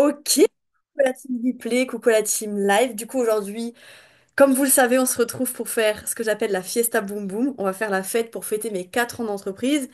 Ok, coucou la team replay, coucou la team live. Du coup, aujourd'hui, comme vous le savez, on se retrouve pour faire ce que j'appelle la fiesta boom boom. On va faire la fête pour fêter mes 4 ans d'entreprise.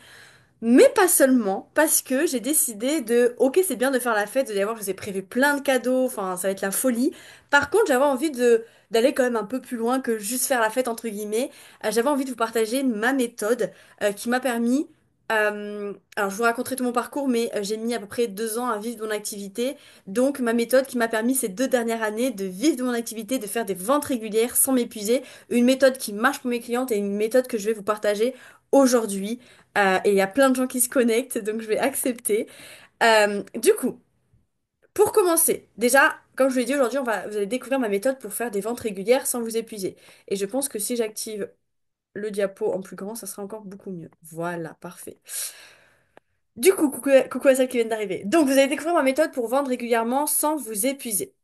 Mais pas seulement, parce que j'ai décidé de... Ok, c'est bien de faire la fête, vous allez voir, je vous ai prévu plein de cadeaux, enfin, ça va être la folie. Par contre, j'avais envie d'aller quand même un peu plus loin que juste faire la fête, entre guillemets. J'avais envie de vous partager ma méthode qui m'a permis... alors, je vous raconterai tout mon parcours, mais j'ai mis à peu près 2 ans à vivre de mon activité. Donc, ma méthode qui m'a permis ces 2 dernières années de vivre de mon activité, de faire des ventes régulières sans m'épuiser. Une méthode qui marche pour mes clientes et une méthode que je vais vous partager aujourd'hui. Et il y a plein de gens qui se connectent, donc je vais accepter. Du coup, pour commencer, déjà, comme je vous l'ai dit aujourd'hui, vous allez découvrir ma méthode pour faire des ventes régulières sans vous épuiser. Et je pense que si j'active le diapo en plus grand, ça sera encore beaucoup mieux. Voilà, parfait. Du coup, coucou à celles qui viennent d'arriver. Donc, vous allez découvrir ma méthode pour vendre régulièrement sans vous épuiser.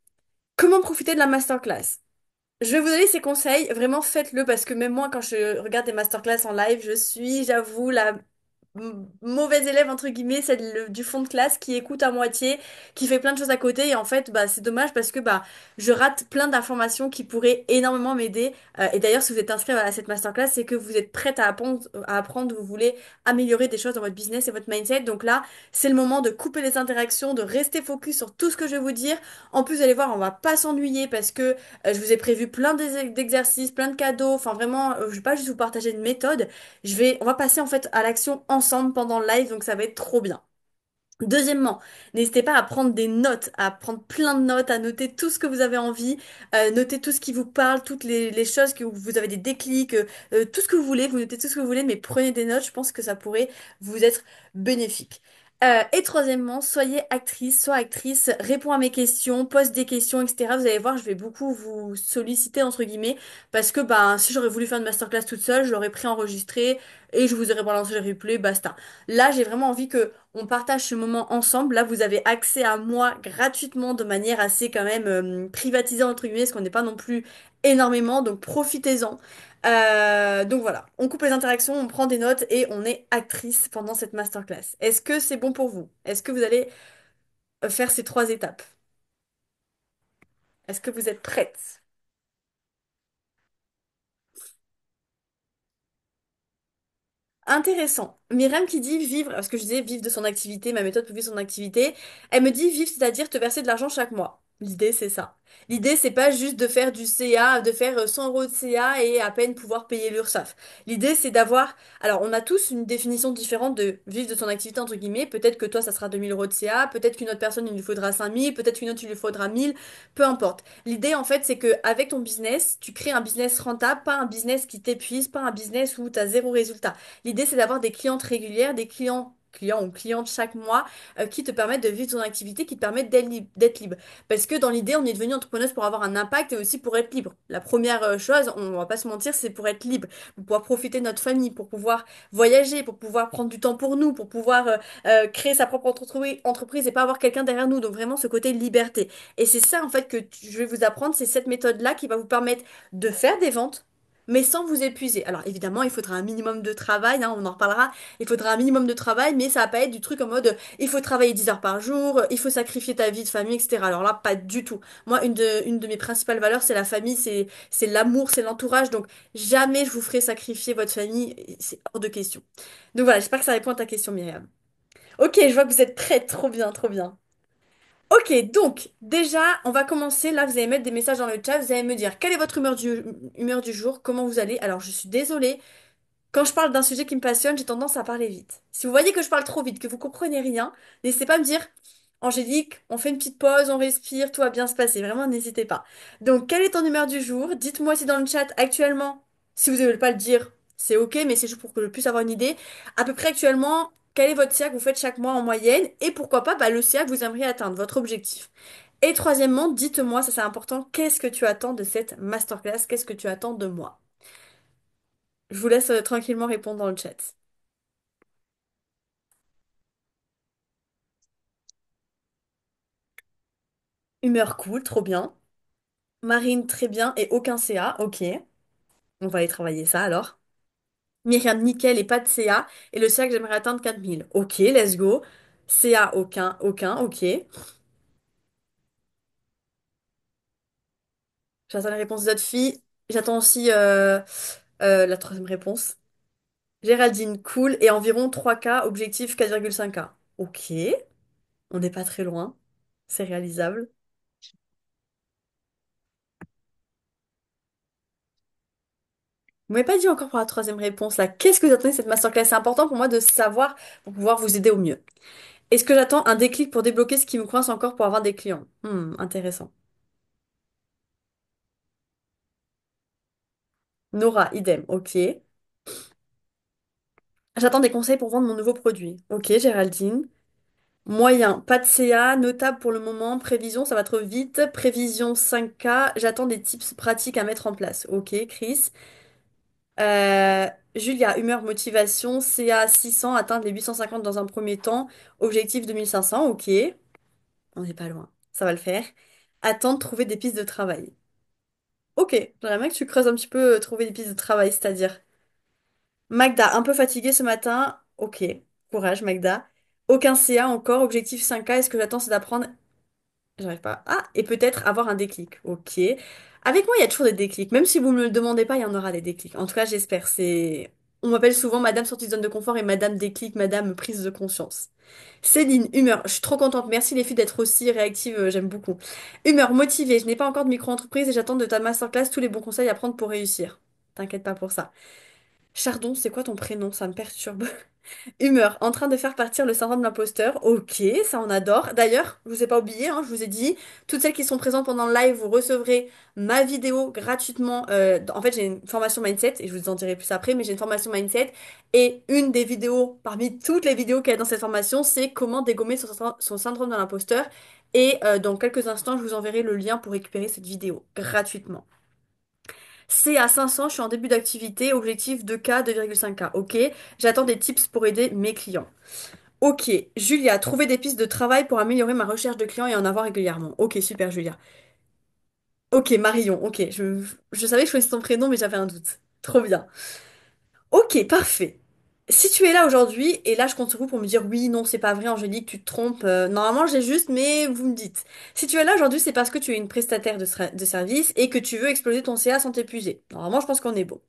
Comment profiter de la masterclass? Je vais vous donner ces conseils, vraiment faites-le parce que même moi quand je regarde des masterclass en live, je suis, j'avoue, la mauvaise élève entre guillemets, celle du fond de classe qui écoute à moitié, qui fait plein de choses à côté et en fait bah c'est dommage parce que bah je rate plein d'informations qui pourraient énormément m'aider. Et d'ailleurs si vous êtes inscrit à cette masterclass, c'est que vous êtes prête à apprendre, vous voulez améliorer des choses dans votre business et votre mindset. Donc là, c'est le moment de couper les interactions, de rester focus sur tout ce que je vais vous dire. En plus, vous allez voir, on va pas s'ennuyer parce que je vous ai prévu plein d'exercices, plein de cadeaux. Enfin, vraiment, je vais pas juste vous partager une méthode. On va passer en fait à l'action ensemble pendant le live, donc ça va être trop bien. Deuxièmement, n'hésitez pas à prendre des notes, à prendre plein de notes, à noter tout ce que vous avez envie, noter tout ce qui vous parle, toutes les choses que vous avez des déclics, tout ce que vous voulez, vous notez tout ce que vous voulez, mais prenez des notes, je pense que ça pourrait vous être bénéfique. Et troisièmement, soyez actrice, sois actrice, réponds à mes questions, pose des questions, etc. Vous allez voir, je vais beaucoup vous solliciter, entre guillemets, parce que ben, si j'aurais voulu faire une masterclass toute seule, je l'aurais préenregistrée et je vous aurais balancé le replay, basta. Là, j'ai vraiment envie que on partage ce moment ensemble. Là, vous avez accès à moi gratuitement de manière assez quand même privatisée entre guillemets, parce qu'on n'est pas non plus énormément, donc profitez-en. Donc voilà, on coupe les interactions, on prend des notes et on est actrice pendant cette masterclass. Est-ce que c'est bon pour vous? Est-ce que vous allez faire ces 3 étapes? Est-ce que vous êtes prête? Intéressant. Myriam qui dit vivre, parce que je disais vivre de son activité, ma méthode pour vivre son activité, elle me dit vivre, c'est-à-dire te verser de l'argent chaque mois. L'idée, c'est ça. L'idée, c'est pas juste de faire du CA, de faire 100 euros de CA et à peine pouvoir payer l'URSSAF. L'idée, c'est d'avoir... Alors, on a tous une définition différente de vivre de son activité, entre guillemets. Peut-être que toi, ça sera 2000 euros de CA, peut-être qu'une autre personne, il lui faudra 5000, peut-être qu'une autre, il lui faudra 1000, peu importe. L'idée, en fait, c'est que avec ton business, tu crées un business rentable, pas un business qui t'épuise, pas un business où tu as zéro résultat. L'idée, c'est d'avoir des clientes régulières, des clients ou clientes chaque mois qui te permettent de vivre ton activité, qui te permettent d'être libre. Parce que dans l'idée, on est devenu entrepreneuse pour avoir un impact et aussi pour être libre. La première chose, on va pas se mentir, c'est pour être libre, pour pouvoir profiter de notre famille, pour pouvoir voyager, pour pouvoir prendre du temps pour nous, pour pouvoir créer sa propre entreprise et pas avoir quelqu'un derrière nous. Donc vraiment ce côté liberté. Et c'est ça en fait que je vais vous apprendre, c'est cette méthode-là qui va vous permettre de faire des ventes mais sans vous épuiser. Alors évidemment, il faudra un minimum de travail, hein, on en reparlera, il faudra un minimum de travail, mais ça va pas être du truc en mode il faut travailler 10 heures par jour, il faut sacrifier ta vie de famille, etc. Alors là, pas du tout. Moi, une de mes principales valeurs, c'est la famille, c'est l'amour, c'est l'entourage, donc jamais je vous ferai sacrifier votre famille, c'est hors de question. Donc voilà, j'espère que ça répond à ta question, Myriam. Ok, je vois que vous êtes prête, trop bien, trop bien. Ok, donc déjà, on va commencer. Là, vous allez mettre des messages dans le chat. Vous allez me dire quelle est votre humeur du jour, comment vous allez. Alors, je suis désolée. Quand je parle d'un sujet qui me passionne, j'ai tendance à parler vite. Si vous voyez que je parle trop vite, que vous comprenez rien, n'hésitez pas à me dire, Angélique, on fait une petite pause, on respire, tout va bien se passer. Vraiment, n'hésitez pas. Donc, quelle est ton humeur du jour? Dites-moi si dans le chat actuellement, si vous ne voulez pas le dire, c'est ok, mais c'est juste pour que je puisse avoir une idée. À peu près actuellement, quel est votre CA que vous faites chaque mois en moyenne? Et pourquoi pas, bah, le CA que vous aimeriez atteindre, votre objectif. Et troisièmement, dites-moi, ça c'est important, qu'est-ce que tu attends de cette masterclass? Qu'est-ce que tu attends de moi? Je vous laisse tranquillement répondre dans le chat. Humeur cool, trop bien. Marine, très bien. Et aucun CA, ok. On va aller travailler ça alors. Myriam, nickel et pas de CA. Et le CA que j'aimerais atteindre 4000. Ok, let's go. CA, aucun, ok. J'attends les réponses des autres filles. J'attends aussi la troisième réponse. Géraldine, cool. Et environ 3K, objectif 4,5K. Ok, on n'est pas très loin. C'est réalisable. Vous m'avez pas dit encore pour la troisième réponse là. Qu'est-ce que vous attendez de cette masterclass? C'est important pour moi de savoir pour pouvoir vous aider au mieux. Est-ce que j'attends un déclic pour débloquer ce qui me coince encore pour avoir des clients? Intéressant. Nora, idem. Ok. J'attends des conseils pour vendre mon nouveau produit. Ok, Géraldine. Moyen, pas de CA, notable pour le moment. Prévision, ça va trop vite. Prévision 5K. J'attends des tips pratiques à mettre en place. Ok, Chris. Euh, Julia, humeur, motivation. CA 600, atteindre les 850 dans un premier temps. Objectif 2500. Ok, on n'est pas loin. Ça va le faire. Attendre, trouver des pistes de travail. Ok, j'aimerais bien que tu creuses un petit peu, trouver des pistes de travail, c'est-à-dire. Magda, un peu fatiguée ce matin. Ok, courage, Magda. Aucun CA encore. Objectif 5K. Est-ce que j'attends, c'est d'apprendre. J'arrive pas. Ah, et peut-être avoir un déclic. Ok. Avec moi, il y a toujours des déclics. Même si vous me le demandez pas, il y en aura des déclics. En tout cas, j'espère. On m'appelle souvent Madame sortie de zone de confort et Madame déclic, Madame prise de conscience. Céline, humeur. Je suis trop contente. Merci les filles d'être aussi réactives. J'aime beaucoup. Humeur, motivée. Je n'ai pas encore de micro-entreprise et j'attends de ta masterclass tous les bons conseils à prendre pour réussir. T'inquiète pas pour ça. Chardon, c'est quoi ton prénom? Ça me perturbe. Humeur, en train de faire partir le syndrome de l'imposteur. Ok, ça on adore. D'ailleurs, je vous ai pas oublié, hein, je vous ai dit, toutes celles qui sont présentes pendant le live, vous recevrez ma vidéo gratuitement. En fait, j'ai une formation mindset et je vous en dirai plus après, mais j'ai une formation mindset et une des vidéos parmi toutes les vidéos qu'il y a dans cette formation, c'est comment dégommer son syndrome de l'imposteur. Et dans quelques instants, je vous enverrai le lien pour récupérer cette vidéo gratuitement. C'est à 500, je suis en début d'activité, objectif 2K, 2,5K. Ok, j'attends des tips pour aider mes clients. Ok, Julia, trouver des pistes de travail pour améliorer ma recherche de clients et en avoir régulièrement. Ok, super, Julia. Ok, Marion, ok. Je savais que je choisissais ton prénom, mais j'avais un doute. Trop bien. Ok, parfait. Si tu es là aujourd'hui, et là je compte sur vous pour me dire oui, non, c'est pas vrai, Angélique, tu te trompes. Normalement, j'ai juste, mais vous me dites. Si tu es là aujourd'hui, c'est parce que tu es une prestataire de service et que tu veux exploser ton CA sans t'épuiser. Normalement, je pense qu'on est bon.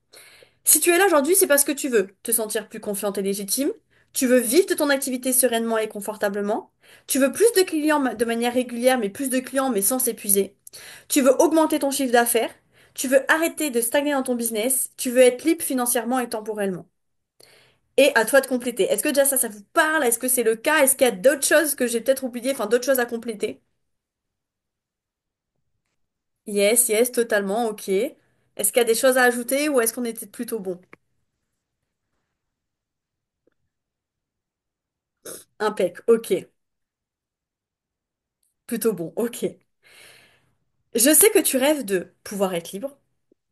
Si tu es là aujourd'hui, c'est parce que tu veux te sentir plus confiante et légitime, tu veux vivre de ton activité sereinement et confortablement, tu veux plus de clients de manière régulière, mais plus de clients mais sans s'épuiser, tu veux augmenter ton chiffre d'affaires, tu veux arrêter de stagner dans ton business, tu veux être libre financièrement et temporellement. Et à toi de compléter. Est-ce que déjà ça vous parle? Est-ce que c'est le cas? Est-ce qu'il y a d'autres choses que j'ai peut-être oubliées, enfin d'autres choses à compléter? Yes, yes, totalement, ok. Est-ce qu'il y a des choses à ajouter ou est-ce qu'on était plutôt bon? Impec, ok. Plutôt bon, ok. Je sais que tu rêves de pouvoir être libre,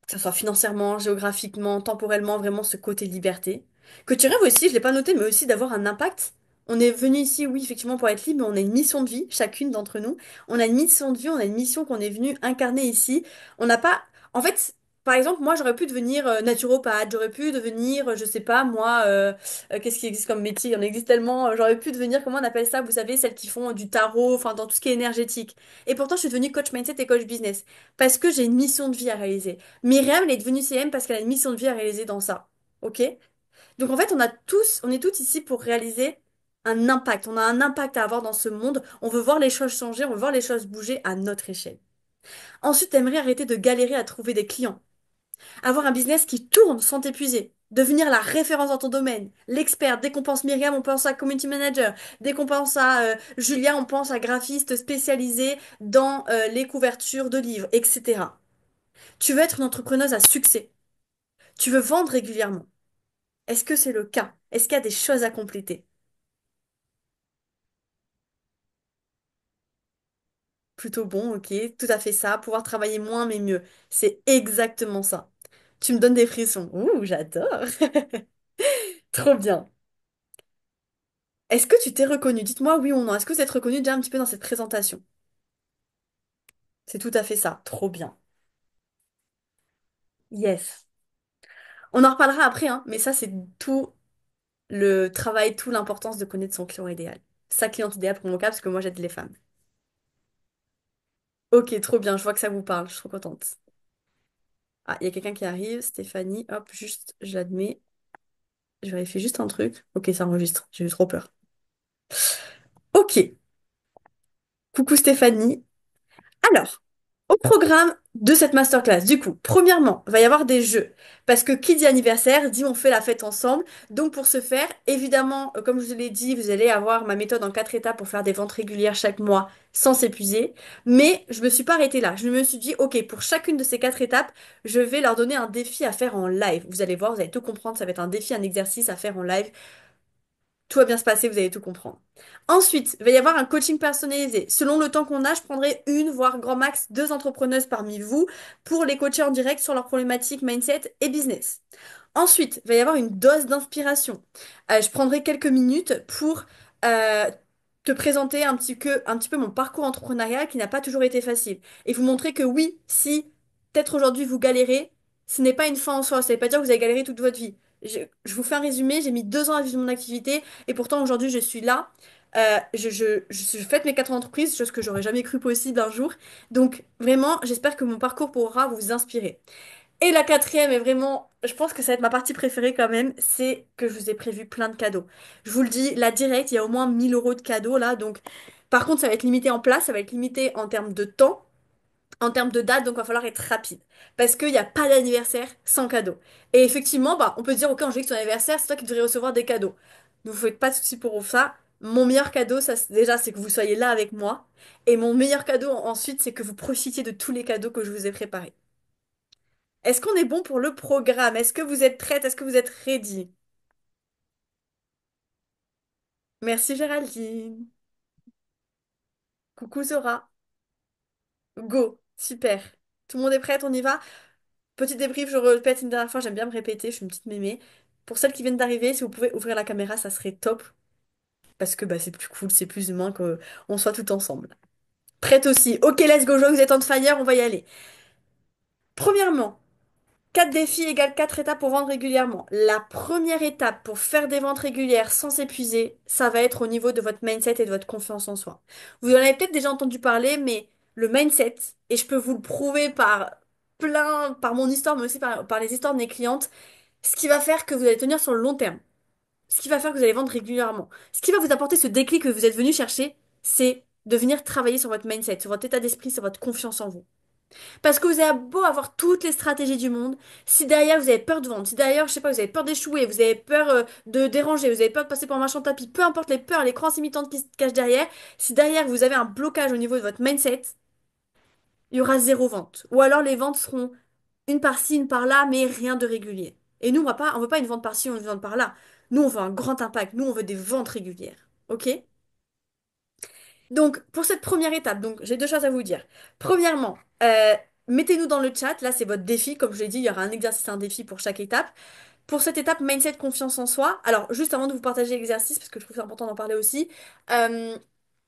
que ce soit financièrement, géographiquement, temporellement, vraiment ce côté liberté. Que tu rêves aussi, je l'ai pas noté, mais aussi d'avoir un impact. On est venu ici, oui, effectivement, pour être libre, mais on a une mission de vie, chacune d'entre nous. On a une mission de vie, on a une mission qu'on est venu incarner ici. On n'a pas... En fait, par exemple, moi, j'aurais pu devenir naturopathe, j'aurais pu devenir, je sais pas, moi, qu'est-ce qui existe comme métier? Il y en existe tellement. J'aurais pu devenir, comment on appelle ça, vous savez, celles qui font du tarot, enfin, dans tout ce qui est énergétique. Et pourtant, je suis devenue coach mindset et coach business. Parce que j'ai une mission de vie à réaliser. Myriam, elle est devenue CM parce qu'elle a une mission de vie à réaliser dans ça. Ok? Donc en fait, on est tous ici pour réaliser un impact. On a un impact à avoir dans ce monde. On veut voir les choses changer, on veut voir les choses bouger à notre échelle. Ensuite, t'aimerais arrêter de galérer à trouver des clients. Avoir un business qui tourne sans t'épuiser. Devenir la référence dans ton domaine. L'expert. Dès qu'on pense Myriam, on pense à community manager. Dès qu'on pense à Julia, on pense à graphiste spécialisé dans les couvertures de livres, etc. Tu veux être une entrepreneuse à succès. Tu veux vendre régulièrement. Est-ce que c'est le cas? Est-ce qu'il y a des choses à compléter? Plutôt bon, ok, tout à fait ça. Pouvoir travailler moins mais mieux. C'est exactement ça. Tu me donnes des frissons. Ouh, j'adore. Trop bien. Est-ce que tu t'es reconnu? Dites-moi oui ou non. Est-ce que vous êtes reconnu déjà un petit peu dans cette présentation? C'est tout à fait ça. Trop bien. Yes. On en reparlera après, hein, mais ça, c'est tout le travail, toute l'importance de connaître son client idéal. Sa cliente idéale pour mon cas, parce que moi, j'aide les femmes. Ok, trop bien. Je vois que ça vous parle. Je suis trop contente. Ah, il y a quelqu'un qui arrive, Stéphanie. Hop, juste, je l'admets. Je vérifie juste un truc. Ok, ça enregistre. J'ai eu trop peur. Ok. Coucou Stéphanie. Alors, au programme de cette masterclass, du coup, premièrement, il va y avoir des jeux. Parce que qui dit anniversaire dit on fait la fête ensemble. Donc pour ce faire, évidemment, comme je vous l'ai dit, vous allez avoir ma méthode en 4 étapes pour faire des ventes régulières chaque mois sans s'épuiser. Mais je me suis pas arrêtée là. Je me suis dit, ok, pour chacune de ces 4 étapes, je vais leur donner un défi à faire en live. Vous allez voir, vous allez tout comprendre. Ça va être un défi, un exercice à faire en live. Tout va bien se passer, vous allez tout comprendre. Ensuite, il va y avoir un coaching personnalisé. Selon le temps qu'on a, je prendrai une, voire grand max, 2 entrepreneuses parmi vous pour les coacher en direct sur leurs problématiques mindset et business. Ensuite, il va y avoir une dose d'inspiration. Je prendrai quelques minutes pour euh, te présenter un petit peu mon parcours entrepreneurial qui n'a pas toujours été facile. Et vous montrer que oui, si peut-être aujourd'hui vous galérez, ce n'est pas une fin en soi. Ça ne veut pas dire que vous avez galéré toute votre vie. Je vous fais un résumé, j'ai mis 2 ans à vivre mon activité et pourtant aujourd'hui je suis là. Je fête mes 4 ans d'entreprise, chose que j'aurais jamais cru possible un jour. Donc vraiment, j'espère que mon parcours pourra vous inspirer. Et la quatrième est vraiment, je pense que ça va être ma partie préférée quand même, c'est que je vous ai prévu plein de cadeaux. Je vous le dis, la direct, il y a au moins 1 000 € de cadeaux là, donc par contre ça va être limité en place, ça va être limité en termes de temps, en termes de date, donc il va falloir être rapide. Parce qu'il n'y a pas d'anniversaire sans cadeau. Et effectivement, bah, on peut se dire, ok, Angélique, ton anniversaire, c'est toi qui devrais recevoir des cadeaux. Ne vous faites pas de soucis pour ça. Mon meilleur cadeau, ça, déjà, c'est que vous soyez là avec moi. Et mon meilleur cadeau, ensuite, c'est que vous profitiez de tous les cadeaux que je vous ai préparés. Est-ce qu'on est bon pour le programme? Est-ce que vous êtes prête? Est-ce que vous êtes ready? Merci Géraldine. Coucou Zora. Go. Super. Tout le monde est prêt? On y va? Petit débrief, je répète une dernière fois, j'aime bien me répéter, je suis une petite mémé. Pour celles qui viennent d'arriver, si vous pouvez ouvrir la caméra, ça serait top. Parce que bah, c'est plus cool, c'est plus humain qu'on soit tout ensemble. Prête aussi. Ok, let's go, je vois que vous êtes on fire, on va y aller. Premièrement, 4 défis égale 4 étapes pour vendre régulièrement. La première étape pour faire des ventes régulières sans s'épuiser, ça va être au niveau de votre mindset et de votre confiance en soi. Vous en avez peut-être déjà entendu parler, mais le mindset, et je peux vous le prouver par mon histoire, mais aussi par les histoires de mes clientes, ce qui va faire que vous allez tenir sur le long terme, ce qui va faire que vous allez vendre régulièrement, ce qui va vous apporter ce déclic que vous êtes venu chercher, c'est de venir travailler sur votre mindset, sur votre état d'esprit, sur votre confiance en vous. Parce que vous avez beau avoir toutes les stratégies du monde, si derrière vous avez peur de vendre, si derrière, je sais pas, vous avez peur d'échouer, vous avez peur de déranger, vous avez peur de passer pour un marchand de tapis, peu importe les peurs, les croyances limitantes qui se cachent derrière, si derrière vous avez un blocage au niveau de votre mindset, il y aura zéro vente. Ou alors les ventes seront une par-ci, une par-là, mais rien de régulier. Et nous, on veut pas une vente par-ci ou une vente par-là. Nous, on veut un grand impact. Nous, on veut des ventes régulières. Ok? Donc, pour cette première étape, donc j'ai 2 choses à vous dire. Premièrement, mettez-nous dans le chat. Là, c'est votre défi. Comme je l'ai dit, il y aura un exercice, un défi pour chaque étape. Pour cette étape, mindset, confiance en soi. Alors, juste avant de vous partager l'exercice, parce que je trouve c'est important d'en parler aussi, euh,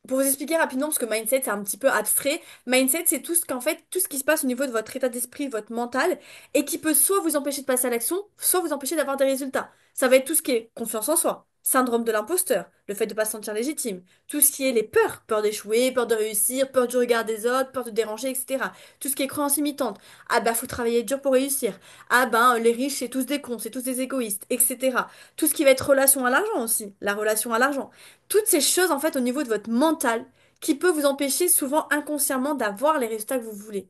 pour vous expliquer rapidement, parce que mindset, c'est un petit peu abstrait. Mindset, c'est tout ce qui se passe au niveau de votre état d'esprit, votre mental, et qui peut soit vous empêcher de passer à l'action, soit vous empêcher d'avoir des résultats. Ça va être tout ce qui est confiance en soi, syndrome de l'imposteur, le fait de ne pas se sentir légitime, tout ce qui est les peurs, peur d'échouer, peur de réussir, peur du regard des autres, peur de déranger, etc. Tout ce qui est croyance limitante. Ah bah, faut travailler dur pour réussir. Ah ben, les riches, c'est tous des cons, c'est tous des égoïstes, etc. Tout ce qui va être relation à l'argent aussi, la relation à l'argent. Toutes ces choses, en fait, au niveau de votre mental, qui peut vous empêcher souvent inconsciemment d'avoir les résultats que vous voulez.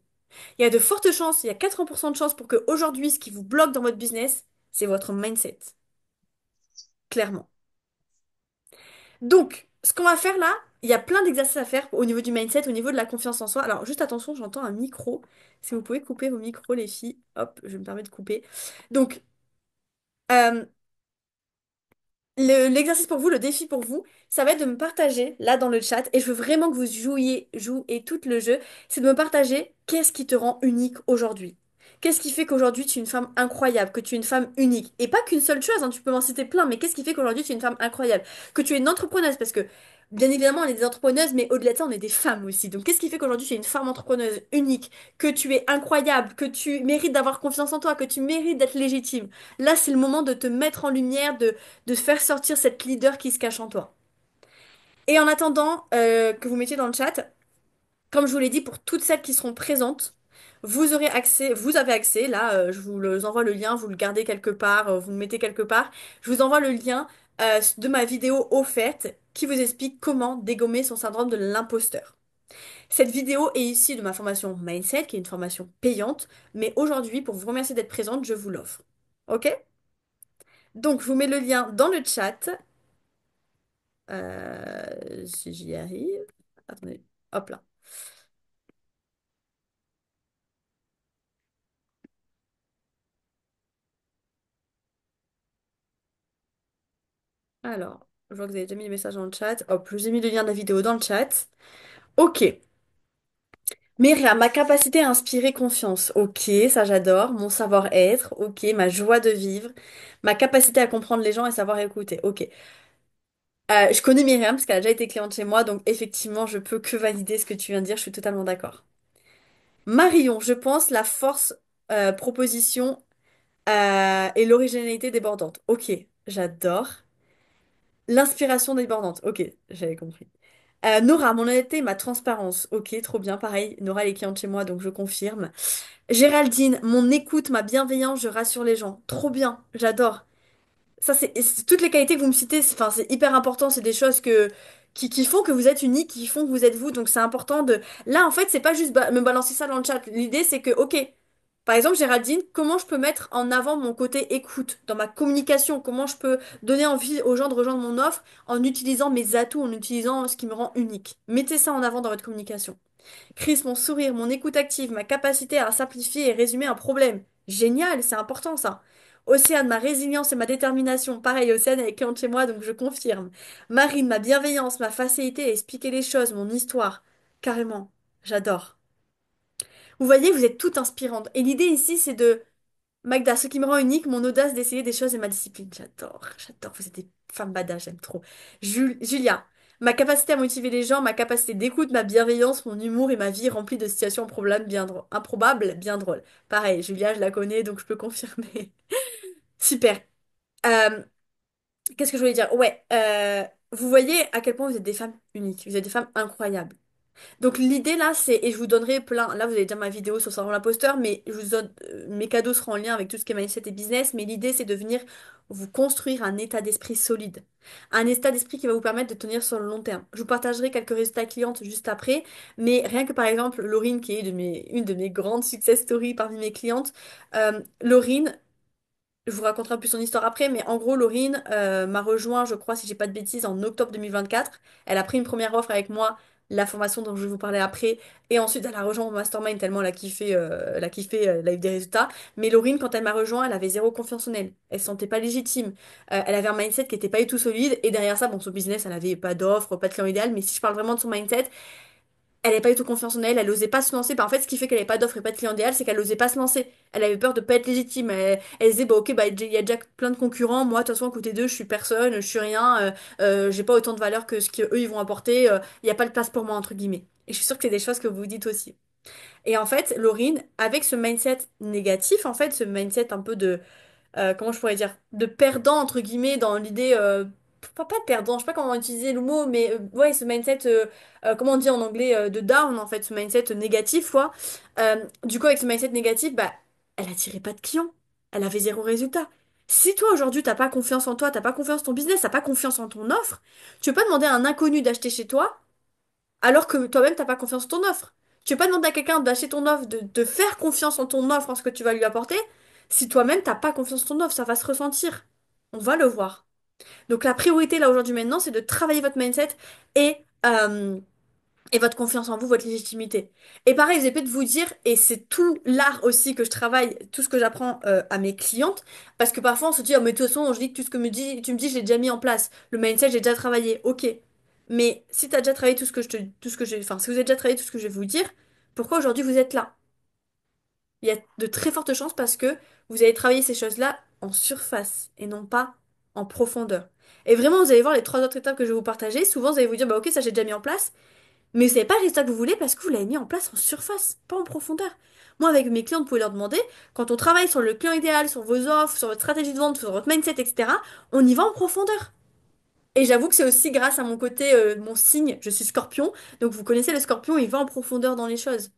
Il y a de fortes chances, il y a 80% de chances pour que aujourd'hui, ce qui vous bloque dans votre business, c'est votre mindset. Clairement. Donc, ce qu'on va faire là, il y a plein d'exercices à faire au niveau du mindset, au niveau de la confiance en soi. Alors, juste attention, j'entends un micro. Si vous pouvez couper vos micros, les filles. Hop, je me permets de couper. Donc, euh, l'exercice pour vous, le défi pour vous, ça va être de me partager là dans le chat, et je veux vraiment que vous jouez tout le jeu, c'est de me partager qu'est-ce qui te rend unique aujourd'hui. Qu'est-ce qui fait qu'aujourd'hui tu es une femme incroyable, que tu es une femme unique? Et pas qu'une seule chose, hein, tu peux m'en citer plein, mais qu'est-ce qui fait qu'aujourd'hui tu es une femme incroyable? Que tu es une entrepreneuse, parce que bien évidemment on est des entrepreneuses, mais au-delà de ça on est des femmes aussi. Donc qu'est-ce qui fait qu'aujourd'hui tu es une femme entrepreneuse unique, que tu es incroyable, que tu mérites d'avoir confiance en toi, que tu mérites d'être légitime? Là c'est le moment de te mettre en lumière, de faire sortir cette leader qui se cache en toi. Et en attendant que vous mettiez dans le chat, comme je vous l'ai dit, pour toutes celles qui seront présentes, vous avez accès, là, je envoie le lien, vous le gardez quelque part, vous le mettez quelque part. Je vous envoie le lien de ma vidéo offerte qui vous explique comment dégommer son syndrome de l'imposteur. Cette vidéo est issue de ma formation Mindset, qui est une formation payante, mais aujourd'hui, pour vous remercier d'être présente, je vous l'offre. Ok? Donc, je vous mets le lien dans le chat. Si j'y arrive. Attendez, hop là. Alors, je vois que vous avez déjà mis les messages dans le chat. Hop, je vous ai mis le lien de la vidéo dans le chat. Ok. Myriam, ma capacité à inspirer confiance. Ok, ça j'adore. Mon savoir-être. Ok, ma joie de vivre. Ma capacité à comprendre les gens et savoir écouter. Ok. Je connais Myriam parce qu'elle a déjà été cliente chez moi, donc effectivement, je peux que valider ce que tu viens de dire. Je suis totalement d'accord. Marion, je pense la force proposition et l'originalité débordante. Ok, j'adore. L'inspiration débordante. Ok, j'avais compris. Nora, mon honnêteté, ma transparence. Ok, trop bien, pareil. Nora, elle est cliente chez moi, donc je confirme. Géraldine, mon écoute, ma bienveillance, je rassure les gens. Trop bien, j'adore. Ça, c'est toutes les qualités que vous me citez, enfin, c'est hyper important. C'est des choses qui font que vous êtes unique, qui font que vous êtes vous. Donc, c'est important de. Là, en fait, c'est pas juste me balancer ça dans le chat. L'idée, c'est que, ok, par exemple, Géraldine, comment je peux mettre en avant mon côté écoute dans ma communication? Comment je peux donner envie aux gens de rejoindre mon offre en utilisant mes atouts, en utilisant ce qui me rend unique? Mettez ça en avant dans votre communication. Chris, mon sourire, mon écoute active, ma capacité à simplifier et résumer un problème. Génial, c'est important ça. Océane, ma résilience et ma détermination. Pareil, Océane elle est cliente chez moi, donc je confirme. Marine, ma bienveillance, ma facilité à expliquer les choses, mon histoire. Carrément, j'adore. Vous voyez, vous êtes toutes inspirantes. Et l'idée ici, c'est de Magda, ce qui me rend unique, mon audace d'essayer des choses et ma discipline. J'adore, j'adore. Vous êtes des femmes badass, j'aime trop. Julia, ma capacité à motiver les gens, ma capacité d'écoute, ma bienveillance, mon humour et ma vie remplie de situations improbables, bien drôles. Pareil, Julia, je la connais, donc je peux confirmer. Super. Euh, Qu'est-ce que je voulais dire? Ouais, vous voyez à quel point vous êtes des femmes uniques, vous êtes des femmes incroyables. Donc l'idée là, c'est, et je vous donnerai plein, là vous avez déjà ma vidéo sur Savant l'imposteur, mais je vous donne, mes cadeaux seront en lien avec tout ce qui est mindset et business, mais l'idée c'est de venir vous construire un état d'esprit solide. Un état d'esprit qui va vous permettre de tenir sur le long terme. Je vous partagerai quelques résultats clientes juste après, mais rien que par exemple, Laurine, qui est une de mes grandes success stories parmi mes clientes, Laurine, je vous raconterai un peu son histoire après, mais en gros, Laurine m'a rejoint, je crois, si j'ai pas de bêtises, en octobre 2024. Elle a pris une première offre avec moi, la formation dont je vais vous parler après, et ensuite elle a rejoint mon mastermind tellement elle a eu des résultats. Mais Laurine, quand elle m'a rejoint, elle avait zéro confiance en elle. Elle se sentait pas légitime. Elle avait un mindset qui était pas du tout solide, et derrière ça, bon, son business, elle avait pas d'offre, pas de client idéal, mais si je parle vraiment de son mindset, elle n'avait pas du tout confiance en elle, elle osait pas se lancer. Bah, en fait, ce qui fait qu'elle n'avait pas d'offre et pas de client idéal, c'est qu'elle osait pas se lancer. Elle avait peur de pas être légitime. Elle se disait, bah ok, bah il y a déjà plein de concurrents. Moi, de toute façon, à côté d'eux, je suis personne, je suis rien, j'ai pas autant de valeur que ce qu'eux ils vont apporter. Il n'y a pas de place pour moi, entre guillemets. Et je suis sûre que c'est des choses que vous vous dites aussi. Et en fait, Laurine, avec ce mindset négatif, en fait, ce mindset un peu de comment je pourrais dire, de perdant, entre guillemets, dans l'idée, pas de perdant, je sais pas comment utiliser le mot, mais ouais, ce mindset, comment on dit en anglais, de down, en fait, ce mindset négatif, quoi. Du coup, avec ce mindset négatif, bah, elle attirait pas de clients, elle avait zéro résultat. Si toi, aujourd'hui, t'as pas confiance en toi, t'as pas confiance en ton business, t'as pas confiance en ton offre, tu peux pas demander à un inconnu d'acheter chez toi, alors que toi-même, t'as pas confiance en ton offre. Tu veux pas demander à quelqu'un d'acheter ton offre, de faire confiance en ton offre, en ce que tu vas lui apporter, si toi-même t'as pas confiance en ton offre, ça va se ressentir. On va le voir. Donc la priorité là aujourd'hui maintenant, c'est de travailler votre mindset et, euh, et votre confiance en vous, votre légitimité. Et pareil, vous allez peut-être vous dire, et c'est tout l'art aussi que je travaille, tout ce que j'apprends à mes clientes, parce que parfois on se dit, oh mais de toute façon, je dis que tout ce que tu me dis, je l'ai déjà mis en place. Le mindset, j'ai déjà travaillé. Ok. Mais si tu as déjà travaillé tout ce que j'ai, enfin, si vous avez déjà travaillé tout ce que je vais vous dire, pourquoi aujourd'hui vous êtes là? Il y a de très fortes chances parce que vous avez travaillé ces choses-là en surface et non pas en profondeur. Et vraiment, vous allez voir les trois autres étapes que je vais vous partager. Souvent, vous allez vous dire, bah ok, ça j'ai déjà mis en place. Mais vous savez pas le résultat que vous voulez parce que vous l'avez mis en place en surface, pas en profondeur. Moi, avec mes clients, vous pouvez leur demander, quand on travaille sur le client idéal, sur vos offres, sur votre stratégie de vente, sur votre mindset, etc., on y va en profondeur. Et j'avoue que c'est aussi grâce à mon côté, mon signe, je suis scorpion, donc vous connaissez le scorpion, il va en profondeur dans les choses.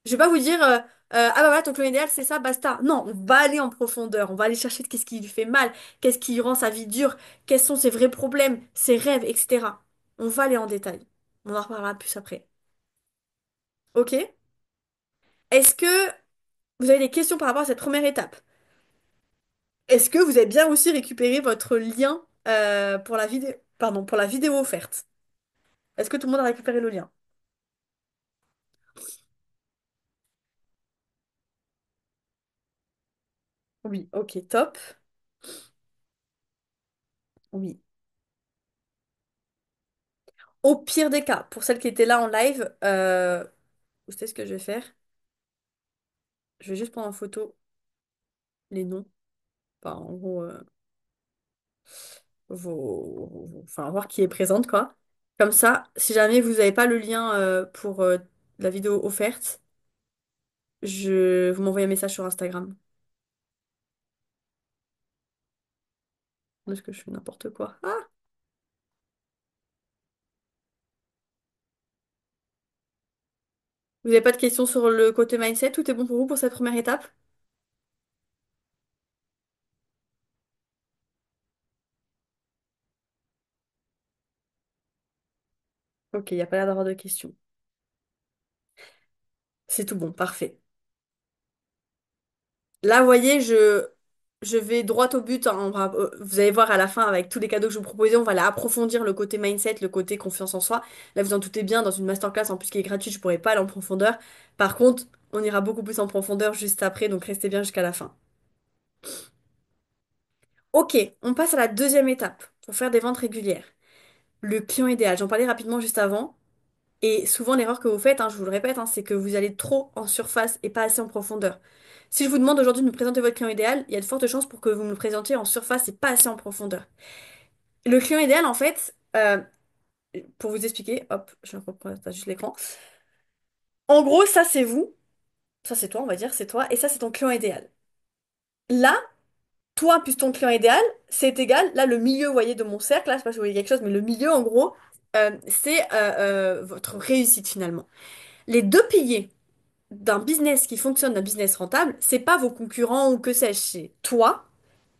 Je vais pas vous dire, ah bah voilà, ton client idéal, c'est ça, basta. Non, on va aller en profondeur, on va aller chercher qu'est-ce qui lui fait mal, qu'est-ce qui rend sa vie dure, quels sont ses vrais problèmes, ses rêves, etc. On va aller en détail. On en reparlera plus après. Ok? Est-ce que vous avez des questions par rapport à cette première étape? Est-ce que vous avez bien aussi récupéré votre lien pour la vidéo, pardon, pour la vidéo offerte? Est-ce que tout le monde a récupéré le lien? Oui, ok, top. Oui. Au pire des cas, pour celles qui étaient là en live, vous savez ce que je vais faire? Je vais juste prendre en photo les noms. Enfin, en gros, enfin, voir qui est présente, quoi. Comme ça, si jamais vous n'avez pas le lien pour la vidéo offerte, vous m'envoyez un message sur Instagram. Est-ce que je fais n'importe quoi? Ah! Vous n'avez pas de questions sur le côté mindset? Tout est bon pour vous pour cette première étape? Ok, il n'y a pas l'air d'avoir de questions. C'est tout bon, parfait. Là, vous voyez, je vais droit au but, hein. Vous allez voir à la fin, avec tous les cadeaux que je vous proposais, on va aller approfondir le côté mindset, le côté confiance en soi. Là, vous en doutez bien, dans une masterclass, en plus qui est gratuite, je pourrais pas aller en profondeur. Par contre, on ira beaucoup plus en profondeur juste après, donc restez bien jusqu'à la fin. Ok, on passe à la deuxième étape, pour faire des ventes régulières. Le client idéal, j'en parlais rapidement juste avant. Et souvent, l'erreur que vous faites, hein, je vous le répète, hein, c'est que vous allez trop en surface et pas assez en profondeur. Si je vous demande aujourd'hui de me présenter votre client idéal, il y a de fortes chances pour que vous me le présentiez en surface et pas assez en profondeur. Le client idéal, en fait, pour vous expliquer, hop, je reprends juste l'écran. En gros, ça c'est vous, ça c'est toi, on va dire, c'est toi, et ça c'est ton client idéal. Là, toi plus ton client idéal, c'est égal. Là, le milieu, vous voyez, de mon cercle, là, je sais pas si vous voyez quelque chose, mais le milieu, en gros, c'est votre réussite finalement. Les deux piliers d'un business qui fonctionne, d'un business rentable, c'est pas vos concurrents ou que sais-je, c'est toi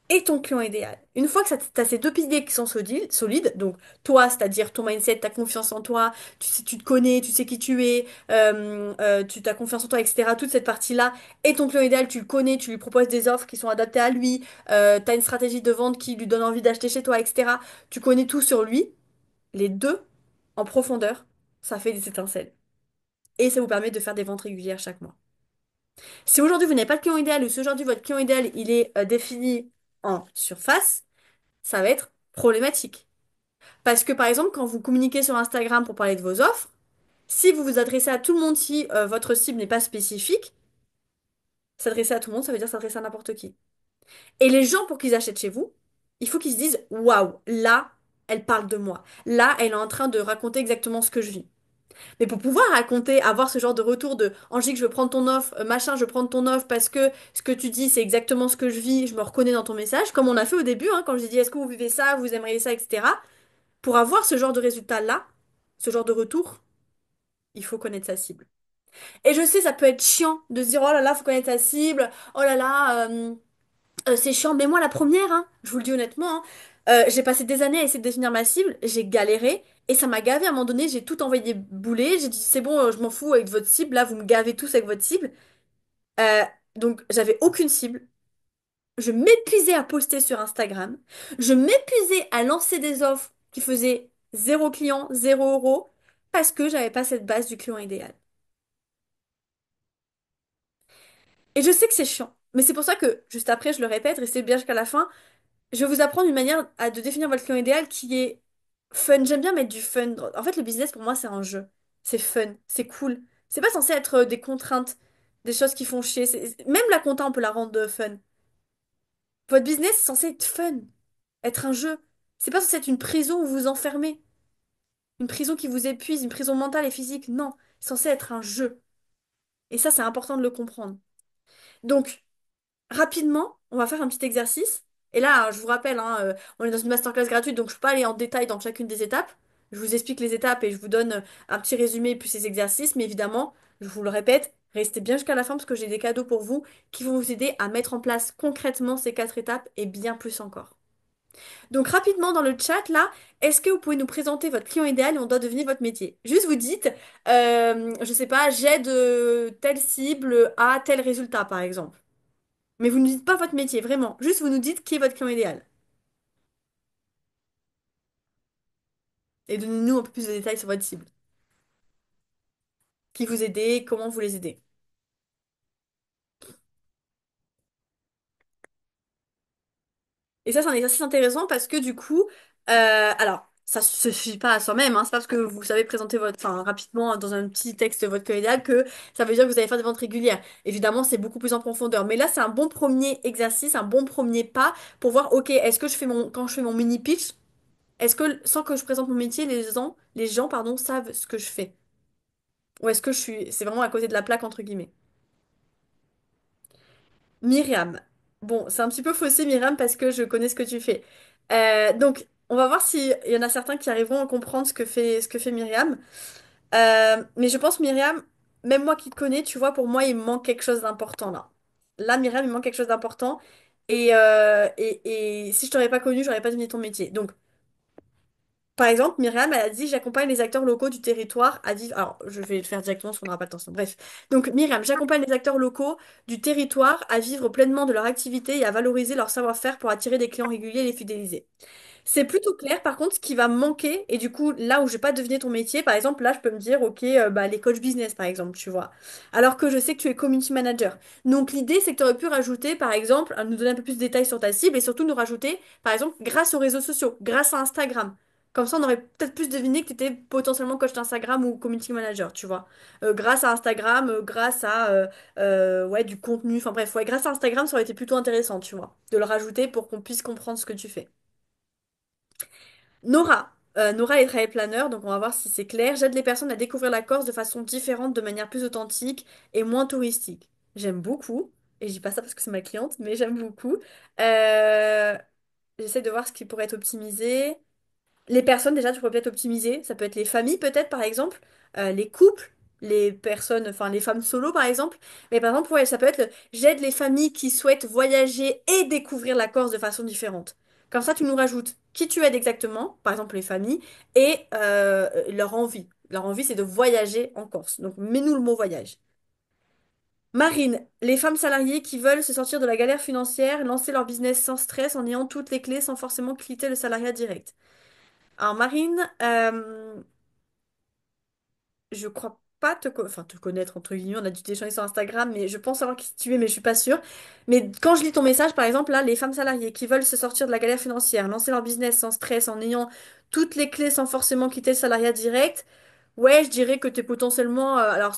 et ton client idéal. Une fois que tu as ces deux piliers qui sont solides, donc toi, c'est-à-dire ton mindset, ta confiance en toi, tu te connais, tu sais qui tu es, tu as confiance en toi, etc. Toute cette partie-là, et ton client idéal, tu le connais, tu lui proposes des offres qui sont adaptées à lui, tu as une stratégie de vente qui lui donne envie d'acheter chez toi, etc. Tu connais tout sur lui, les deux, en profondeur, ça fait des étincelles. Et ça vous permet de faire des ventes régulières chaque mois. Si aujourd'hui vous n'avez pas de client idéal ou si aujourd'hui votre client idéal il est défini en surface, ça va être problématique. Parce que par exemple, quand vous communiquez sur Instagram pour parler de vos offres, si vous vous adressez à tout le monde, si votre cible n'est pas spécifique, s'adresser à tout le monde, ça veut dire s'adresser à n'importe qui. Et les gens pour qu'ils achètent chez vous, il faut qu'ils se disent, waouh, là, elle parle de moi. Là, elle est en train de raconter exactement ce que je vis. Mais pour pouvoir raconter, avoir ce genre de retour de Angélique, je veux prendre ton offre, machin, je veux prendre ton offre parce que ce que tu dis, c'est exactement ce que je vis, je me reconnais dans ton message, comme on a fait au début, hein, quand j'ai dit est-ce que vous vivez ça, vous aimeriez ça, etc. Pour avoir ce genre de résultat-là, ce genre de retour, il faut connaître sa cible. Et je sais, ça peut être chiant de se dire oh là là, faut connaître sa cible, oh là là, c'est chiant, mais moi la première, hein, je vous le dis honnêtement, hein, j'ai passé des années à essayer de définir ma cible, j'ai galéré et ça m'a gavé à un moment donné, j'ai tout envoyé bouler, j'ai dit c'est bon, je m'en fous avec votre cible, là vous me gavez tous avec votre cible. Euh, donc j'avais aucune cible, je m'épuisais à poster sur Instagram, je m'épuisais à lancer des offres qui faisaient zéro client, 0 € parce que j'avais pas cette base du client idéal. Et je sais que c'est chiant, mais c'est pour ça que juste après je le répète, restez bien jusqu'à la fin. Je vais vous apprendre une manière de définir votre client idéal qui est fun. J'aime bien mettre du fun. En fait, le business, pour moi, c'est un jeu. C'est fun, c'est cool. C'est pas censé être des contraintes, des choses qui font chier. Même la compta, on peut la rendre fun. Votre business est censé être fun, être un jeu. C'est pas censé être une prison où vous vous enfermez. Une prison qui vous épuise, une prison mentale et physique. Non, c'est censé être un jeu. Et ça, c'est important de le comprendre. Donc, rapidement, on va faire un petit exercice. Et là, je vous rappelle, hein, on est dans une masterclass gratuite, donc je ne peux pas aller en détail dans chacune des étapes. Je vous explique les étapes et je vous donne un petit résumé plus ces exercices. Mais évidemment, je vous le répète, Restez bien jusqu'à la fin parce que j'ai des cadeaux pour vous qui vont vous aider à mettre en place concrètement ces 4 étapes et bien plus encore. Donc rapidement dans le chat là, est-ce que vous pouvez nous présenter votre client idéal et on doit deviner votre métier? Juste vous dites, je sais pas, j'aide telle cible à tel résultat par exemple. Mais vous ne dites pas votre métier, vraiment. Juste vous nous dites qui est votre client idéal. Et donnez-nous un peu plus de détails sur votre cible. Qui vous aidez, comment vous les aidez. Et ça, c'est un exercice intéressant parce que du coup, alors, ça ne suffit pas à soi-même, hein, c'est pas parce que vous savez présenter votre, enfin, rapidement dans un petit texte votre client idéal que ça veut dire que vous allez faire des ventes régulières. Évidemment, c'est beaucoup plus en profondeur. Mais là, c'est un bon premier exercice, un bon premier pas pour voir, ok, est-ce que je fais quand je fais mon mini pitch, est-ce que sans que je présente mon métier, les gens, pardon, savent ce que je fais? Ou est-ce que c'est vraiment à côté de la plaque entre guillemets? Myriam. Bon, c'est un petit peu faussé, Myriam, parce que je connais ce que tu fais. Donc, on va voir s'il y en a certains qui arriveront à comprendre ce que fait Myriam. Mais je pense, Myriam, même moi qui te connais, tu vois, pour moi, il me manque quelque chose d'important là. Là, Myriam, il me manque quelque chose d'important. Et si je t'aurais pas connu, j'aurais pas deviné ton métier. Donc, par exemple, Myriam, elle a dit, j'accompagne les acteurs locaux du territoire à vivre. Alors, je vais le faire directement parce qu'on n'aura pas le temps. Bref. Donc, Myriam, j'accompagne les acteurs locaux du territoire à vivre pleinement de leur activité et à valoriser leur savoir-faire pour attirer des clients réguliers et les fidéliser. C'est plutôt clair, par contre, ce qui va me manquer, et du coup, là où je vais pas deviner ton métier, par exemple, là, je peux me dire, ok, bah, les coachs business, par exemple, tu vois. Alors que je sais que tu es community manager. Donc, l'idée, c'est que tu aurais pu rajouter, par exemple, nous donner un peu plus de détails sur ta cible, et surtout nous rajouter, par exemple, grâce aux réseaux sociaux, grâce à Instagram. Comme ça, on aurait peut-être plus deviné que tu étais potentiellement coach d'Instagram ou community manager, tu vois. Grâce à Instagram, grâce à ouais, du contenu, enfin bref, ouais, grâce à Instagram, ça aurait été plutôt intéressant, tu vois, de le rajouter pour qu'on puisse comprendre ce que tu fais. Nora. Nora est travel planner, donc on va voir si c'est clair. J'aide les personnes à découvrir la Corse de façon différente, de manière plus authentique et moins touristique. J'aime beaucoup, et je dis pas ça parce que c'est ma cliente, mais j'aime beaucoup. Euh, J'essaie de voir ce qui pourrait être optimisé. Les personnes, déjà, tu pourrais peut-être optimiser. Ça peut être les familles, peut-être, par exemple, les couples, les personnes, enfin, les femmes solo, par exemple. Mais par exemple, ouais, ça peut être j'aide les familles qui souhaitent voyager et découvrir la Corse de façon différente. Comme ça, tu nous rajoutes qui tu aides exactement, par exemple les familles, et leur envie. Leur envie, c'est de voyager en Corse. Donc, mets-nous le mot voyage. Marine, les femmes salariées qui veulent se sortir de la galère financière, lancer leur business sans stress, en ayant toutes les clés, sans forcément quitter le salariat direct. Alors Marine, je crois pas enfin, te connaître entre guillemets, on a dû t'échanger sur Instagram, mais je pense savoir qui tu es, mais je suis pas sûre. Mais quand je lis ton message, par exemple, là, les femmes salariées qui veulent se sortir de la galère financière, lancer leur business sans stress, en ayant toutes les clés sans forcément quitter le salariat direct, ouais, je dirais que tu es potentiellement. Alors,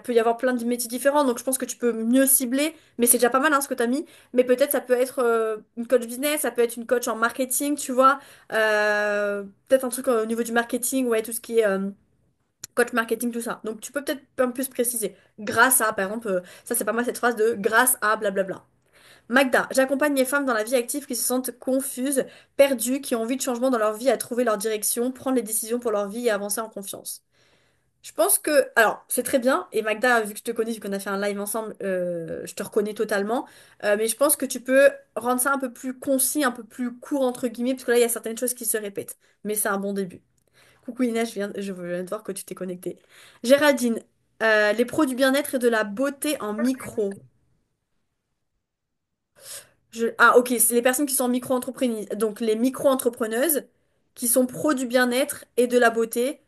peut y avoir plein de métiers différents, donc je pense que tu peux mieux cibler, mais c'est déjà pas mal hein, ce que tu as mis. Mais peut-être ça peut être une coach business, ça peut être une coach en marketing, tu vois. Peut-être un truc au niveau du marketing, ouais, tout ce qui est. Coach marketing, tout ça. Donc tu peux peut-être un peu plus préciser. Grâce à, par exemple, ça c'est pas mal cette phrase de grâce à blablabla. Magda, j'accompagne les femmes dans la vie active qui se sentent confuses, perdues, qui ont envie de changement dans leur vie, à trouver leur direction, prendre les décisions pour leur vie et avancer en confiance. Je pense que, alors, c'est très bien, et Magda, vu que je te connais, vu qu'on a fait un live ensemble, je te reconnais totalement, mais je pense que tu peux rendre ça un peu plus concis, un peu plus court, entre guillemets, parce que là, il y a certaines choses qui se répètent, mais c'est un bon début. Coucou Inès, je viens de voir que tu t'es connectée. Géraldine, les pros du bien-être et de la beauté en micro. Ah ok, c'est les personnes qui sont en micro-entrepreneurs, donc les micro-entrepreneuses qui sont pros du bien-être et de la beauté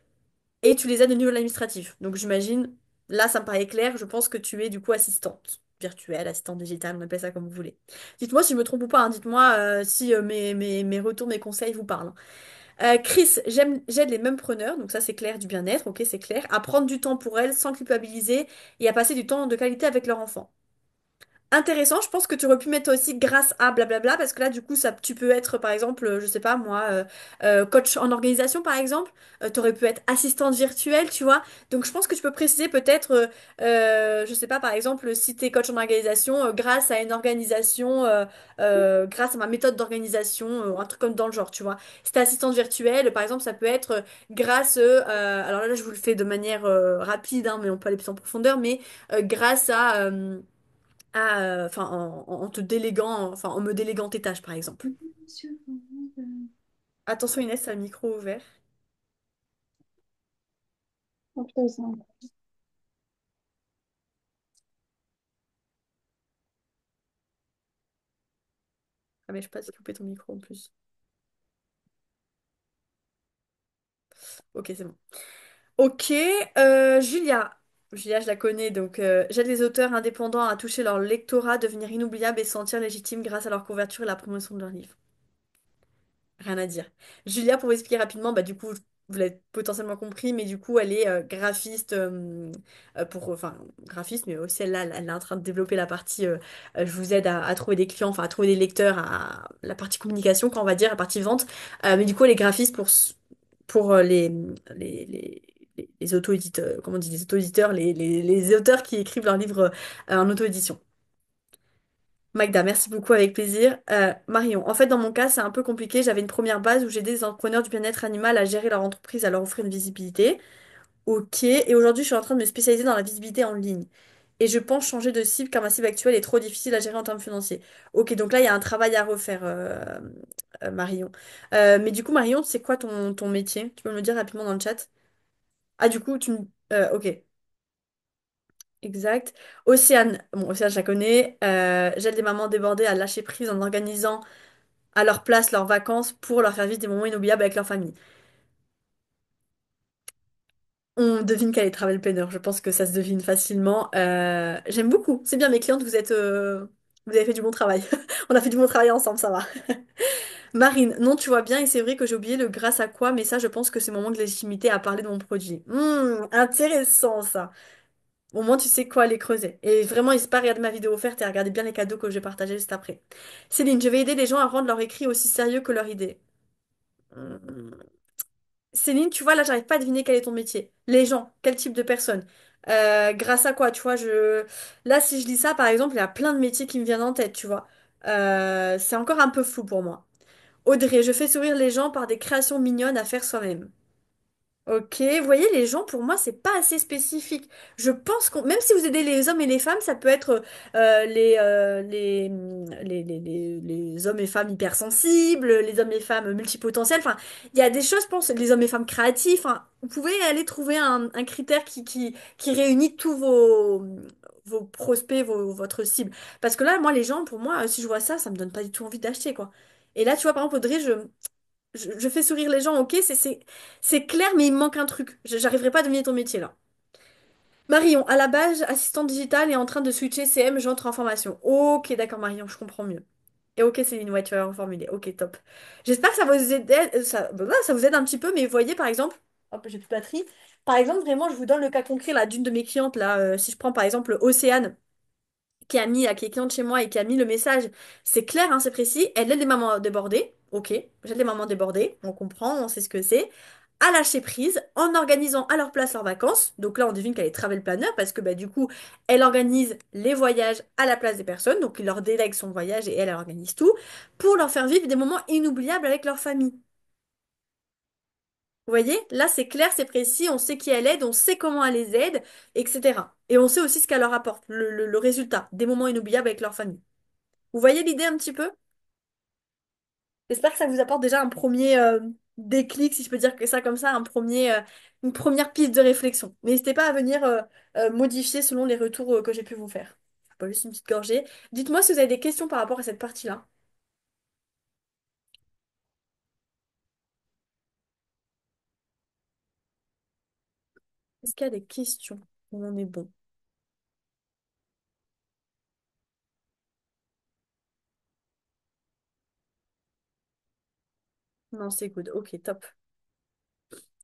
et tu les aides au niveau administratif. Donc j'imagine, là ça me paraît clair, je pense que tu es du coup assistante virtuelle, assistante digitale, on appelle ça comme vous voulez. Dites-moi si je me trompe ou pas, hein, dites-moi si mes retours, mes conseils vous parlent. Chris, j'aide les mêmes preneurs, donc ça c'est clair du bien-être, ok c'est clair, à prendre du temps pour elles sans culpabiliser et à passer du temps de qualité avec leur enfant. intéressant. Je pense que tu aurais pu mettre aussi grâce à blablabla, parce que là, du coup, ça, tu peux être, par exemple, je sais pas moi, coach en organisation, par exemple. Tu aurais pu être assistante virtuelle, tu vois. Donc, je pense que tu peux préciser peut-être, je sais pas, par exemple, si tu es coach en organisation, grâce à une organisation, grâce à ma méthode d'organisation, un truc comme dans le genre, tu vois. Si t'es assistante virtuelle, par exemple, ça peut être grâce, alors là, je vous le fais de manière rapide, hein, mais on peut aller plus en profondeur, mais grâce enfin, en te déléguant, enfin, en me déléguant tes tâches, par exemple. Attention Inès, t'as le micro ouvert. Ah mais je sais pas si couper ton micro en plus. Ok, c'est bon. Ok, Julia. Julia, je la connais, donc j'aide les auteurs indépendants à toucher leur lectorat, devenir inoubliables et se sentir légitimes grâce à leur couverture et la promotion de leurs livres. Rien à dire. Julia, pour vous expliquer rapidement, bah du coup, vous l'avez potentiellement compris, mais du coup, elle est graphiste enfin, graphiste, mais aussi elle est en train de développer la partie, je vous aide à trouver des clients, enfin, à trouver des lecteurs, à la partie communication, quand on va dire, la partie vente. Mais du coup, elle est graphiste pour les auto-éditeurs, comment on dit, les auto-éditeurs, les auteurs qui écrivent leurs livres en auto-édition. Magda, merci beaucoup, avec plaisir. Marion, en fait, dans mon cas, c'est un peu compliqué. J'avais une première base où j'aidais des entrepreneurs du bien-être animal à gérer leur entreprise, à leur offrir une visibilité. Ok, et aujourd'hui, je suis en train de me spécialiser dans la visibilité en ligne. Et je pense changer de cible car ma cible actuelle est trop difficile à gérer en termes financiers. Ok, donc là, il y a un travail à refaire, Marion. Mais du coup, Marion, c'est quoi ton métier? Tu peux me le dire rapidement dans le chat? Ah, du coup, ok, exact. Océane, bon, Océane, je la connais. J'aide les mamans débordées à lâcher prise en organisant à leur place leurs vacances pour leur faire vivre des moments inoubliables avec leur famille. On devine qu'elle est travel planner, je pense que ça se devine facilement. J'aime beaucoup, c'est bien mes clientes, vous avez fait du bon travail. On a fait du bon travail ensemble, ça va. Marine, non, tu vois bien, et c'est vrai que j'ai oublié le grâce à quoi, mais ça, je pense que c'est mon manque de légitimité à parler de mon produit. Intéressant ça. Au moins, tu sais quoi aller creuser. Et vraiment, n'hésite pas à regarder ma vidéo offerte et à regarder bien les cadeaux que je vais partager juste après. Céline, je vais aider les gens à rendre leur écrit aussi sérieux que leur idée. Hmm. Céline, tu vois, là, j'arrive pas à deviner quel est ton métier. Les gens, quel type de personne? Grâce à quoi, tu vois, Là, si je lis ça, par exemple, il y a plein de métiers qui me viennent en tête, tu vois. C'est encore un peu flou pour moi. Audrey, je fais sourire les gens par des créations mignonnes à faire soi-même. Ok, vous voyez, les gens, pour moi, c'est pas assez spécifique. Je pense qu'on, même si vous aidez les hommes et les femmes, ça peut être les hommes et femmes hypersensibles, les hommes et femmes multipotentiels. Enfin, il y a des choses, je pense, les hommes et femmes créatifs. Enfin, vous pouvez aller trouver un critère qui réunit tous vos prospects, votre cible. Parce que là, moi, les gens, pour moi, si je vois ça, ça me donne pas du tout envie d'acheter, quoi. Et là, tu vois, par exemple, Audrey, je fais sourire les gens, ok, c'est clair, mais il me manque un truc. J'arriverai pas à deviner ton métier là. Marion, à la base, assistante digitale et en train de switcher CM, j'entre en formation. Ok, d'accord, Marion, je comprends mieux. Et ok, Céline, ouais, tu vas reformuler. Ok, top. J'espère que ça vous aide, ça vous aide un petit peu, mais vous voyez, par exemple, hop, j'ai plus de batterie. Par exemple, vraiment, je vous donne le cas concret là d'une de mes clientes là. Si je prends par exemple Océane, qui est cliente chez moi et qui a mis le message, c'est clair, hein, c'est précis, elle aide les mamans débordées, ok, j'aide les mamans débordées, on comprend, on sait ce que c'est, à lâcher prise en organisant à leur place leurs vacances, donc là on devine qu'elle est travel planner parce que bah, du coup elle organise les voyages à la place des personnes, donc il leur délègue son voyage et elle organise tout, pour leur faire vivre des moments inoubliables avec leur famille. Vous voyez, là c'est clair, c'est précis, on sait qui elle aide, on sait comment elle les aide, etc. Et on sait aussi ce qu'elle leur apporte, le résultat, des moments inoubliables avec leur famille. Vous voyez l'idée un petit peu? J'espère que ça vous apporte déjà un premier déclic, si je peux dire que ça comme ça, une première piste de réflexion. Mais n'hésitez pas à venir modifier selon les retours que j'ai pu vous faire. Pas juste une petite gorgée. Dites-moi si vous avez des questions par rapport à cette partie-là. Est-ce qu'il y a des questions où on est bon? Non, c'est good. Ok, top.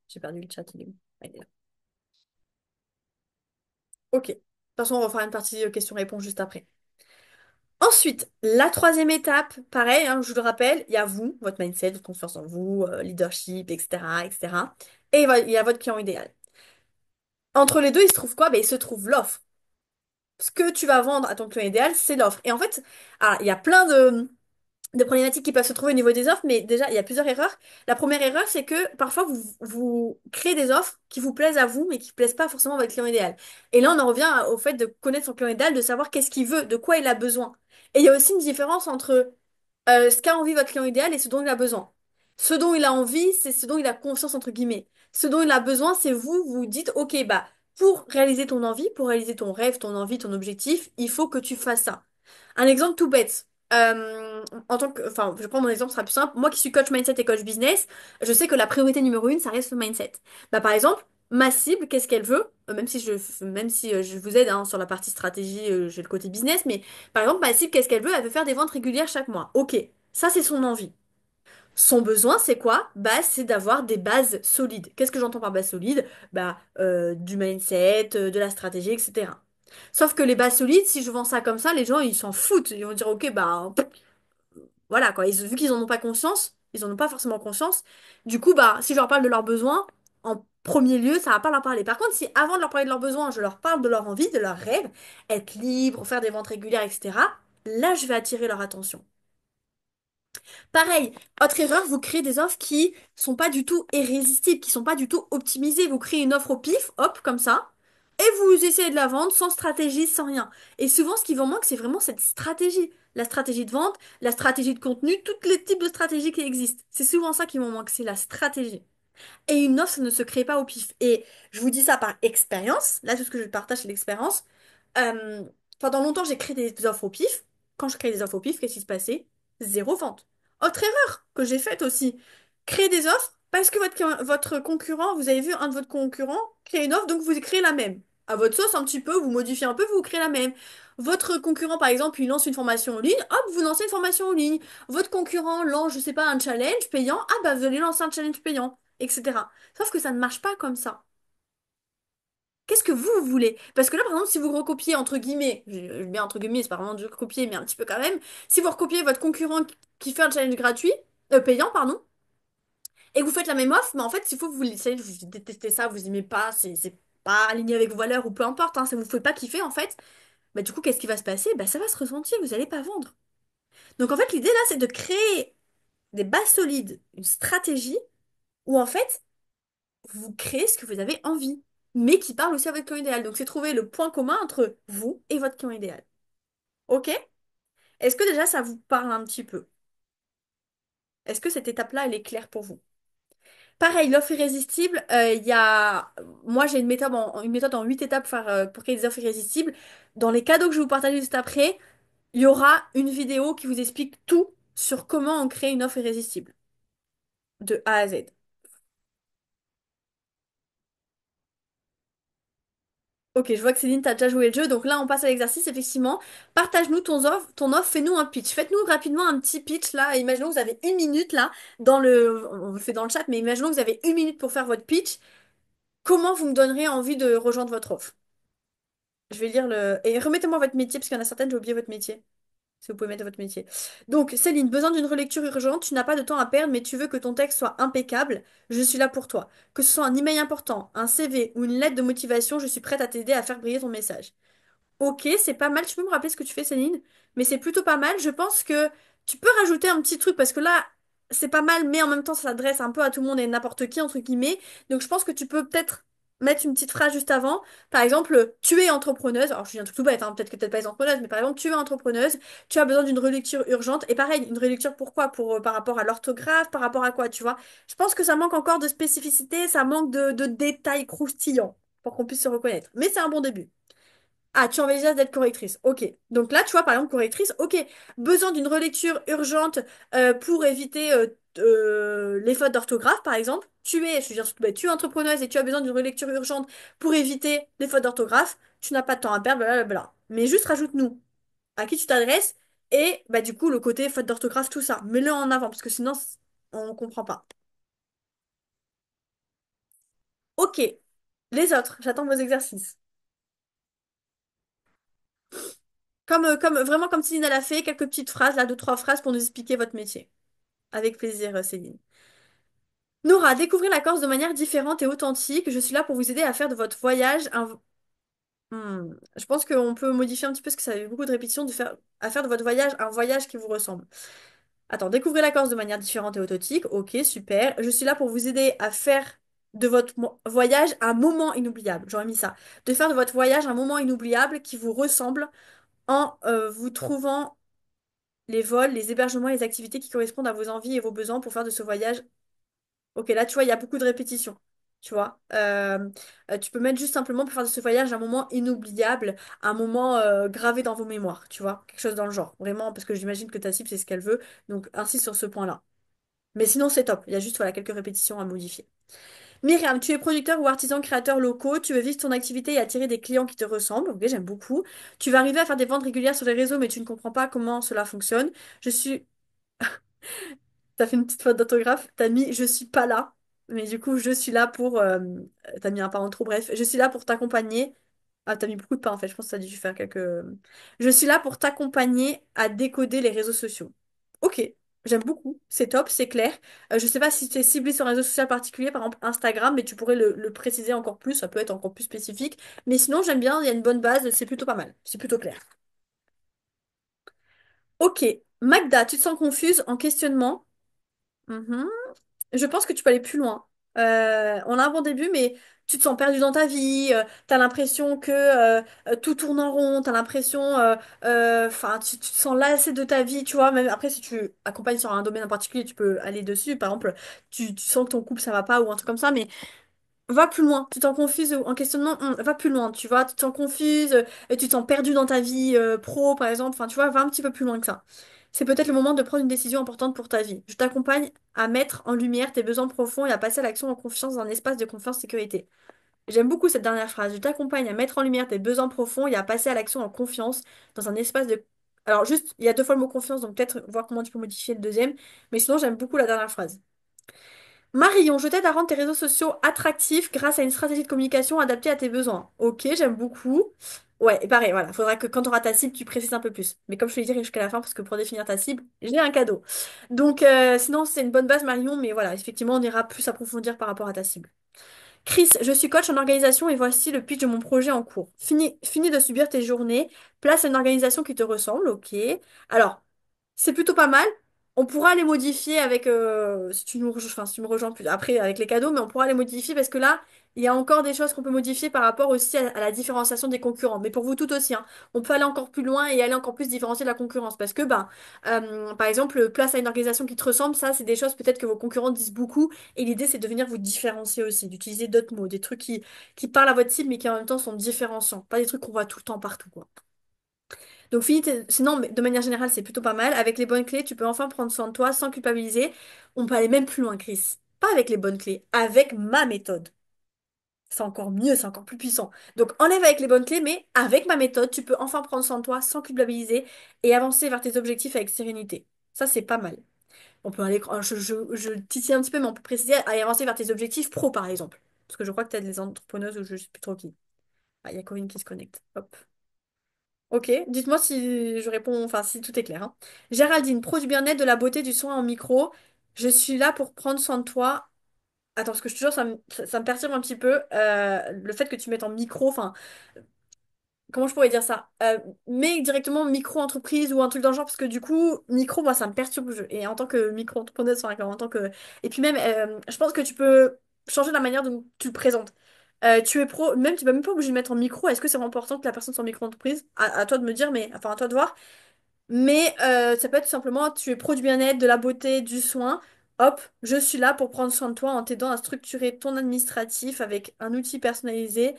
J'ai perdu le chat, il est où? Ah, il est là. Ok. De toute façon, on va faire une partie questions-réponses juste après. Ensuite, la troisième étape, pareil, hein, je vous le rappelle, il y a vous, votre mindset, votre confiance en vous, leadership, etc., etc. Il y a votre client idéal. Entre les deux, il se trouve quoi? Ben, il se trouve l'offre. Ce que tu vas vendre à ton client idéal, c'est l'offre. Et en fait, alors, il y a plein de problématiques qui peuvent se trouver au niveau des offres, mais déjà, il y a plusieurs erreurs. La première erreur, c'est que parfois, vous créez des offres qui vous plaisent à vous, mais qui ne plaisent pas forcément à votre client idéal. Et là, on en revient au fait de connaître son client idéal, de savoir qu'est-ce qu'il veut, de quoi il a besoin. Et il y a aussi une différence entre ce qu'a envie votre client idéal et ce dont il a besoin. Ce dont il a envie, c'est ce dont il a confiance, entre guillemets. Ce dont il a besoin, c'est vous, vous dites, OK, bah, pour réaliser ton envie, pour réaliser ton rêve, ton envie, ton objectif, il faut que tu fasses ça. Un exemple tout bête. En tant que, enfin, je vais prendre mon exemple, ce sera plus simple. Moi qui suis coach mindset et coach business, je sais que la priorité numéro une, ça reste le mindset. Bah, par exemple, ma cible, qu'est-ce qu'elle veut? Même si je vous aide hein, sur la partie stratégie, j'ai le côté business, mais par exemple, ma cible, qu'est-ce qu'elle veut? Elle veut faire des ventes régulières chaque mois. Ok, ça c'est son envie. Son besoin, c'est quoi? Bah, c'est d'avoir des bases solides. Qu'est-ce que j'entends par base solide? Bah, du mindset, de la stratégie, etc. Sauf que les bases solides, si je vends ça comme ça, les gens, ils s'en foutent. Ils vont dire, ok, bah, voilà, quoi. Vu qu'ils en ont pas conscience, ils en ont pas forcément conscience. Du coup, bah, si je leur parle de leurs besoins, en premier lieu, ça va pas leur parler. Par contre, si avant de leur parler de leurs besoins, je leur parle de leur envie, de leurs rêves, être libre, faire des ventes régulières, etc., là, je vais attirer leur attention. Pareil, autre erreur, vous créez des offres qui sont pas du tout irrésistibles, qui sont pas du tout optimisées. Vous créez une offre au pif, hop, comme ça, et vous essayez de la vendre sans stratégie, sans rien. Et souvent, ce qui vous manque, c'est vraiment cette stratégie. La stratégie de vente, la stratégie de contenu, tous les types de stratégies qui existent. C'est souvent ça qui vous manque, c'est la stratégie. Et une offre, ça ne se crée pas au pif. Et je vous dis ça par expérience. Là, tout ce que je partage, c'est l'expérience. Euh, Pendant longtemps, j'ai créé des offres au pif. Quand je crée des offres au pif, qu'est-ce qui se passait? Zéro vente. Autre erreur que j'ai faite aussi. Créer des offres parce que votre concurrent, vous avez vu un de votre concurrent créer une offre, donc vous créez la même. À votre sauce, un petit peu, vous modifiez un peu, vous créez la même. Votre concurrent, par exemple, il lance une formation en ligne, hop, vous lancez une formation en ligne. Votre concurrent lance, je sais pas, un challenge payant, ah bah vous allez lancer un challenge payant, etc. Sauf que ça ne marche pas comme ça. Qu'est-ce que vous voulez? Parce que là, par exemple, si vous recopiez, entre guillemets, je mets entre guillemets, c'est pas vraiment du recopier, mais un petit peu quand même, si vous recopiez votre concurrent qui fait un challenge gratuit, payant, pardon, et que vous faites la même offre, mais en fait, s'il faut que vous l'essayez, vous détestez ça, vous aimez pas, c'est pas aligné avec vos valeurs ou peu importe, hein, ça vous fait pas kiffer en fait, bah du coup, qu'est-ce qui va se passer? Bah ça va se ressentir, vous allez pas vendre. Donc en fait, l'idée là, c'est de créer des bases solides, une stratégie où en fait, vous créez ce que vous avez envie, mais qui parle aussi à votre client idéal. Donc c'est trouver le point commun entre vous et votre client idéal. Ok? Est-ce que déjà ça vous parle un petit peu? Est-ce que cette étape-là, elle est claire pour vous? Pareil, l'offre irrésistible, il y a... Moi, j'ai une méthode en 8 étapes pour créer des offres irrésistibles. Dans les cadeaux que je vais vous partager juste après, il y aura une vidéo qui vous explique tout sur comment on crée une offre irrésistible, de A à Z. Ok, je vois que Céline, t'as déjà joué le jeu, donc là on passe à l'exercice, effectivement. Partage-nous ton offre, fais-nous un pitch. Faites-nous rapidement un petit pitch là. Imaginons que vous avez une minute là, on le fait dans le chat, mais imaginons que vous avez une minute pour faire votre pitch. Comment vous me donnerez envie de rejoindre votre offre? Je vais lire le... Et remettez-moi votre métier, parce qu'il y en a certaines, j'ai oublié votre métier. Si vous pouvez mettre votre métier. Donc, Céline, besoin d'une relecture urgente, tu n'as pas de temps à perdre, mais tu veux que ton texte soit impeccable. Je suis là pour toi. Que ce soit un email important, un CV ou une lettre de motivation, je suis prête à t'aider à faire briller ton message. Ok, c'est pas mal. Tu peux me rappeler ce que tu fais, Céline? Mais c'est plutôt pas mal. Je pense que tu peux rajouter un petit truc parce que là, c'est pas mal, mais en même temps, ça s'adresse un peu à tout le monde et n'importe qui, entre guillemets. Donc, je pense que tu peux peut-être mettre une petite phrase juste avant. Par exemple, tu es entrepreneuse. Alors, je dis un truc tout bête, hein, peut-être que peut-être pas entrepreneuse, mais par exemple, tu es entrepreneuse. Tu as besoin d'une relecture urgente. Et pareil, une relecture pourquoi? Par rapport à l'orthographe, par rapport à quoi, tu vois? Je pense que ça manque encore de spécificité, ça manque de détails croustillants pour qu'on puisse se reconnaître. Mais c'est un bon début. Ah, tu envisages d'être correctrice. Ok. Donc là, tu vois, par exemple, correctrice, ok. Besoin d'une relecture urgente pour éviter les fautes d'orthographe, par exemple. Je veux dire, bah, tu es entrepreneuse et tu as besoin d'une relecture urgente pour éviter les fautes d'orthographe. Tu n'as pas de temps à perdre, blablabla. Mais juste rajoute-nous à qui tu t'adresses et bah, du coup, le côté faute d'orthographe, tout ça. Mets-le en avant parce que sinon, on ne comprend pas. Ok. Les autres, j'attends vos exercices. Vraiment comme Céline elle a fait, quelques petites phrases, là, deux, trois phrases pour nous expliquer votre métier. Avec plaisir, Céline. Nora, découvrir la Corse de manière différente et authentique. Je suis là pour vous aider à faire de votre voyage un... Je pense qu'on peut modifier un petit peu parce que ça avait beaucoup de répétitions à faire de votre voyage un voyage qui vous ressemble. Attends, découvrez la Corse de manière différente et authentique. Ok, super. Je suis là pour vous aider à faire de votre voyage un moment inoubliable. J'aurais mis ça. De faire de votre voyage un moment inoubliable qui vous ressemble en vous trouvant les vols, les hébergements, les activités qui correspondent à vos envies et vos besoins pour faire de ce voyage. Ok, là, tu vois, il y a beaucoup de répétitions. Tu vois, tu peux mettre juste simplement pour faire de ce voyage un moment inoubliable, un moment gravé dans vos mémoires, tu vois, quelque chose dans le genre. Vraiment, parce que j'imagine que ta cible, c'est ce qu'elle veut. Donc, insiste sur ce point-là. Mais sinon, c'est top. Il y a juste voilà, quelques répétitions à modifier. Myriam, tu es producteur ou artisan créateur locaux, tu veux vivre ton activité et attirer des clients qui te ressemblent. Ok, j'aime beaucoup. Tu vas arriver à faire des ventes régulières sur les réseaux, mais tu ne comprends pas comment cela fonctionne. Je suis T'as fait une petite faute d'orthographe, t'as mis je suis pas là, mais du coup je suis là pour. T'as mis un pas en trop, bref. Je suis là pour t'accompagner. Ah, t'as mis beaucoup de pas en fait, je pense que ça a dû faire quelques. Je suis là pour t'accompagner à décoder les réseaux sociaux. Ok, j'aime beaucoup, c'est top, c'est clair. Je sais pas si tu es ciblé sur un réseau social particulier, par exemple Instagram, mais tu pourrais le préciser encore plus, ça peut être encore plus spécifique. Mais sinon, j'aime bien, il y a une bonne base, c'est plutôt pas mal, c'est plutôt clair. Ok, Magda, tu te sens confuse en questionnement? Mhm. Je pense que tu peux aller plus loin. On a un bon début, mais tu te sens perdu dans ta vie, t'as l'impression que tout tourne en rond, t'as l'impression, enfin, tu te sens lassé de ta vie, tu vois. Même après, si tu accompagnes sur un domaine en particulier, tu peux aller dessus. Par exemple, tu sens que ton couple ça va pas ou un truc comme ça, mais va plus loin. Tu t'en confuses en questionnement, va plus loin, tu vois. Tu t'en confuses, et tu te sens perdu dans ta vie pro, par exemple. Enfin, tu vois, va un petit peu plus loin que ça. C'est peut-être le moment de prendre une décision importante pour ta vie. Je t'accompagne à mettre en lumière tes besoins profonds et à passer à l'action en confiance dans un espace de confiance sécurité. J'aime beaucoup cette dernière phrase. Je t'accompagne à mettre en lumière tes besoins profonds et à passer à l'action en confiance dans un espace de... Alors juste, il y a deux fois le mot confiance, donc peut-être voir comment tu peux modifier le deuxième. Mais sinon, j'aime beaucoup la dernière phrase. Marion, je t'aide à rendre tes réseaux sociaux attractifs grâce à une stratégie de communication adaptée à tes besoins. Ok, j'aime beaucoup. Ouais, et pareil, voilà. Faudra que quand tu auras ta cible, tu précises un peu plus. Mais comme je te l'ai dit jusqu'à la fin, parce que pour définir ta cible, j'ai un cadeau. Donc, sinon, c'est une bonne base, Marion, mais voilà, effectivement, on ira plus approfondir par rapport à ta cible. Chris, je suis coach en organisation et voici le pitch de mon projet en cours. Fini de subir tes journées, place à une organisation qui te ressemble, ok. Alors, c'est plutôt pas mal. On pourra les modifier avec, si tu nous enfin, si tu me rejoins plus après avec les cadeaux, mais on pourra les modifier parce que là, il y a encore des choses qu'on peut modifier par rapport aussi à la différenciation des concurrents. Mais pour vous tout aussi, hein, on peut aller encore plus loin et aller encore plus différencier de la concurrence. Parce que, ben, par exemple, place à une organisation qui te ressemble, ça, c'est des choses peut-être que vos concurrents disent beaucoup. Et l'idée, c'est de venir vous différencier aussi, d'utiliser d'autres mots, des trucs qui parlent à votre cible, mais qui en même temps sont différenciants. Pas des trucs qu'on voit tout le temps partout, quoi. Donc, sinon, mais de manière générale, c'est plutôt pas mal. Avec les bonnes clés, tu peux enfin prendre soin de toi sans culpabiliser. On peut aller même plus loin, Chris. Pas avec les bonnes clés, avec ma méthode. C'est encore mieux, c'est encore plus puissant. Donc, enlève avec les bonnes clés, mais avec ma méthode, tu peux enfin prendre soin de toi sans culpabiliser et avancer vers tes objectifs avec sérénité. Ça, c'est pas mal. On peut aller, je titille un petit peu, mais on peut préciser à avancer vers tes objectifs pro, par exemple. Parce que je crois que tu as des entrepreneuses ou je sais plus trop qui. Ah, il y a Corinne qui se connecte. Hop. Ok, dites-moi si je réponds, enfin si tout est clair, hein. Géraldine, pro du bien-être, de la beauté, du soin en micro. Je suis là pour prendre soin de toi. Attends, parce que je te jure, ça me perturbe un petit peu le fait que tu mettes en micro, enfin, comment je pourrais dire ça? Mais directement micro-entreprise ou un truc dans le genre, parce que du coup, micro, moi, ça me perturbe. Et en tant que micro-entrepreneuse, enfin, en tant que... Et puis même, je pense que tu peux changer la manière dont tu le présentes. Tu es pro, même tu vas même pas obligé de mettre en micro. Est-ce que c'est vraiment important que la personne soit en micro-entreprise? À toi de me dire, mais enfin à toi de voir. Mais ça peut être tout simplement, tu es pro du bien-être, de la beauté, du soin. Hop, je suis là pour prendre soin de toi en t'aidant à structurer ton administratif avec un outil personnalisé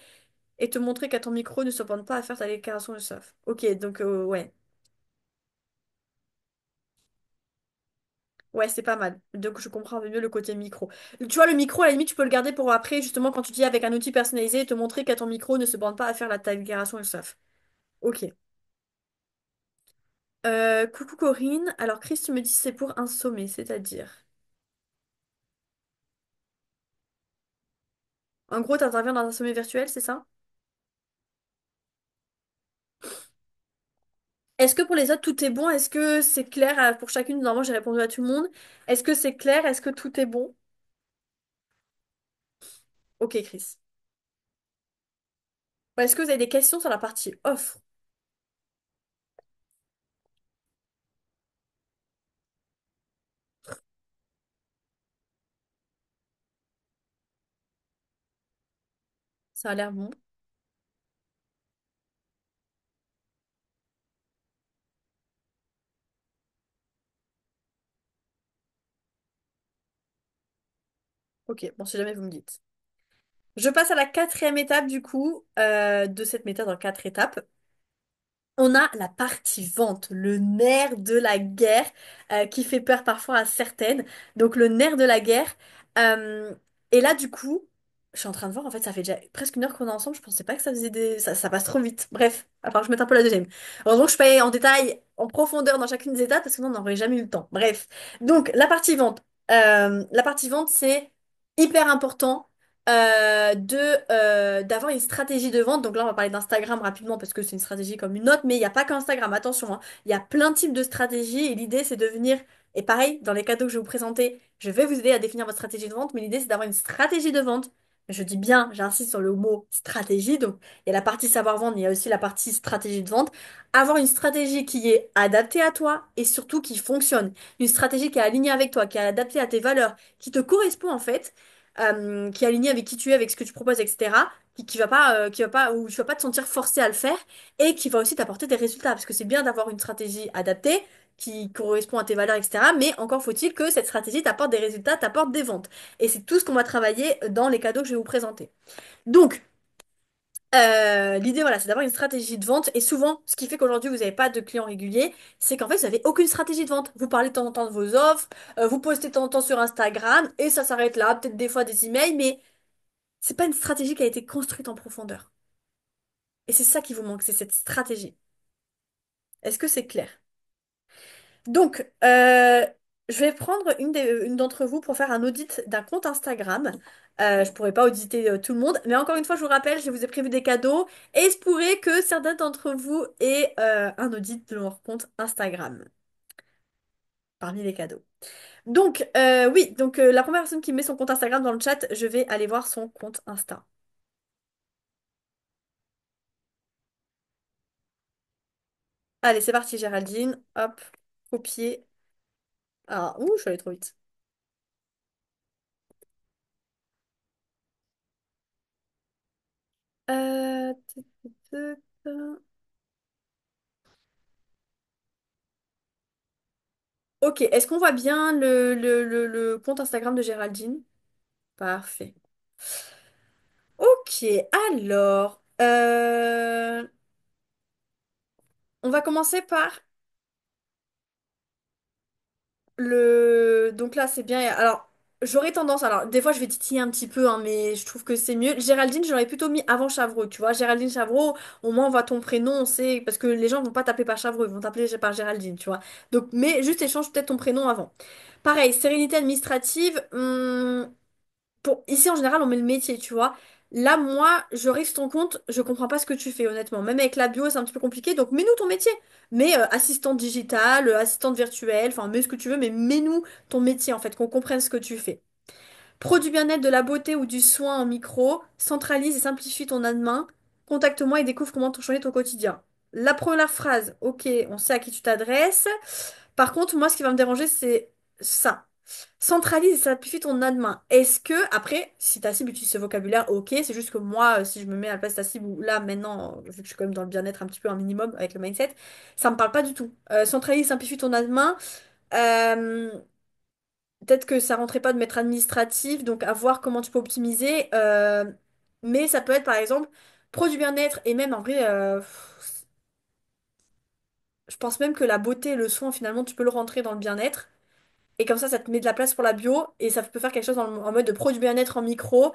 et te montrer qu'à ton micro ne se bande pas à faire ta déclaration de SOF. Ok, donc ouais. Ouais, c'est pas mal. Donc je comprends un peu mieux le côté micro. Tu vois, le micro, à la limite, tu peux le garder pour après, justement, quand tu dis avec un outil personnalisé et te montrer qu'à ton micro ne se bande pas à faire ta déclaration de SOF. Ok. Coucou Corinne. Alors Chris, tu me dis c'est pour un sommet, c'est-à-dire. En gros, t'interviens dans un sommet virtuel, c'est ça? Est-ce que pour les autres, tout est bon? Est-ce que c'est clair pour chacune? Normalement, j'ai répondu à tout le monde. Est-ce que c'est clair? Est-ce que tout est bon? Ok, Chris. Est-ce que vous avez des questions sur la partie offre? Ça a l'air bon. Ok, bon, si jamais vous me dites. Je passe à la quatrième étape du coup de cette méthode en quatre étapes. On a la partie vente, le nerf de la guerre qui fait peur parfois à certaines. Donc le nerf de la guerre. Euh, et là du coup, je suis en train de voir, en fait ça fait déjà presque une heure qu'on est ensemble, je pensais pas que ça faisait des... ça passe trop vite. Bref, enfin je mets un peu la deuxième. Heureusement que je paye en détail, en profondeur dans chacune des étapes parce que sinon on n'aurait jamais eu le temps. Bref, donc la partie vente. La partie vente c'est hyper important d'avoir une stratégie de vente. Donc là, on va parler d'Instagram rapidement parce que c'est une stratégie comme une autre, mais il n'y a pas qu'Instagram, attention, hein. Il y a plein de types de stratégies et l'idée, c'est de venir, et pareil, dans les cadeaux que je vais vous présenter, je vais vous aider à définir votre stratégie de vente, mais l'idée, c'est d'avoir une stratégie de vente. Je dis bien, j'insiste sur le mot stratégie, donc il y a la partie savoir vendre, mais il y a aussi la partie stratégie de vente. Avoir une stratégie qui est adaptée à toi et surtout qui fonctionne. Une stratégie qui est alignée avec toi, qui est adaptée à tes valeurs, qui te correspond en fait qui est aligné avec qui tu es, avec ce que tu proposes, etc. Qui va pas, où tu vas pas te sentir forcé à le faire et qui va aussi t'apporter des résultats. Parce que c'est bien d'avoir une stratégie adaptée qui correspond à tes valeurs, etc. Mais encore faut-il que cette stratégie t'apporte des résultats, t'apporte des ventes. Et c'est tout ce qu'on va travailler dans les cadeaux que je vais vous présenter. Donc, l'idée, voilà, c'est d'avoir une stratégie de vente. Et souvent, ce qui fait qu'aujourd'hui, vous n'avez pas de clients réguliers, c'est qu'en fait, vous n'avez aucune stratégie de vente. Vous parlez de temps en temps de vos offres, vous postez de temps en temps sur Instagram, et ça s'arrête là. Peut-être des fois des emails, mais c'est pas une stratégie qui a été construite en profondeur. Et c'est ça qui vous manque, c'est cette stratégie. Est-ce que c'est clair? Donc, je vais prendre une d'entre vous pour faire un audit d'un compte Instagram. Je pourrais pas auditer tout le monde, mais encore une fois, je vous rappelle, je vous ai prévu des cadeaux et il se pourrait que certains d'entre vous aient un audit de leur compte Instagram parmi les cadeaux. Donc, oui, donc la première personne qui met son compte Instagram dans le chat, je vais aller voir son compte Insta. Allez, c'est parti, Géraldine. Hop, copier. Ah, ouh, je suis allée trop vite. Tut, tut, tut. Ok, est-ce qu'on voit bien le compte Instagram de Géraldine? Parfait. Ok, alors, on va commencer par Donc là, c'est bien. Alors, j'aurais tendance... Alors, des fois, je vais titiller un petit peu, hein, mais je trouve que c'est mieux. Géraldine, j'aurais plutôt mis avant Chavreau, tu vois. Géraldine Chavreau, au moins, on voit ton prénom, on sait... Parce que les gens vont pas t'appeler par Chavreau, ils vont t'appeler par Géraldine, tu vois. Donc, mais juste échange peut-être ton prénom avant. Pareil, sérénité administrative. Ici, en général, on met le métier, tu vois. Là, moi, je risque ton compte, je comprends pas ce que tu fais, honnêtement. Même avec la bio, c'est un petit peu compliqué. Donc, mets-nous ton métier. Mets assistante digitale, assistante virtuelle, enfin, mets ce que tu veux, mais mets-nous ton métier, en fait, qu'on comprenne ce que tu fais. Produit bien-être, de la beauté ou du soin en micro. Centralise et simplifie ton admin. Contacte-moi et découvre comment changer ton quotidien. La première phrase, ok, on sait à qui tu t'adresses. Par contre, moi, ce qui va me déranger, c'est ça. Centralise et simplifie ton admin. Est-ce que, après, si ta cible utilise ce vocabulaire, ok, c'est juste que moi, si je me mets à la place de ta cible, ou là, maintenant, vu que je suis quand même dans le bien-être un petit peu un minimum avec le mindset, ça me parle pas du tout. Centralise, simplifie ton admin. Euh, Peut-être que ça rentrait pas de mettre administratif, donc à voir comment tu peux optimiser. Mais ça peut être, par exemple, pro du bien-être, et même en vrai, je pense même que la beauté et le soin, finalement, tu peux le rentrer dans le bien-être. Et comme ça te met de la place pour la bio et ça peut faire quelque chose en mode de pro du bien-être en micro.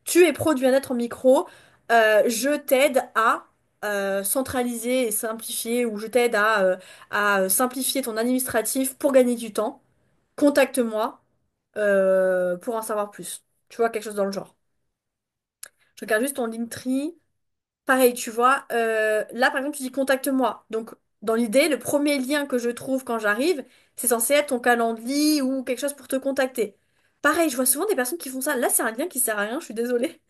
Tu es pro du bien-être en micro. Je t'aide à centraliser et simplifier ou je t'aide à simplifier ton administratif pour gagner du temps. Contacte-moi pour en savoir plus. Tu vois, quelque chose dans le genre. Je regarde juste ton Linktree. Pareil, tu vois. Là, par exemple, tu dis contacte-moi. Donc, dans l'idée, le premier lien que je trouve quand j'arrive, c'est censé être ton calendrier ou quelque chose pour te contacter. Pareil, je vois souvent des personnes qui font ça. Là, c'est un lien qui sert à rien, je suis désolée.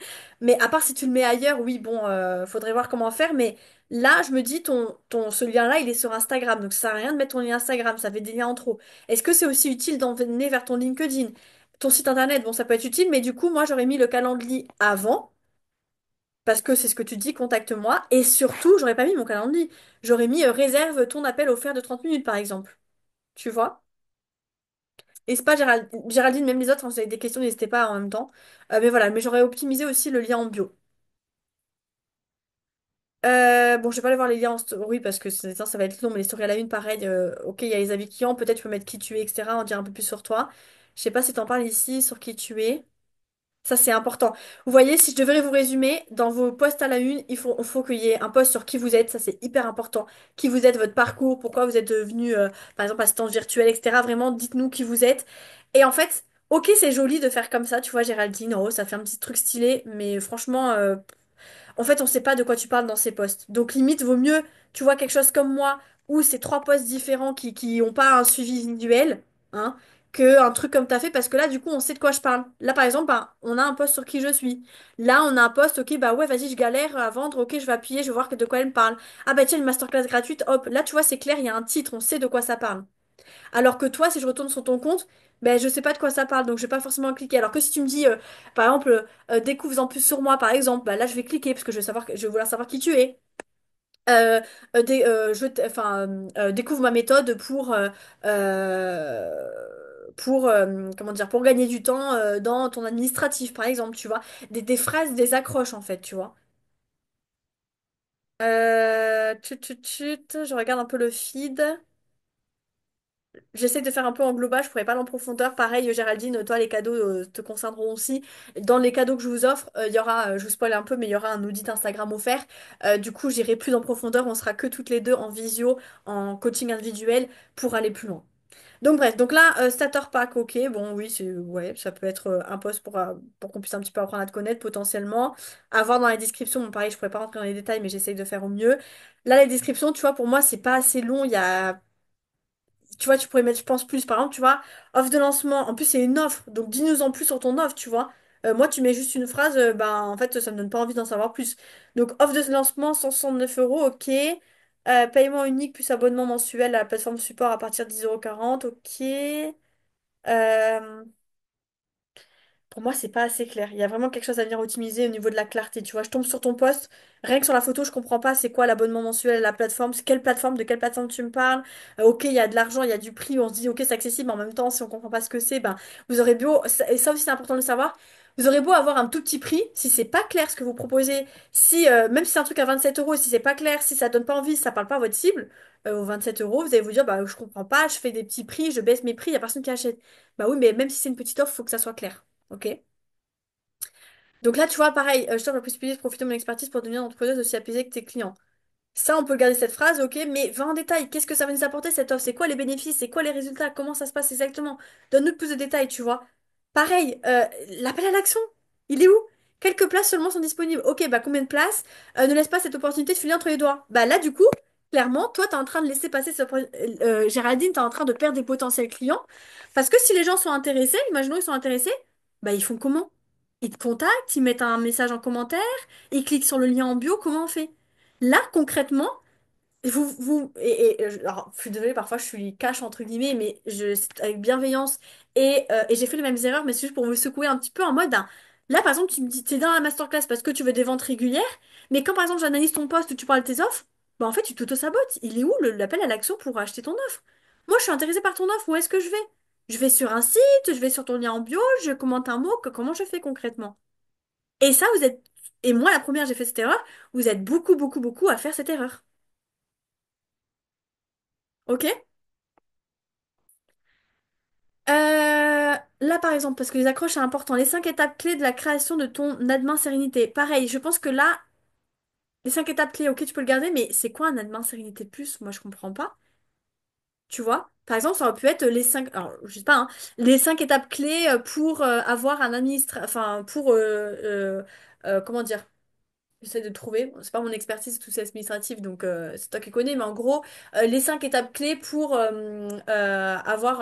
Mais à part si tu le mets ailleurs, oui, bon, faudrait voir comment faire. Mais là, je me dis, ce lien-là, il est sur Instagram. Donc, ça sert à rien de mettre ton lien Instagram. Ça fait des liens en trop. Est-ce que c'est aussi utile d'emmener vers ton LinkedIn? Ton site internet, bon, ça peut être utile, mais du coup, moi, j'aurais mis le calendrier avant. Parce que c'est ce que tu dis, contacte-moi. Et surtout, j'aurais pas mis mon calendrier. J'aurais mis réserve ton appel offert de 30 minutes, par exemple. Tu vois? Et c'est pas Géraldine, même les autres, hein, si vous avez des questions, n'hésitez pas en même temps. Mais voilà, mais j'aurais optimisé aussi le lien en bio. Bon, je vais pas aller voir les liens en story parce que ça va être long, mais les stories à la une, pareil. Ok, il y a les avis clients, peut-être tu peux mettre qui tu es, etc. En dire un peu plus sur toi. Je sais pas si t'en parles ici, sur qui tu es. Ça, c'est important. Vous voyez, si je devrais vous résumer, dans vos posts à la une, il faut qu'il y ait un post sur qui vous êtes. Ça, c'est hyper important. Qui vous êtes, votre parcours, pourquoi vous êtes devenu, par exemple, assistante virtuelle, etc. Vraiment, dites-nous qui vous êtes. Et en fait, ok, c'est joli de faire comme ça. Tu vois, Géraldine, oh, ça fait un petit truc stylé. Mais franchement, en fait, on sait pas de quoi tu parles dans ces posts. Donc, limite, vaut mieux, tu vois, quelque chose comme moi, où c'est trois posts différents qui ont pas un suivi visuel, hein, que un truc comme t'as fait, parce que là, du coup, on sait de quoi je parle. Là, par exemple, bah, on a un post sur qui je suis. Là, on a un post, ok, bah ouais, vas-y, je galère à vendre, ok, je vais appuyer, je vais voir de quoi elle me parle. Ah bah tiens, une masterclass gratuite, hop. Là, tu vois, c'est clair, il y a un titre, on sait de quoi ça parle. Alors que toi, si je retourne sur ton compte, ben, je sais pas de quoi ça parle, donc je vais pas forcément cliquer. Alors que si tu me dis, par exemple, découvre en plus sur moi, par exemple, bah là, je vais cliquer parce que je vais vouloir savoir qui tu es. Enfin, découvre ma méthode comment dire, pour gagner du temps dans ton administratif, par exemple, tu vois. Des phrases, des accroches, en fait, tu vois. Je regarde un peu le feed. J'essaie de faire un peu en global, je pourrais pas aller en profondeur. Pareil, Géraldine, toi, les cadeaux te concerneront aussi. Dans les cadeaux que je vous offre, il y aura, je vous spoil un peu, mais il y aura un audit Instagram offert. Du coup, j'irai plus en profondeur. On sera que toutes les deux en visio, en coaching individuel pour aller plus loin. Donc bref, donc là, starter pack, ok, bon oui, ouais, ça peut être un post pour qu'on puisse un petit peu apprendre à te connaître potentiellement. À voir dans la description, bon pareil, je pourrais pas rentrer dans les détails, mais j'essaye de faire au mieux. Là, les descriptions, tu vois, pour moi, c'est pas assez long. Il y a tu vois, tu pourrais mettre, je pense, plus. Par exemple, tu vois, offre de lancement. En plus, c'est une offre. Donc, dis-nous en plus sur ton offre, tu vois. Moi, tu mets juste une phrase, ben, en fait, ça me donne pas envie d'en savoir plus. Donc, offre de lancement, 169 euros, ok. Paiement unique plus abonnement mensuel à la plateforme support à partir de 10,40 € ok. Euh, pour moi, c'est pas assez clair. Il y a vraiment quelque chose à venir optimiser au niveau de la clarté. Tu vois, je tombe sur ton post, rien que sur la photo, je comprends pas c'est quoi l'abonnement mensuel à la plateforme, c'est quelle plateforme, de quelle plateforme tu me parles. Ok, il y a de l'argent, il y a du prix, on se dit ok, c'est accessible, mais en même temps, si on comprend pas ce que c'est, ben vous aurez beau, et ça aussi c'est important de le savoir, vous aurez beau avoir un tout petit prix, si c'est pas clair ce que vous proposez, si même si c'est un truc à 27 euros, si c'est pas clair, si ça donne pas envie, si ça parle pas à votre cible, aux 27 euros, vous allez vous dire bah je comprends pas, je fais des petits prix, je baisse mes prix, il y a personne qui achète. Bah oui, mais même si c'est une petite offre, faut que ça soit clair. Ok? Donc là, tu vois, pareil, je t'offre la possibilité de profiter de mon expertise pour devenir une entrepreneuse aussi apaisée que tes clients. Ça, on peut garder cette phrase, ok, mais va en détail. Qu'est-ce que ça va nous apporter cette offre? C'est quoi les bénéfices? C'est quoi les résultats? Comment ça se passe exactement? Donne-nous plus de détails, tu vois. Pareil, l'appel à l'action, il est où? Quelques places seulement sont disponibles. Ok, bah combien de places? Ne laisse pas cette opportunité de filer entre les doigts. Bah là, du coup, clairement, toi, t'es en train de laisser passer Géraldine, t'es en train de perdre des potentiels clients. Parce que si les gens sont intéressés, imaginons ils sont intéressés, bah ils font comment? Ils te contactent, ils mettent un message en commentaire, ils cliquent sur le lien en bio, comment on fait? Là, concrètement, alors, je suis désolée, parfois je suis cash entre guillemets, mais c'est avec bienveillance et j'ai fait les mêmes erreurs, mais c'est juste pour vous secouer un petit peu en mode, là par exemple, tu me dis, t'es dans la masterclass parce que tu veux des ventes régulières, mais quand par exemple j'analyse ton post où tu parles de tes offres, bah en fait tu t'auto-sabotes. Il est où l'appel à l'action pour acheter ton offre? Moi je suis intéressée par ton offre, où est-ce que je vais? Je vais sur un site, je vais sur ton lien en bio, je commente un mot, comment je fais concrètement? Et ça, et moi la première j'ai fait cette erreur, vous êtes beaucoup, beaucoup, beaucoup à faire cette erreur. Ok? Là, par exemple, parce que les accroches, c'est important. Les 5 étapes clés de la création de ton admin sérénité. Pareil, je pense que là, les 5 étapes clés, ok, tu peux le garder, mais c'est quoi un admin sérénité plus? Moi, je comprends pas. Tu vois? Par exemple, ça aurait pu être les 5, alors, je sais pas, hein, les 5 étapes clés pour avoir un administrateur, enfin, pour, comment dire? J'essaie de trouver. Bon, c'est pas mon expertise, tout c'est administratif, donc c'est toi qui connais. Mais en gros, les 5 étapes clés pour avoir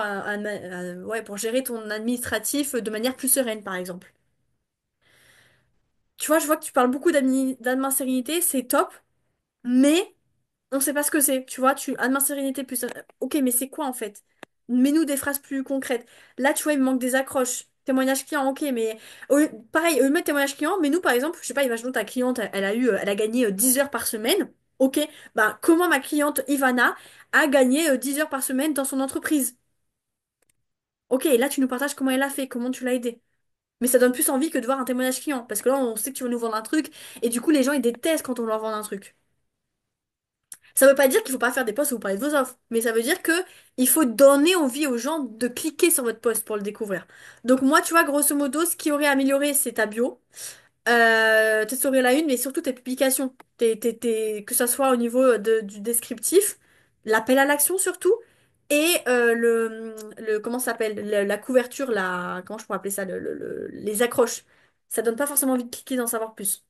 ouais, pour gérer ton administratif de manière plus sereine, par exemple. Tu vois, je vois que tu parles beaucoup d'admin sérénité, c'est top, mais on sait pas ce que c'est. Tu vois, tu admin sérénité plus. Ok, mais c'est quoi en fait? Mets-nous des phrases plus concrètes. Là, tu vois, il me manque des accroches. Témoignage client, ok, mais pareil, au lieu de mettre témoignage client, mais nous, par exemple, je sais pas, imaginons ta cliente, elle a gagné 10 heures par semaine. Ok, bah comment ma cliente Ivana a gagné 10 heures par semaine dans son entreprise? Ok, et là, tu nous partages comment elle a fait, comment tu l'as aidée. Mais ça donne plus envie que de voir un témoignage client, parce que là, on sait que tu veux nous vendre un truc, et du coup, les gens, ils détestent quand on leur vend un truc. Ça veut pas dire qu'il faut pas faire des posts où vous parlez de vos offres, mais ça veut dire que il faut donner envie aux gens de cliquer sur votre post pour le découvrir. Donc moi, tu vois, grosso modo, ce qui aurait amélioré, c'est ta bio, tes stories la une, mais surtout tes publications, que ça soit au niveau du descriptif, l'appel à l'action surtout, et comment ça s'appelle, la couverture, comment je pourrais appeler ça, les accroches. Ça donne pas forcément envie de cliquer d'en savoir plus.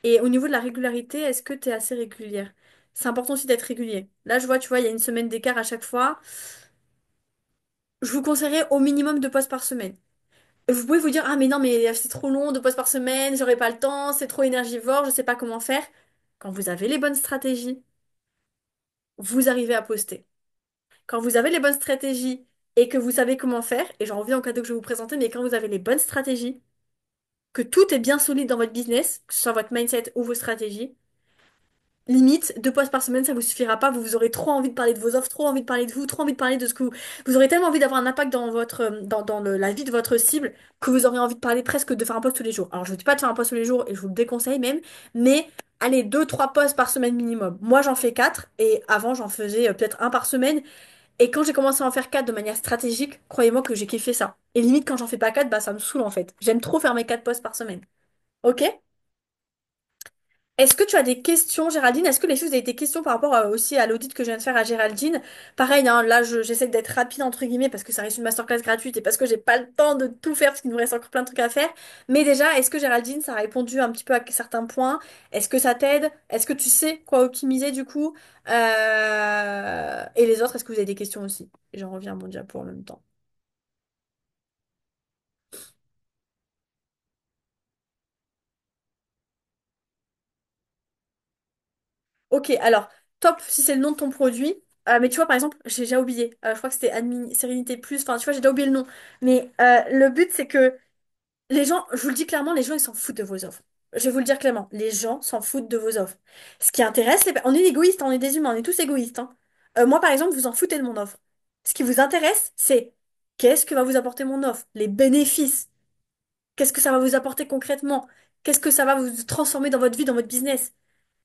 Et au niveau de la régularité, est-ce que tu es assez régulière? C'est important aussi d'être régulier. Là, je vois, tu vois, il y a une semaine d'écart à chaque fois. Je vous conseillerais au minimum 2 posts par semaine. Vous pouvez vous dire, ah mais non, mais c'est trop long, 2 posts par semaine, j'aurai pas le temps, c'est trop énergivore, je sais pas comment faire. Quand vous avez les bonnes stratégies, vous arrivez à poster. Quand vous avez les bonnes stratégies et que vous savez comment faire, et j'en reviens au cadeau que je vais vous présenter, mais quand vous avez les bonnes stratégies, que tout est bien solide dans votre business, que ce soit votre mindset ou vos stratégies, limite, 2 posts par semaine, ça vous suffira pas. Vous aurez trop envie de parler de vos offres, trop envie de parler de vous, trop envie de parler de ce que vous aurez tellement envie d'avoir un impact dans la vie de votre cible que vous aurez envie de parler presque de faire un post tous les jours. Alors, je ne dis pas de faire un post tous les jours et je vous le déconseille même, mais allez, 2, 3 posts par semaine minimum. Moi, j'en fais 4 et avant, j'en faisais peut-être un par semaine. Et quand j'ai commencé à en faire 4 de manière stratégique, croyez-moi que j'ai kiffé ça. Et limite, quand j'en fais pas 4, bah, ça me saoule en fait. J'aime trop faire mes 4 posts par semaine. Ok? Est-ce que tu as des questions, Géraldine? Est-ce que les choses avaient des questions par rapport aussi à l'audit que je viens de faire à Géraldine? Pareil, hein, là, j'essaie d'être rapide entre guillemets parce que ça reste une masterclass gratuite et parce que j'ai pas le temps de tout faire parce qu'il nous reste encore plein de trucs à faire. Mais déjà, est-ce que Géraldine, ça a répondu un petit peu à certains points? Est-ce que ça t'aide? Est-ce que tu sais quoi optimiser du coup? Et les autres, est-ce que vous avez des questions aussi? J'en reviens à mon diapo en même temps. Ok, alors, top si c'est le nom de ton produit. Mais tu vois, par exemple, j'ai déjà oublié. Je crois que c'était Sérénité Plus. Enfin, tu vois, j'ai déjà oublié le nom. Mais le but, c'est que les gens, je vous le dis clairement, les gens, ils s'en foutent de vos offres. Je vais vous le dire clairement. Les gens s'en foutent de vos offres. Ce qui intéresse, on est égoïstes, on est des humains, on est tous égoïstes, hein. Moi, par exemple, vous en foutez de mon offre. Ce qui vous intéresse, c'est qu'est-ce que va vous apporter mon offre? Les bénéfices. Qu'est-ce que ça va vous apporter concrètement? Qu'est-ce que ça va vous transformer dans votre vie, dans votre business?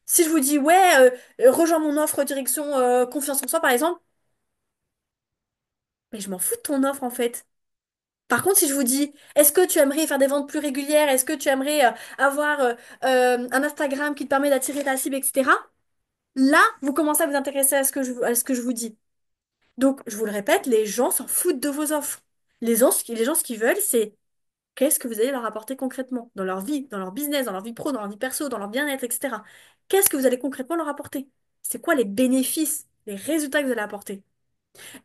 Si je vous dis, ouais, rejoins mon offre direction confiance en soi, par exemple, mais je m'en fous de ton offre, en fait. Par contre, si je vous dis, est-ce que tu aimerais faire des ventes plus régulières? Est-ce que tu aimerais avoir un Instagram qui te permet d'attirer ta cible, etc. Là, vous commencez à vous intéresser à ce que je vous dis. Donc, je vous le répète, les gens s'en foutent de vos offres. Les gens, ce qu'ils veulent, c'est qu'est-ce que vous allez leur apporter concrètement dans leur vie, dans leur business, dans leur vie pro, dans leur vie perso, dans leur bien-être, etc. Qu'est-ce que vous allez concrètement leur apporter? C'est quoi les bénéfices, les résultats que vous allez apporter?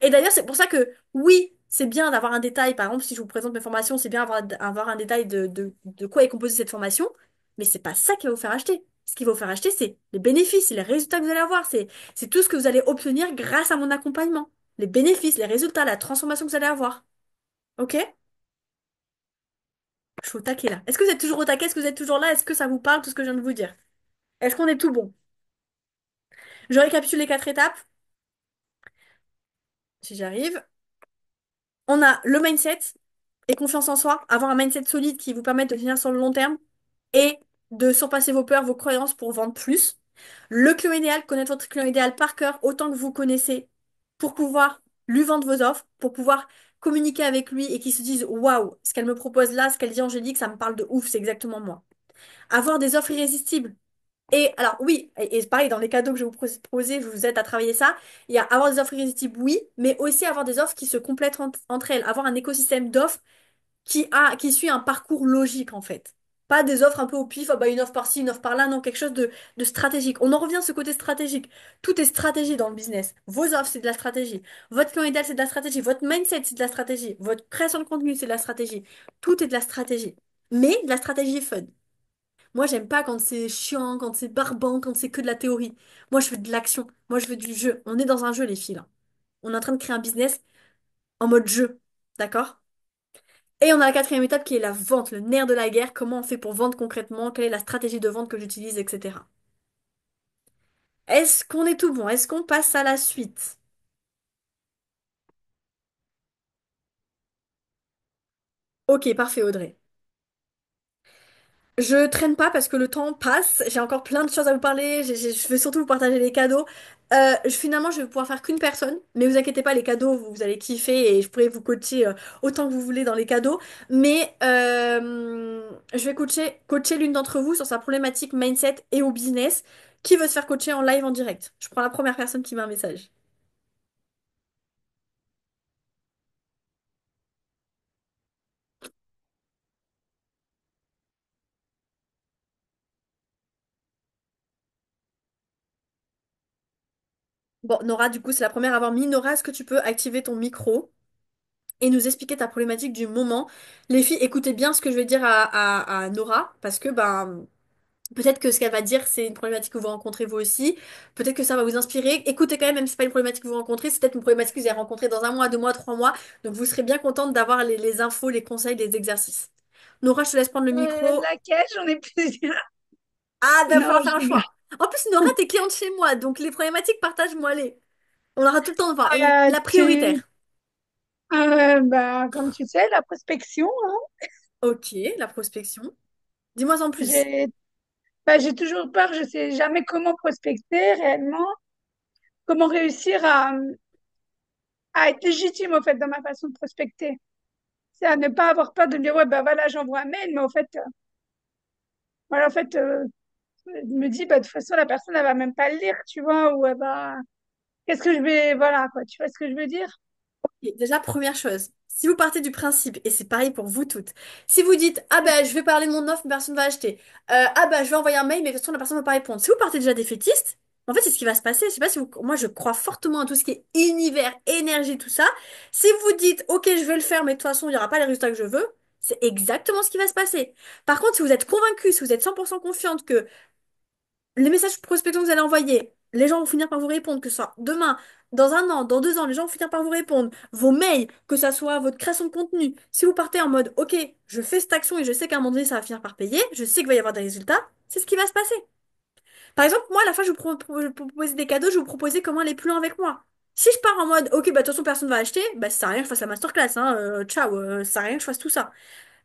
Et d'ailleurs, c'est pour ça que oui, c'est bien d'avoir un détail. Par exemple, si je vous présente mes formations, c'est bien avoir un détail de quoi est composée cette formation. Mais c'est pas ça qui va vous faire acheter. Ce qui va vous faire acheter, c'est les bénéfices, c'est les résultats que vous allez avoir. C'est tout ce que vous allez obtenir grâce à mon accompagnement. Les bénéfices, les résultats, la transformation que vous allez avoir. Ok? Je suis au taquet là. Est-ce que vous êtes toujours au taquet? Est-ce que vous êtes toujours là? Est-ce que ça vous parle tout ce que je viens de vous dire? Est-ce qu'on est tout bon? Je récapitule les 4 étapes, si j'arrive. On a le mindset et confiance en soi, avoir un mindset solide qui vous permette de tenir sur le long terme et de surpasser vos peurs, vos croyances pour vendre plus. Le client idéal, connaître votre client idéal par cœur autant que vous connaissez pour pouvoir lui vendre vos offres, pour pouvoir communiquer avec lui et qu'il se dise waouh, ce qu'elle me propose là, ce qu'elle dit Angélique, ça me parle de ouf, c'est exactement moi. Avoir des offres irrésistibles. Et alors oui, et pareil, dans les cadeaux que je vais vous proposer, je vous aide à travailler ça. Il y a avoir des offres irrésistibles, oui, mais aussi avoir des offres qui se complètent entre elles, avoir un écosystème d'offres qui suit un parcours logique en fait. Pas des offres un peu au pif, ah bah une offre par-ci, une offre par-là, non, quelque chose de stratégique. On en revient à ce côté stratégique. Tout est stratégie dans le business. Vos offres, c'est de la stratégie. Votre client idéal, c'est de la stratégie. Votre mindset, c'est de la stratégie. Votre création de contenu, c'est de la stratégie. Tout est de la stratégie. Mais de la stratégie fun. Moi, j'aime pas quand c'est chiant, quand c'est barbant, quand c'est que de la théorie. Moi, je veux de l'action. Moi, je veux du jeu. On est dans un jeu, les filles, là. On est en train de créer un business en mode jeu. D'accord? Et on a la quatrième étape qui est la vente, le nerf de la guerre. Comment on fait pour vendre concrètement? Quelle est la stratégie de vente que j'utilise, etc. Est-ce qu'on est tout bon? Est-ce qu'on passe à la suite? Ok, parfait, Audrey. Je traîne pas parce que le temps passe. J'ai encore plein de choses à vous parler. Je veux surtout vous partager les cadeaux. Finalement, je vais pouvoir faire qu'une personne. Mais vous inquiétez pas, les cadeaux, vous allez kiffer et je pourrai vous coacher autant que vous voulez dans les cadeaux. Mais je vais coacher l'une d'entre vous sur sa problématique mindset et au business. Qui veut se faire coacher en live en direct? Je prends la première personne qui met un message. Bon, Nora, du coup, c'est la première à avoir mis. Nora, est-ce que tu peux activer ton micro et nous expliquer ta problématique du moment? Les filles, écoutez bien ce que je vais dire à Nora, parce que ben, peut-être que ce qu'elle va dire, c'est une problématique que vous rencontrez vous aussi. Peut-être que ça va vous inspirer. Écoutez quand même, même si c'est pas une problématique que vous rencontrez, c'est peut-être une problématique que vous avez rencontrée dans un mois, 2 mois, 3 mois. Donc vous serez bien contente d'avoir les infos, les conseils, les exercices. Nora, je te laisse prendre le micro. Laquelle? J'en ai plusieurs. Ah, ben, il va Non, falloir je faire un rigole. choix. En plus, Nora, t'es cliente chez moi, donc les problématiques, partage-moi-les. On aura tout le temps de voir. Euh, La tu, prioritaire. bah, comme tu sais, la prospection, hein, Ok, la prospection. Dis-moi en plus. j'ai j'ai toujours peur, je sais jamais comment prospecter réellement, comment réussir à être légitime au fait dans ma façon de prospecter. C'est à ne pas avoir peur de me dire, ouais, ben voilà, j'envoie un mail, mais au fait, voilà, en fait, je me dis, bah, de toute façon, la personne, elle va même pas le lire, tu vois, ou elle va, qu'est-ce que je vais, voilà, quoi, tu vois ce que je veux dire? Ok, déjà, première chose, si vous partez du principe, et c'est pareil pour vous toutes, si vous dites, ah ben je vais parler de mon offre, mais personne va acheter, ah ben je vais envoyer un mail, mais de toute façon la personne ne va pas répondre. Si vous partez déjà défaitiste, en fait c'est ce qui va se passer. Je sais pas si vous... Moi je crois fortement à tout ce qui est univers, énergie, tout ça. Si vous dites, ok je vais le faire, mais de toute façon il n'y aura pas les résultats que je veux, c'est exactement ce qui va se passer. Par contre, si vous êtes convaincu, si vous êtes 100% confiante que les messages de prospection que vous allez envoyer, les gens vont finir par vous répondre, que ce soit demain, dans un an, dans 2 ans, les gens vont finir par vous répondre. Vos mails, que ça soit votre création de contenu. Si vous partez en mode, ok, je fais cette action et je sais qu'à un moment donné, ça va finir par payer, je sais qu'il va y avoir des résultats, c'est ce qui va se passer. Par exemple, moi, à la fin, je vous proposais des cadeaux, je vous proposais comment aller plus loin avec moi. Si je pars en mode, ok, bah de toute façon, personne va acheter, bah ça sert à rien que je fasse la masterclass, hein, ciao, ça sert à rien que je fasse tout ça.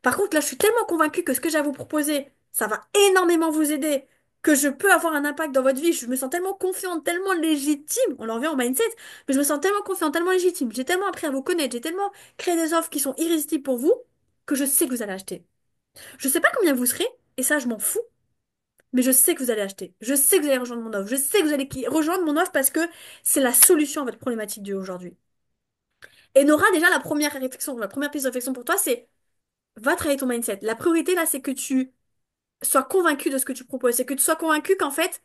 Par contre, là, je suis tellement convaincue que ce que j'ai à vous proposer, ça va énormément vous aider, que je peux avoir un impact dans votre vie. Je me sens tellement confiante, tellement légitime. On en revient au mindset, mais je me sens tellement confiante, tellement légitime. J'ai tellement appris à vous connaître, j'ai tellement créé des offres qui sont irrésistibles pour vous, que je sais que vous allez acheter. Je sais pas combien vous serez, et ça, je m'en fous, mais je sais que vous allez acheter. Je sais que vous allez rejoindre mon offre. Je sais que vous allez rejoindre mon offre parce que c'est la solution à votre problématique d'aujourd'hui. Et Nora, déjà, la première réflexion, la première piste de réflexion pour toi, c'est va travailler ton mindset. La priorité, là, c'est que tu sois convaincu de ce que tu proposes. C'est que tu sois convaincu qu'en fait,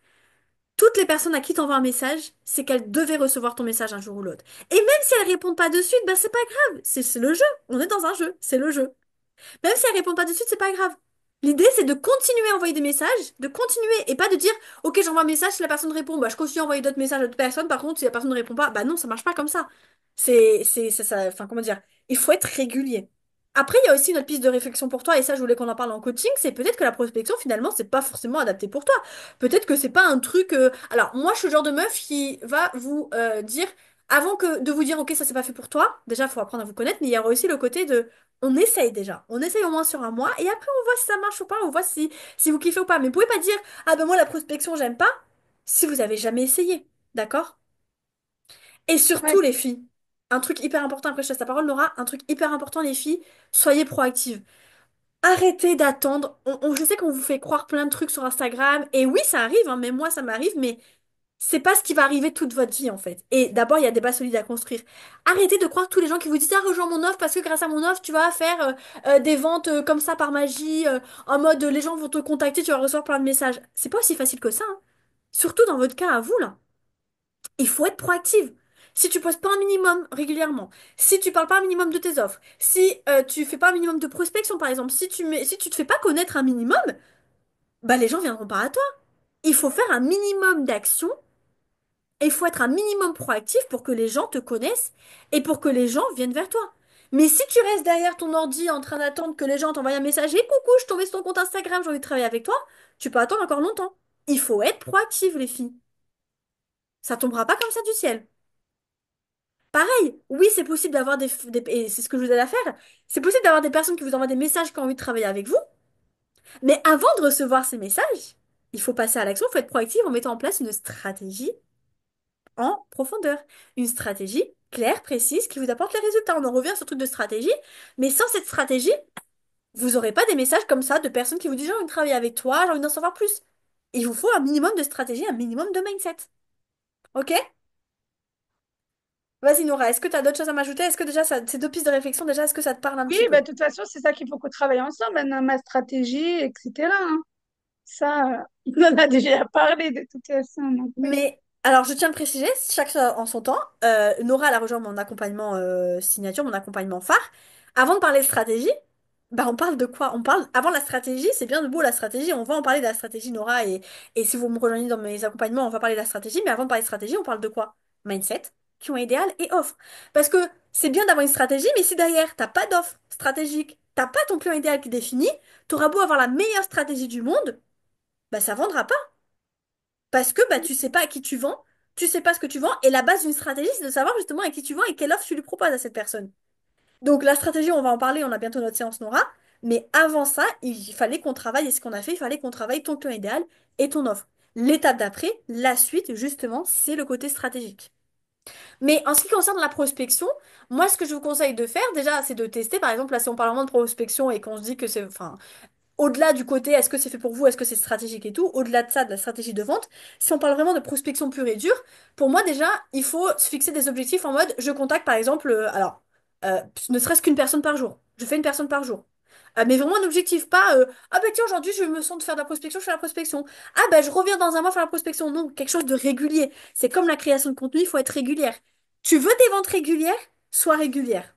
toutes les personnes à qui tu envoies un message, c'est qu'elles devaient recevoir ton message un jour ou l'autre. Et même si elles répondent pas de suite, ben c'est pas grave. C'est le jeu. On est dans un jeu. C'est le jeu. Même si elles répondent pas de suite, c'est pas grave. L'idée, c'est de continuer à envoyer des messages, de continuer, et pas de dire, ok, j'envoie un message, si la personne répond, bah, je continue à envoyer d'autres messages à d'autres personnes. Par contre, si la personne ne répond pas, bah non, ça marche pas comme ça. Enfin, comment dire, il faut être régulier. Après, il y a aussi une autre piste de réflexion pour toi, et ça, je voulais qu'on en parle en coaching, c'est peut-être que la prospection, finalement, c'est pas forcément adapté pour toi. Peut-être que c'est pas un truc. Alors, moi, je suis le genre de meuf qui va vous dire, avant que de vous dire, ok, ça c'est pas fait pour toi, déjà, il faut apprendre à vous connaître, mais il y aura aussi le côté de on essaye déjà. On essaye au moins sur un mois et après on voit si ça marche ou pas, on voit si vous kiffez ou pas. Mais vous pouvez pas dire, ah ben moi la prospection j'aime pas si vous avez jamais essayé. D'accord? Et surtout Ouais, les filles, un truc hyper important, après je te laisse la parole Laura, un truc hyper important les filles, soyez proactives. Arrêtez d'attendre. Je sais qu'on vous fait croire plein de trucs sur Instagram et oui ça arrive, hein, même moi ça m'arrive, mais c'est pas ce qui va arriver toute votre vie en fait. Et d'abord, il y a des bases solides à construire. Arrêtez de croire tous les gens qui vous disent ah rejoins mon offre parce que grâce à mon offre tu vas faire des ventes comme ça par magie, en mode les gens vont te contacter, tu vas recevoir plein de messages. C'est pas aussi facile que ça, hein. Surtout dans votre cas à vous là. Il faut être proactive. Si tu postes pas un minimum régulièrement, si tu parles pas un minimum de tes offres, si tu fais pas un minimum de prospection par exemple, si tu te fais pas connaître un minimum, bah les gens viendront pas à toi. Il faut faire un minimum d'actions et il faut être un minimum proactif pour que les gens te connaissent et pour que les gens viennent vers toi. Mais si tu restes derrière ton ordi en train d'attendre que les gens t'envoient un message et coucou, je suis tombée sur ton compte Instagram, j'ai envie de travailler avec toi, tu peux attendre encore longtemps. Il faut être proactive, les filles. Ça tombera pas comme ça du ciel. Pareil, oui, c'est possible d'avoir et c'est ce que je vous aide à faire, c'est possible d'avoir des personnes qui vous envoient des messages qui ont envie de travailler avec vous, mais avant de recevoir ces messages, il faut passer à l'action, il faut être proactif en mettant en place une stratégie en profondeur. Une stratégie claire, précise, qui vous apporte les résultats. On en revient sur ce truc de stratégie, mais sans cette stratégie, vous n'aurez pas des messages comme ça de personnes qui vous disent j'ai envie de travailler avec toi, j'ai envie d'en savoir plus. Il vous faut un minimum de stratégie, un minimum de mindset. Ok? Vas-y Nora, est-ce que tu as d'autres choses à m'ajouter? Est-ce que déjà ces deux pistes de réflexion, déjà, est-ce que ça te parle un Oui, petit bah, peu? de toute façon, c'est ça qu'il faut qu'on travaille ensemble, maintenant, ma stratégie, etc., hein. Ça, on en a déjà parlé de toute façon. Donc, oui. Mais alors, je tiens à le préciser, chaque chose en son temps. Nora, elle a rejoint mon accompagnement signature, mon accompagnement phare. Avant de parler de stratégie, bah on parle de quoi? On parle avant la stratégie, c'est bien de beau la stratégie. On va en parler de la stratégie, Nora, et si vous me rejoignez dans mes accompagnements, on va parler de la stratégie. Mais avant de parler de stratégie, on parle de quoi? Mindset, client idéal et offre. Parce que c'est bien d'avoir une stratégie, mais si derrière t'as pas d'offre stratégique, t'as pas ton client idéal qui est défini, t'auras beau avoir la meilleure stratégie du monde, bah ça vendra pas. Parce que bah, tu sais pas à qui tu vends, tu sais pas ce que tu vends, et la base d'une stratégie, c'est de savoir justement à qui tu vends et quelle offre tu lui proposes à cette personne. Donc la stratégie, on va en parler, on a bientôt notre séance Nora, mais avant ça, il fallait qu'on travaille, et ce qu'on a fait, il fallait qu'on travaille ton client idéal et ton offre. L'étape d'après, la suite, justement, c'est le côté stratégique. Mais en ce qui concerne la prospection, moi, ce que je vous conseille de faire, déjà, c'est de tester. Par exemple, là, si on parle vraiment de prospection et qu'on se dit que c'est, enfin, au-delà du côté est-ce que c'est fait pour vous, est-ce que c'est stratégique et tout, au-delà de ça, de la stratégie de vente, si on parle vraiment de prospection pure et dure, pour moi déjà, il faut se fixer des objectifs en mode je contacte par exemple, ne serait-ce qu'une personne par jour. Je fais une personne par jour. Mais vraiment un objectif, pas ah bah tiens, aujourd'hui je me sens de faire de la prospection, je fais la prospection. Ah bah je reviens dans un mois faire la prospection. Non, quelque chose de régulier. C'est comme la création de contenu, il faut être régulière. Tu veux des ventes régulières? Sois régulière.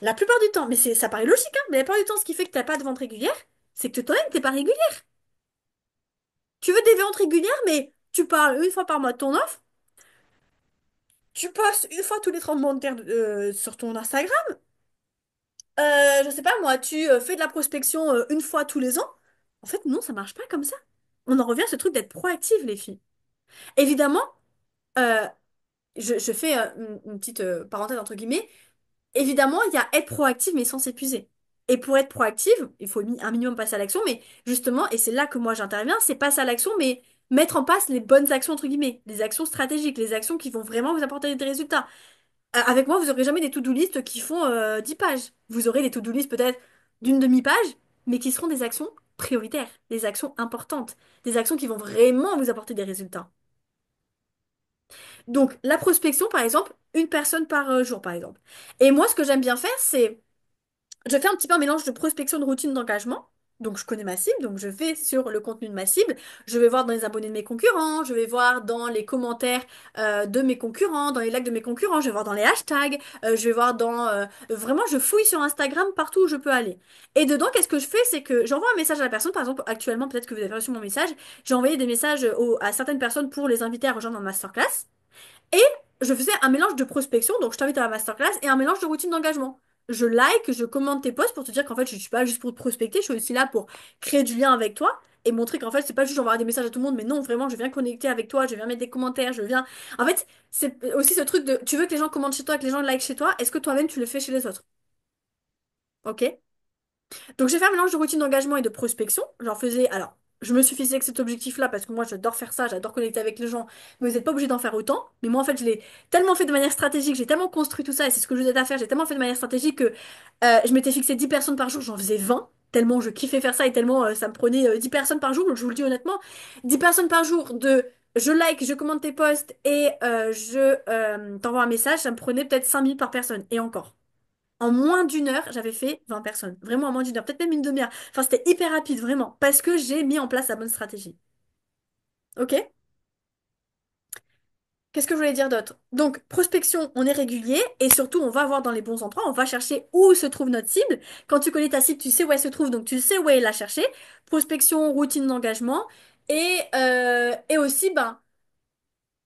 La plupart du temps, mais ça paraît logique, hein, mais la plupart du temps, ce qui fait que t'as pas de vente régulière, c'est que toi-même, t'es pas régulière. Tu veux des ventes régulières, mais tu parles une fois par mois de ton offre, tu postes une fois tous les 30 commentaires sur ton Instagram, je sais pas moi, tu fais de la prospection une fois tous les ans. En fait, non, ça marche pas comme ça. On en revient à ce truc d'être proactive, les filles. Évidemment, euh, je fais une petite parenthèse entre guillemets. Évidemment, il y a être proactive mais sans s'épuiser. Et pour être proactive, il faut un minimum passer à l'action, mais justement, et c'est là que moi j'interviens, c'est passer à l'action, mais mettre en place les bonnes actions, entre guillemets, les actions stratégiques, les actions qui vont vraiment vous apporter des résultats. Avec moi, vous n'aurez jamais des to-do list qui font 10 pages. Vous aurez des to-do list peut-être d'une demi-page, mais qui seront des actions prioritaires, des actions importantes, des actions qui vont vraiment vous apporter des résultats. Donc, la prospection, par exemple, une personne par jour, par exemple. Et moi, ce que j'aime bien faire, c'est je fais un petit peu un mélange de prospection de routine d'engagement. Donc, je connais ma cible, donc je vais sur le contenu de ma cible. Je vais voir dans les abonnés de mes concurrents, je vais voir dans les commentaires de mes concurrents, dans les likes de mes concurrents, je vais voir dans les hashtags, je vais voir dans... vraiment, je fouille sur Instagram partout où je peux aller. Et dedans, qu'est-ce que je fais? C'est que j'envoie un message à la personne. Par exemple, actuellement, peut-être que vous avez reçu mon message. J'ai envoyé des messages à certaines personnes pour les inviter à rejoindre ma masterclass. Et je faisais un mélange de prospection, donc je t'invite à la masterclass, et un mélange de routine d'engagement. Je like, je commente tes posts pour te dire qu'en fait, je suis pas juste pour te prospecter, je suis aussi là pour créer du lien avec toi et montrer qu'en fait, c'est pas juste j'envoie des messages à tout le monde, mais non, vraiment, je viens connecter avec toi, je viens mettre des commentaires, je viens. En fait, c'est aussi ce truc de tu veux que les gens commentent chez toi, que les gens like chez toi, est-ce que toi-même tu le fais chez les autres? Ok? Donc j'ai fait un mélange de routine d'engagement et de prospection. J'en faisais, alors, je me suis fixé avec cet objectif-là parce que moi j'adore faire ça, j'adore connecter avec les gens, mais vous n'êtes pas obligé d'en faire autant. Mais moi en fait je l'ai tellement fait de manière stratégique, j'ai tellement construit tout ça et c'est ce que je vous aide à faire, j'ai tellement fait de manière stratégique que je m'étais fixé 10 personnes par jour, j'en faisais 20. Tellement je kiffais faire ça et tellement ça me prenait 10 personnes par jour, je vous le dis honnêtement. 10 personnes par jour de je like, je commente tes posts et je t'envoie un message, ça me prenait peut-être 5 minutes par personne. Et encore. En moins d'une heure, j'avais fait 20 personnes. Vraiment en moins d'une heure, peut-être même une demi-heure. Enfin, c'était hyper rapide, vraiment. Parce que j'ai mis en place la bonne stratégie. Ok? Qu'est-ce que je voulais dire d'autre? Donc, prospection, on est régulier et surtout, on va voir dans les bons endroits, on va chercher où se trouve notre cible. Quand tu connais ta cible, tu sais où elle se trouve, donc tu sais où elle la chercher. Prospection, routine d'engagement et aussi, ben,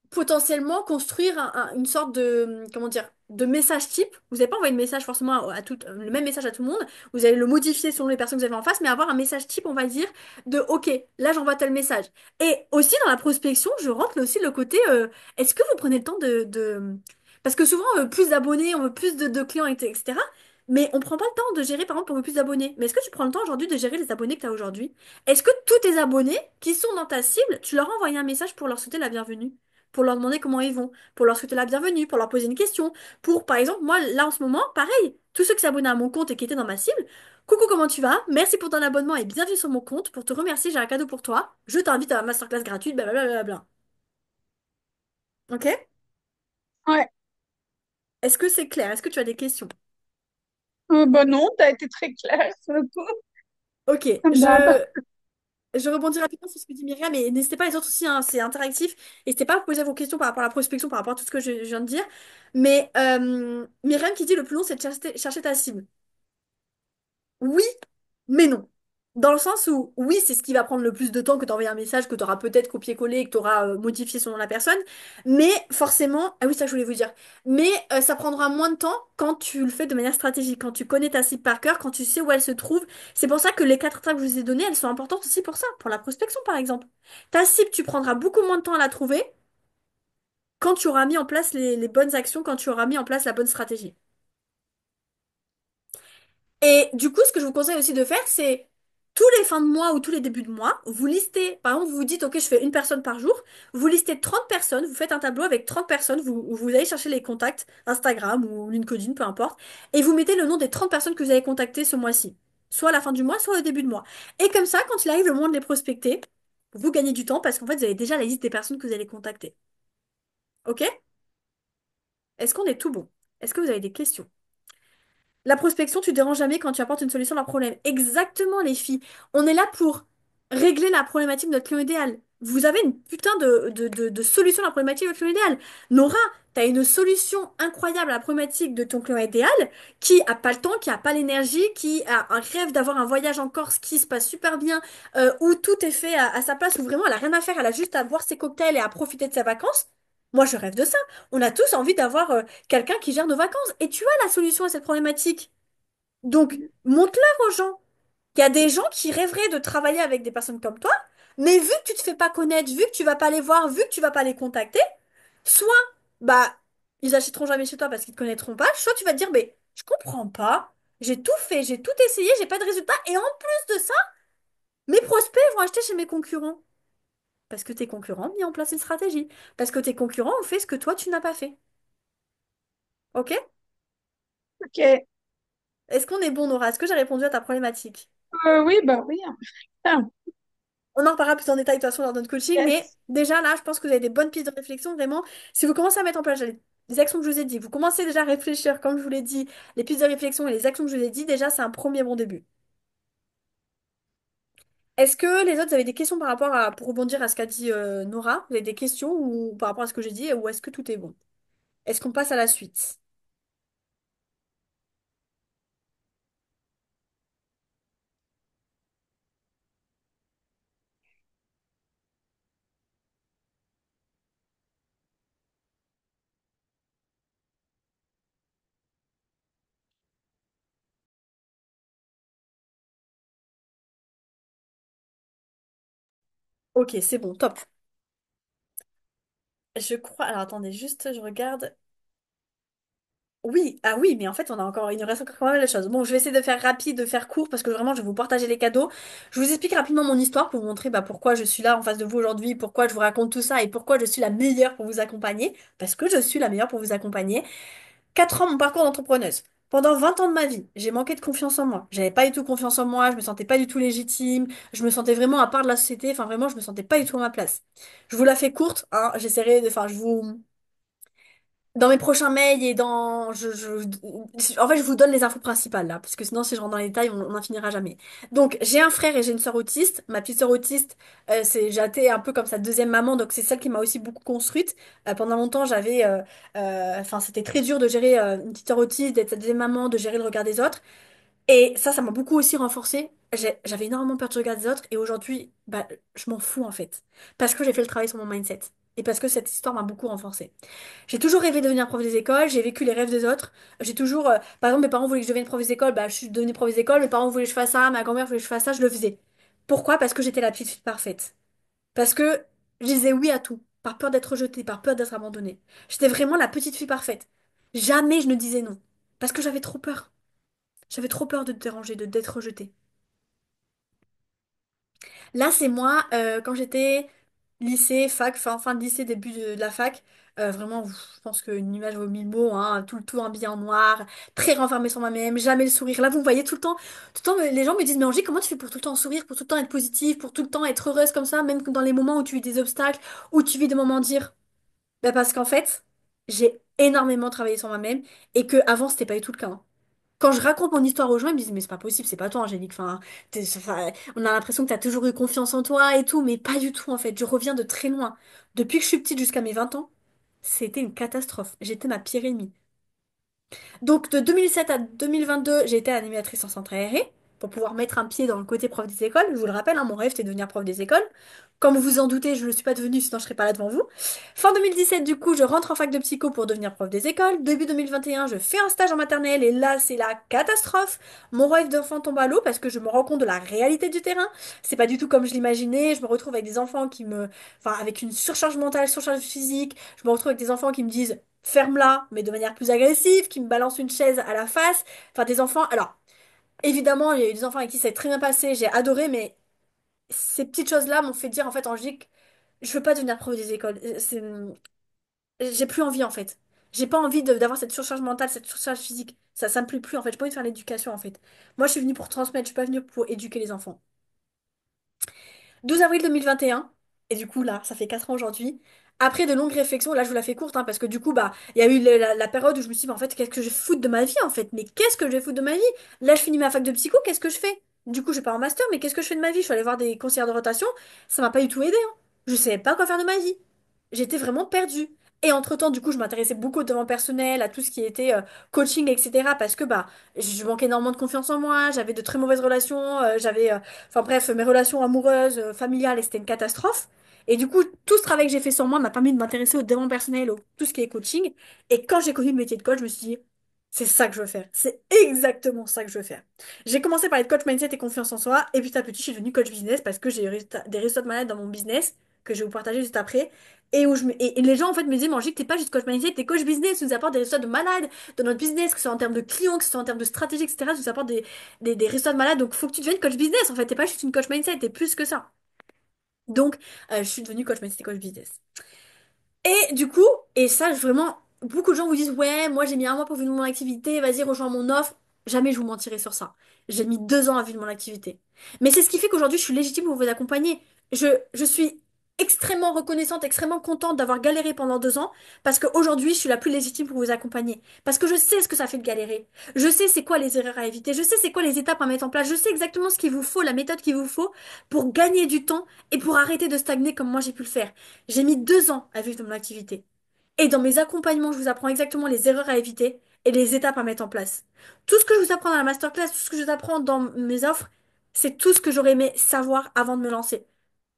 potentiellement construire une sorte de, comment dire, de message type. Vous n'allez pas envoyer le message forcément à tout, le même message à tout le monde. Vous allez le modifier selon les personnes que vous avez en face, mais avoir un message type, on va dire, de OK, là j'envoie tel message. Et aussi dans la prospection, je rentre aussi le côté, est-ce que vous prenez le temps Parce que souvent, on veut plus d'abonnés, on veut plus de clients, etc. Mais on prend pas le temps de gérer, par exemple, on veut plus d'abonnés. Mais est-ce que tu prends le temps aujourd'hui de gérer les abonnés que tu as aujourd'hui? Est-ce que tous tes abonnés qui sont dans ta cible, tu leur as envoyé un message pour leur souhaiter la bienvenue? Pour leur demander comment ils vont, pour leur souhaiter la bienvenue, pour leur poser une question, pour, par exemple, moi, là, en ce moment, pareil, tous ceux qui s'abonnaient à mon compte et qui étaient dans ma cible, coucou, comment tu vas? Merci pour ton abonnement et bienvenue sur mon compte. Pour te remercier, j'ai un cadeau pour toi. Je t'invite à ma masterclass gratuite, blablabla. Ok? Ouais. Est-ce que c'est clair? Est-ce que tu as des questions? Bah non, t'as été très claire sur le coup. Ok, Ça me va pas. je rebondis rapidement sur ce que dit Myriam, mais n'hésitez pas les autres aussi, hein, c'est interactif. N'hésitez pas à poser vos questions par rapport à la prospection, par rapport à tout ce que je viens de dire. Mais Myriam qui dit le plus long, c'est de chercher ta cible. Oui, mais non. Dans le sens où, oui, c'est ce qui va prendre le plus de temps que d'envoyer un message que tu auras peut-être copié-collé et que tu auras modifié selon la personne. Mais forcément, ah oui, ça je voulais vous dire. Mais ça prendra moins de temps quand tu le fais de manière stratégique, quand tu connais ta cible par cœur, quand tu sais où elle se trouve. C'est pour ça que les 4 étapes que je vous ai données, elles sont importantes aussi pour ça, pour la prospection par exemple. Ta cible, tu prendras beaucoup moins de temps à la trouver quand tu auras mis en place les bonnes actions, quand tu auras mis en place la bonne stratégie. Et du coup, ce que je vous conseille aussi de faire, c'est tous les fins de mois ou tous les débuts de mois, vous listez, par exemple, vous vous dites, OK, je fais une personne par jour, vous listez 30 personnes, vous faites un tableau avec 30 personnes, vous allez chercher les contacts, Instagram ou LinkedIn, peu importe, et vous mettez le nom des 30 personnes que vous avez contactées ce mois-ci, soit à la fin du mois, soit au début de mois. Et comme ça, quand il arrive le moment de les prospecter, vous gagnez du temps parce qu'en fait, vous avez déjà la liste des personnes que vous allez contacter. OK? Est-ce qu'on est tout bon? Est-ce que vous avez des questions? La prospection, tu déranges jamais quand tu apportes une solution à leur problème. Exactement, les filles. On est là pour régler la problématique de notre client idéal. Vous avez une putain de solution à la problématique de votre client idéal. Nora, tu as une solution incroyable à la problématique de ton client idéal qui a pas le temps, qui a pas l'énergie, qui a un rêve d'avoir un voyage en Corse qui se passe super bien, où tout est fait à sa place, où vraiment elle a rien à faire, elle a juste à boire ses cocktails et à profiter de ses vacances. Moi, je rêve de ça. On a tous envie d'avoir quelqu'un qui gère nos vacances. Et tu as la solution à cette problématique. Donc, montre-leur aux gens. Il y a des gens qui rêveraient de travailler avec des personnes comme toi, mais vu que tu te fais pas connaître, vu que tu vas pas les voir, vu que tu vas pas les contacter, soit, bah, ils achèteront jamais chez toi parce qu'ils te connaîtront pas, soit tu vas te dire, mais je comprends pas, j'ai tout fait, j'ai tout essayé, j'ai pas de résultat, et en plus de ça, mes prospects vont acheter chez mes concurrents. Parce que tes concurrents ont mis en place une stratégie. Parce que tes concurrents ont fait ce que toi, tu n'as pas fait. Ok? Ok. Est-ce qu'on est bon, Nora? Est-ce que j'ai répondu à ta problématique? Oui, bah oui, hein. Ah, On en reparlera plus en détail de toute façon lors de notre coaching, mais yes. déjà là, je pense que vous avez des bonnes pistes de réflexion. Vraiment, si vous commencez à mettre en place les actions que je vous ai dit, vous commencez déjà à réfléchir, comme je vous l'ai dit, les pistes de réflexion et les actions que je vous ai dit, déjà, c'est un premier bon début. Est-ce que les autres, vous avez des questions par rapport à, pour rebondir à ce qu'a dit Nora? Vous avez des questions ou par rapport à ce que j'ai dit, ou est-ce que tout est bon? Est-ce qu'on passe à la suite? Ok, c'est bon, top. Je crois. Alors attendez, juste, je regarde. Oui, ah oui, mais en fait, il nous reste encore pas mal de choses. Bon, je vais essayer de faire rapide, de faire court, parce que vraiment, je vais vous partager les cadeaux. Je vous explique rapidement mon histoire pour vous montrer bah, pourquoi je suis là en face de vous aujourd'hui, pourquoi je vous raconte tout ça et pourquoi je suis la meilleure pour vous accompagner. Parce que je suis la meilleure pour vous accompagner. 4 ans, mon parcours d'entrepreneuse. Pendant 20 ans de ma vie, j'ai manqué de confiance en moi. J'avais pas du tout confiance en moi, je me sentais pas du tout légitime, je me sentais vraiment à part de la société, enfin vraiment, je me sentais pas du tout à ma place. Je vous la fais courte, hein, j'essaierai de, enfin, je vous, dans mes prochains mails et dans... En fait, je vous donne les infos principales là, parce que sinon, si je rentre dans les détails, on n'en finira jamais. Donc, j'ai un frère et j'ai une sœur autiste. Ma petite sœur autiste, j'ai été un peu comme sa deuxième maman, donc c'est celle qui m'a aussi beaucoup construite. Pendant longtemps, enfin, c'était très dur de gérer une petite sœur autiste, d'être sa deuxième maman, de gérer le regard des autres. Et ça m'a beaucoup aussi renforcée. J'avais énormément peur du regard des autres, et aujourd'hui, bah, je m'en fous en fait. Parce que j'ai fait le travail sur mon mindset. Et parce que cette histoire m'a beaucoup renforcée. J'ai toujours rêvé de devenir prof des écoles, j'ai vécu les rêves des autres. J'ai toujours, par exemple, mes parents voulaient que je devienne prof des écoles, bah je suis devenue prof des écoles, mes parents voulaient que je fasse ça, ma grand-mère voulait que je fasse ça, je le faisais. Pourquoi? Parce que j'étais la petite fille parfaite. Parce que je disais oui à tout, par peur d'être rejetée, par peur d'être abandonnée. J'étais vraiment la petite fille parfaite. Jamais je ne disais non. Parce que j'avais trop peur. J'avais trop peur de te déranger, de d'être rejetée. Là, c'est moi, quand j'étais lycée, fac, fin de lycée, début de la fac. Vraiment, je pense qu'une image vaut mille mots, hein, tout habillé en noir, très renfermée sur moi-même, jamais le sourire. Là, vous me voyez tout le temps, les gens me disent, mais Angie, comment tu fais pour tout le temps sourire, pour tout le temps être positive, pour tout le temps être heureuse comme ça, même dans les moments où tu vis des obstacles, où tu vis des moments durs? Bah parce qu'en fait, j'ai énormément travaillé sur moi-même et que avant, c'était pas du tout le cas, hein. Quand je raconte mon histoire aux gens, ils me disent, mais c'est pas possible, c'est pas toi, Angélique. On a l'impression que t'as toujours eu confiance en toi et tout, mais pas du tout, en fait. Je reviens de très loin. Depuis que je suis petite jusqu'à mes 20 ans, c'était une catastrophe. J'étais ma pire ennemie. Donc de 2007 à 2022, j'ai été animatrice en centre aéré pour pouvoir mettre un pied dans le côté prof des écoles. Je vous le rappelle, hein, mon rêve c'était de devenir prof des écoles. Comme vous vous en doutez, je ne le suis pas devenue, sinon je serais pas là devant vous. Fin 2017, du coup, je rentre en fac de psycho pour devenir prof des écoles. Début 2021, je fais un stage en maternelle et là, c'est la catastrophe. Mon rêve d'enfant tombe à l'eau parce que je me rends compte de la réalité du terrain. C'est pas du tout comme je l'imaginais. Je me retrouve avec des enfants enfin, avec une surcharge mentale, surcharge physique. Je me retrouve avec des enfants qui me disent ferme-la, mais de manière plus agressive, qui me balance une chaise à la face. Enfin, des enfants. Alors, évidemment, il y a eu des enfants avec qui ça s'est très bien passé, j'ai adoré, mais ces petites choses-là m'ont fait dire, en fait, Angélique, je veux pas devenir prof des écoles. J'ai plus envie, en fait. J'ai pas envie d'avoir cette surcharge mentale, cette surcharge physique. Ça me plaît plus, en fait. J'ai pas envie de faire l'éducation, en fait. Moi, je suis venue pour transmettre, je suis pas venue pour éduquer les enfants. 12 avril 2021, et du coup là, ça fait 4 ans aujourd'hui. Après de longues réflexions, là je vous la fais courte, hein, parce que du coup, bah, il y a eu la période où je me suis dit, bah, en fait, qu'est-ce que je vais foutre de ma vie en fait? Mais qu'est-ce que je vais foutre de ma vie? Là, je finis ma fac de psycho, qu'est-ce que je fais? Du coup, je vais pas en master, mais qu'est-ce que je fais de ma vie? Je suis allée voir des conseillères de rotation, ça m'a pas du tout aidé, hein. Je savais pas quoi faire de ma vie. J'étais vraiment perdue. Et entre-temps, du coup, je m'intéressais beaucoup au développement personnel, à tout ce qui était coaching, etc. Parce que bah, je manquais énormément de confiance en moi, j'avais de très mauvaises relations, enfin bref, mes relations amoureuses, familiales, c'était une catastrophe. Et du coup, tout ce travail que j'ai fait sur moi m'a permis de m'intéresser au développement personnel, au tout ce qui est coaching. Et quand j'ai connu le métier de coach, je me suis dit, c'est ça que je veux faire. C'est exactement ça que je veux faire. J'ai commencé par être coach mindset et confiance en soi. Et petit à petit, je suis devenue coach business parce que j'ai eu des résultats de malade dans mon business que je vais vous partager juste après. Et les gens en fait me disaient, mais Angélique, t'es pas juste coach mindset, t'es coach business, tu nous apportes des résultats de malade dans notre business, que ce soit en termes de clients, que ce soit en termes de stratégie, etc. Tu nous apportes des résultats de malade, donc faut que tu deviennes coach business. En fait, t'es pas juste une coach mindset, t'es plus que ça. Donc, je suis devenue coach mindset et coach business. Et du coup, et ça, vraiment, beaucoup de gens vous disent, ouais, moi j'ai mis un mois pour vivre mon activité, vas-y, rejoins mon offre. Jamais je vous mentirai sur ça. J'ai mis 2 ans à vivre mon activité. Mais c'est ce qui fait qu'aujourd'hui, je suis légitime pour vous accompagner. Je suis extrêmement reconnaissante, extrêmement contente d'avoir galéré pendant 2 ans, parce qu'aujourd'hui, je suis la plus légitime pour vous accompagner. Parce que je sais ce que ça fait de galérer. Je sais c'est quoi les erreurs à éviter. Je sais c'est quoi les étapes à mettre en place. Je sais exactement ce qu'il vous faut, la méthode qu'il vous faut pour gagner du temps et pour arrêter de stagner comme moi j'ai pu le faire. J'ai mis 2 ans à vivre de mon activité. Et dans mes accompagnements, je vous apprends exactement les erreurs à éviter et les étapes à mettre en place. Tout ce que je vous apprends dans la masterclass, tout ce que je vous apprends dans mes offres, c'est tout ce que j'aurais aimé savoir avant de me lancer.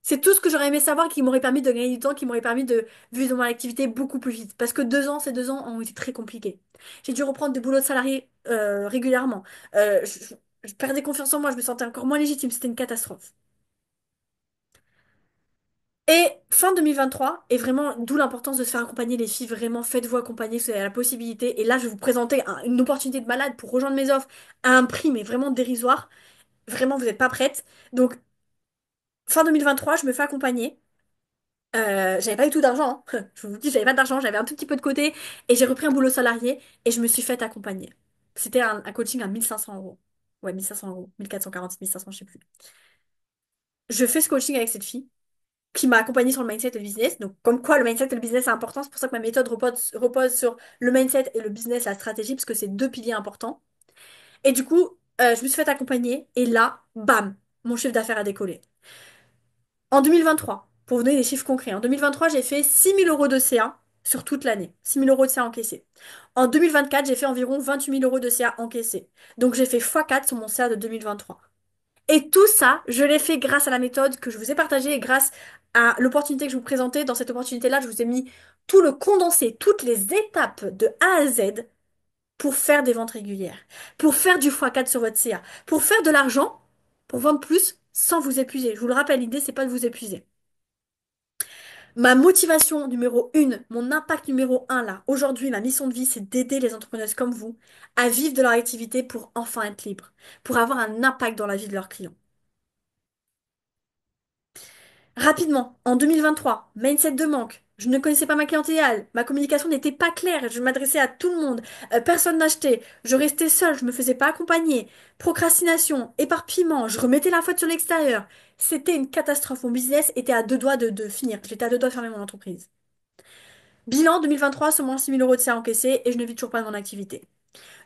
C'est tout ce que j'aurais aimé savoir qui m'aurait permis de gagner du temps, qui m'aurait permis de vivre mon activité beaucoup plus vite. Parce que 2 ans, ces 2 ans ont été très compliqués. J'ai dû reprendre des boulots de salarié régulièrement. Je perdais confiance en moi, je me sentais encore moins légitime. C'était une catastrophe. Et fin 2023, et vraiment, d'où l'importance de se faire accompagner les filles, vraiment faites-vous accompagner si vous avez la possibilité. Et là, je vais vous présenter une opportunité de malade pour rejoindre mes offres à un prix, mais vraiment dérisoire. Vraiment, vous n'êtes pas prête. Donc, fin 2023, je me fais accompagner. J'avais pas du tout d'argent, hein. Je vous dis, j'avais pas d'argent, j'avais un tout petit peu de côté. Et j'ai repris un boulot salarié et je me suis fait accompagner. C'était un coaching à 1 500 euros. Ouais, 1 500 euros. 1440, 1500, je sais plus. Je fais ce coaching avec cette fille qui m'a accompagnée sur le mindset et le business. Donc, comme quoi le mindset et le business c'est important. C'est pour ça que ma méthode repose sur le mindset et le business, la stratégie, parce que c'est deux piliers importants. Et du coup, je me suis fait accompagner. Et là, bam, mon chiffre d'affaires a décollé. En 2023, pour vous donner des chiffres concrets, en 2023, j'ai fait 6 000 euros de CA sur toute l'année. 6 000 euros de CA encaissés. En 2024, j'ai fait environ 28 000 euros de CA encaissés. Donc j'ai fait x4 sur mon CA de 2023. Et tout ça, je l'ai fait grâce à la méthode que je vous ai partagée et grâce à l'opportunité que je vous présentais. Dans cette opportunité-là, je vous ai mis tout le condensé, toutes les étapes de A à Z pour faire des ventes régulières, pour faire du x4 sur votre CA, pour faire de l'argent, pour vendre plus sans vous épuiser. Je vous le rappelle, l'idée, c'est pas de vous épuiser. Ma motivation numéro une, mon impact numéro un là, aujourd'hui, ma mission de vie, c'est d'aider les entrepreneurs comme vous à vivre de leur activité pour enfin être libres, pour avoir un impact dans la vie de leurs clients. Rapidement, en 2023, mindset de manque. Je ne connaissais pas ma clientèle, ma communication n'était pas claire, je m'adressais à tout le monde, personne n'achetait, je restais seule, je me faisais pas accompagner, procrastination, éparpillement, je remettais la faute sur l'extérieur. C'était une catastrophe, mon business était à deux doigts de finir, j'étais à deux doigts de fermer mon entreprise. Bilan 2023, seulement 6 000 euros de CA encaissés et je ne vis toujours pas de mon activité.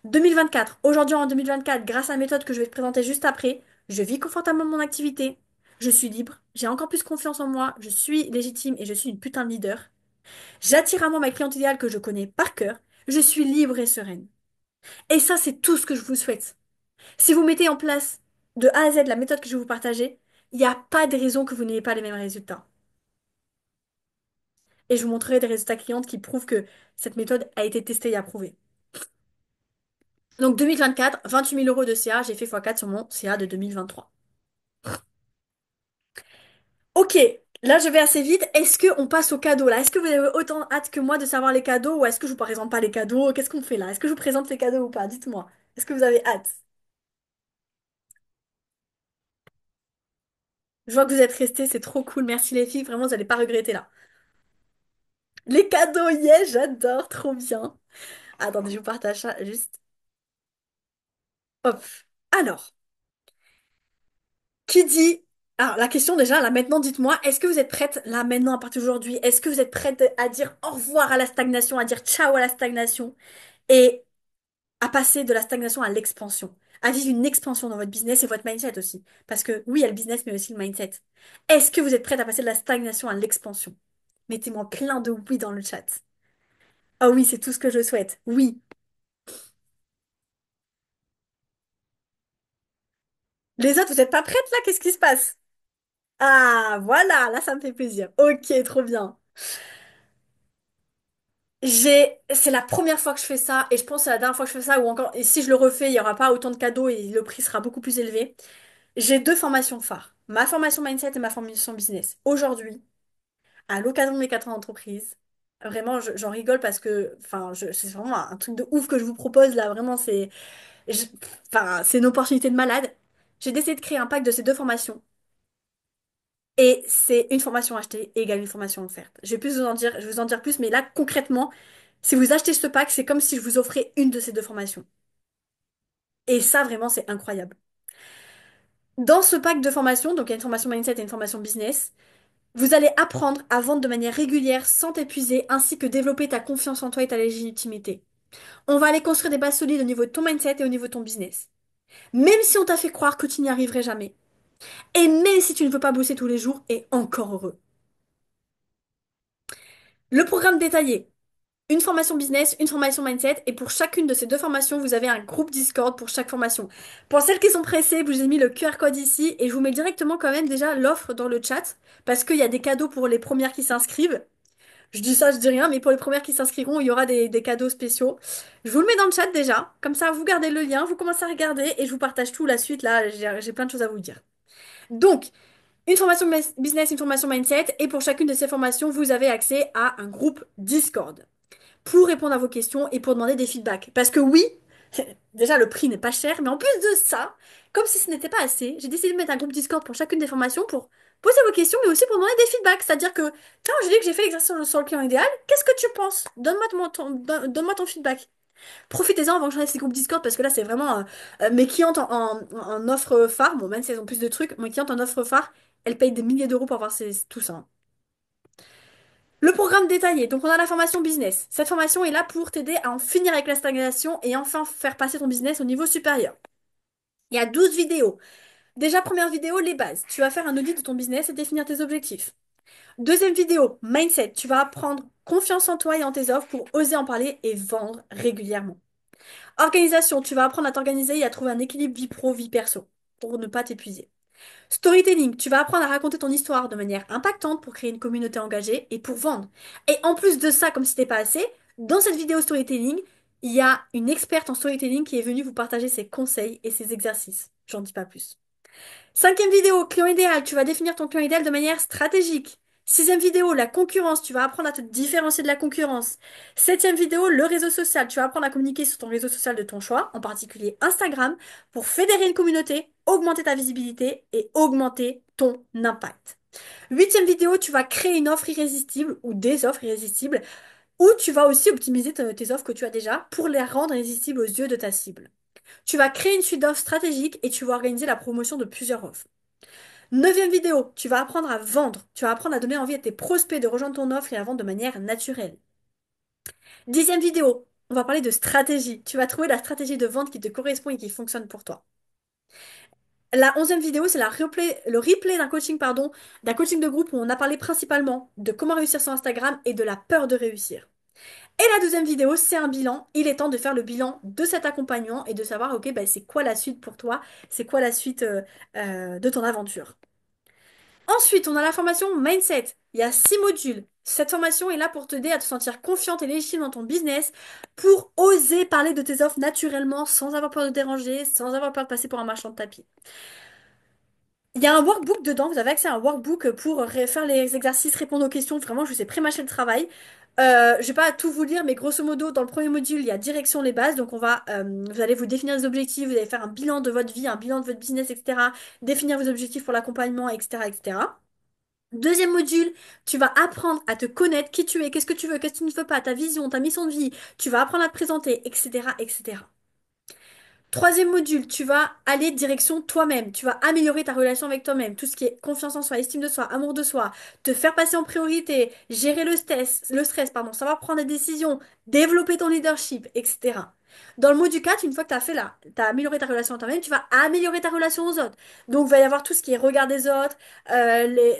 2024, aujourd'hui en 2024, grâce à la méthode que je vais te présenter juste après, je vis confortablement mon activité. Je suis libre, j'ai encore plus confiance en moi, je suis légitime et je suis une putain de leader. J'attire à moi ma cliente idéale que je connais par cœur. Je suis libre et sereine. Et ça, c'est tout ce que je vous souhaite. Si vous mettez en place de A à Z la méthode que je vais vous partager, il n'y a pas de raison que vous n'ayez pas les mêmes résultats. Et je vous montrerai des résultats clients qui prouvent que cette méthode a été testée et approuvée. Donc 2024, 28 000 euros de CA, j'ai fait x4 sur mon CA de 2023. Ok, là je vais assez vite. Est-ce qu'on passe aux cadeaux là? Est-ce que vous avez autant hâte que moi de savoir les cadeaux ou est-ce que je vous présente pas les cadeaux? Qu'est-ce qu'on fait là? Est-ce que je vous présente les cadeaux ou pas? Dites-moi. Est-ce que vous avez hâte? Je vois que vous êtes restés, c'est trop cool. Merci les filles, vraiment vous n'allez pas regretter là. Les cadeaux, yeah, j'adore, trop bien. Attendez, je vous partage ça juste. Hop. Alors, qui dit... Alors, la question déjà, là maintenant, dites-moi, est-ce que vous êtes prête, là maintenant, à partir d'aujourd'hui, est-ce que vous êtes prête à dire au revoir à la stagnation, à dire ciao à la stagnation et à passer de la stagnation à l'expansion, à vivre une expansion dans votre business et votre mindset aussi? Parce que oui, il y a le business, mais aussi le mindset. Est-ce que vous êtes prête à passer de la stagnation à l'expansion? Mettez-moi plein de oui dans le chat. Ah oui, c'est tout ce que je souhaite. Oui. Les autres, vous n'êtes pas prêtes là? Qu'est-ce qui se passe? Ah, voilà, là, ça me fait plaisir. Ok, trop bien. C'est la première fois que je fais ça et je pense que c'est la dernière fois que je fais ça ou encore, et si je le refais, il n'y aura pas autant de cadeaux et le prix sera beaucoup plus élevé. J'ai deux formations phares. Ma formation mindset et ma formation business. Aujourd'hui, à l'occasion de mes 4 ans d'entreprise, vraiment, j'en rigole parce que, enfin, c'est vraiment un truc de ouf que je vous propose là. Vraiment, je- enfin, c'est une opportunité de malade. J'ai décidé de créer un pack de ces deux formations. Et c'est une formation achetée égale une formation offerte. Je vais vous en dire plus, mais là, concrètement, si vous achetez ce pack, c'est comme si je vous offrais une de ces deux formations. Et ça, vraiment, c'est incroyable. Dans ce pack de formations, donc il y a une formation mindset et une formation business, vous allez apprendre à vendre de manière régulière sans t'épuiser, ainsi que développer ta confiance en toi et ta légitimité. On va aller construire des bases solides au niveau de ton mindset et au niveau de ton business. Même si on t'a fait croire que tu n'y arriverais jamais. Et même si tu ne veux pas bosser tous les jours, et encore heureux. Le programme détaillé. Une formation business, une formation mindset, et pour chacune de ces deux formations, vous avez un groupe Discord pour chaque formation. Pour celles qui sont pressées, je vous ai mis le QR code ici, et je vous mets directement quand même déjà l'offre dans le chat, parce qu'il y a des cadeaux pour les premières qui s'inscrivent. Je dis ça, je dis rien, mais pour les premières qui s'inscriront, il y aura des cadeaux spéciaux. Je vous le mets dans le chat déjà, comme ça vous gardez le lien, vous commencez à regarder, et je vous partage tout la suite, là, j'ai plein de choses à vous dire. Donc, une formation business, une formation mindset, et pour chacune de ces formations, vous avez accès à un groupe Discord pour répondre à vos questions et pour demander des feedbacks. Parce que oui, déjà le prix n'est pas cher, mais en plus de ça, comme si ce n'était pas assez, j'ai décidé de mettre un groupe Discord pour chacune des formations pour poser vos questions, mais aussi pour demander des feedbacks. C'est-à-dire que, tiens, je dis que j'ai fait l'exercice sur le client idéal, qu'est-ce que tu penses? Donne-moi ton feedback. Profitez-en avant que j'enlève ces groupes Discord parce que là, c'est vraiment mes clientes en offre phare. Bon, même si elles ont plus de trucs, mes clientes en offre phare, elles payent des milliers d'euros pour avoir tout ça, hein. Le programme détaillé. Donc, on a la formation business. Cette formation est là pour t'aider à en finir avec la stagnation et enfin faire passer ton business au niveau supérieur. Il y a 12 vidéos. Déjà, première vidéo, les bases. Tu vas faire un audit de ton business et définir tes objectifs. Deuxième vidéo, mindset. Tu vas apprendre confiance en toi et en tes offres pour oser en parler et vendre régulièrement. Organisation. Tu vas apprendre à t'organiser et à trouver un équilibre vie pro, vie perso pour ne pas t'épuiser. Storytelling. Tu vas apprendre à raconter ton histoire de manière impactante pour créer une communauté engagée et pour vendre. Et en plus de ça, comme si c'était pas assez, dans cette vidéo storytelling, il y a une experte en storytelling qui est venue vous partager ses conseils et ses exercices. J'en dis pas plus. Cinquième vidéo, client idéal. Tu vas définir ton client idéal de manière stratégique. Sixième vidéo, la concurrence. Tu vas apprendre à te différencier de la concurrence. Septième vidéo, le réseau social. Tu vas apprendre à communiquer sur ton réseau social de ton choix, en particulier Instagram, pour fédérer une communauté, augmenter ta visibilité et augmenter ton impact. Huitième vidéo, tu vas créer une offre irrésistible ou des offres irrésistibles, ou tu vas aussi optimiser tes offres que tu as déjà pour les rendre irrésistibles aux yeux de ta cible. Tu vas créer une suite d'offres stratégiques et tu vas organiser la promotion de plusieurs offres. Neuvième vidéo, tu vas apprendre à vendre. Tu vas apprendre à donner envie à tes prospects de rejoindre ton offre et à vendre de manière naturelle. Dixième vidéo, on va parler de stratégie. Tu vas trouver la stratégie de vente qui te correspond et qui fonctionne pour toi. La onzième vidéo, c'est le replay d'un coaching, pardon, d'un coaching de groupe où on a parlé principalement de comment réussir sur Instagram et de la peur de réussir. Et la deuxième vidéo, c'est un bilan. Il est temps de faire le bilan de cet accompagnement et de savoir, ok, bah, c'est quoi la suite pour toi, c'est quoi la suite de ton aventure. Ensuite, on a la formation Mindset. Il y a 6 modules. Cette formation est là pour t'aider à te sentir confiante et légitime dans ton business, pour oser parler de tes offres naturellement, sans avoir peur de déranger, sans avoir peur de passer pour un marchand de tapis. Il y a un workbook dedans, vous avez accès à un workbook pour faire les exercices, répondre aux questions. Vraiment, je vous ai pré-mâché le travail. Je vais pas tout vous lire, mais grosso modo, dans le premier module, il y a direction les bases. Donc, vous allez vous définir des objectifs, vous allez faire un bilan de votre vie, un bilan de votre business, etc. Définir vos objectifs pour l'accompagnement, etc., etc. Deuxième module, tu vas apprendre à te connaître, qui tu es, qu'est-ce que tu veux, qu'est-ce que tu ne veux pas, ta vision, ta mission de vie. Tu vas apprendre à te présenter, etc., etc. Troisième module, tu vas aller direction toi-même. Tu vas améliorer ta relation avec toi-même. Tout ce qui est confiance en soi, estime de soi, amour de soi, te faire passer en priorité, gérer le stress, pardon, savoir prendre des décisions, développer ton leadership, etc. Dans le module 4, une fois que tu as fait là, tu as amélioré ta relation à toi-même, tu vas améliorer ta relation aux autres. Donc, il va y avoir tout ce qui est regard des autres.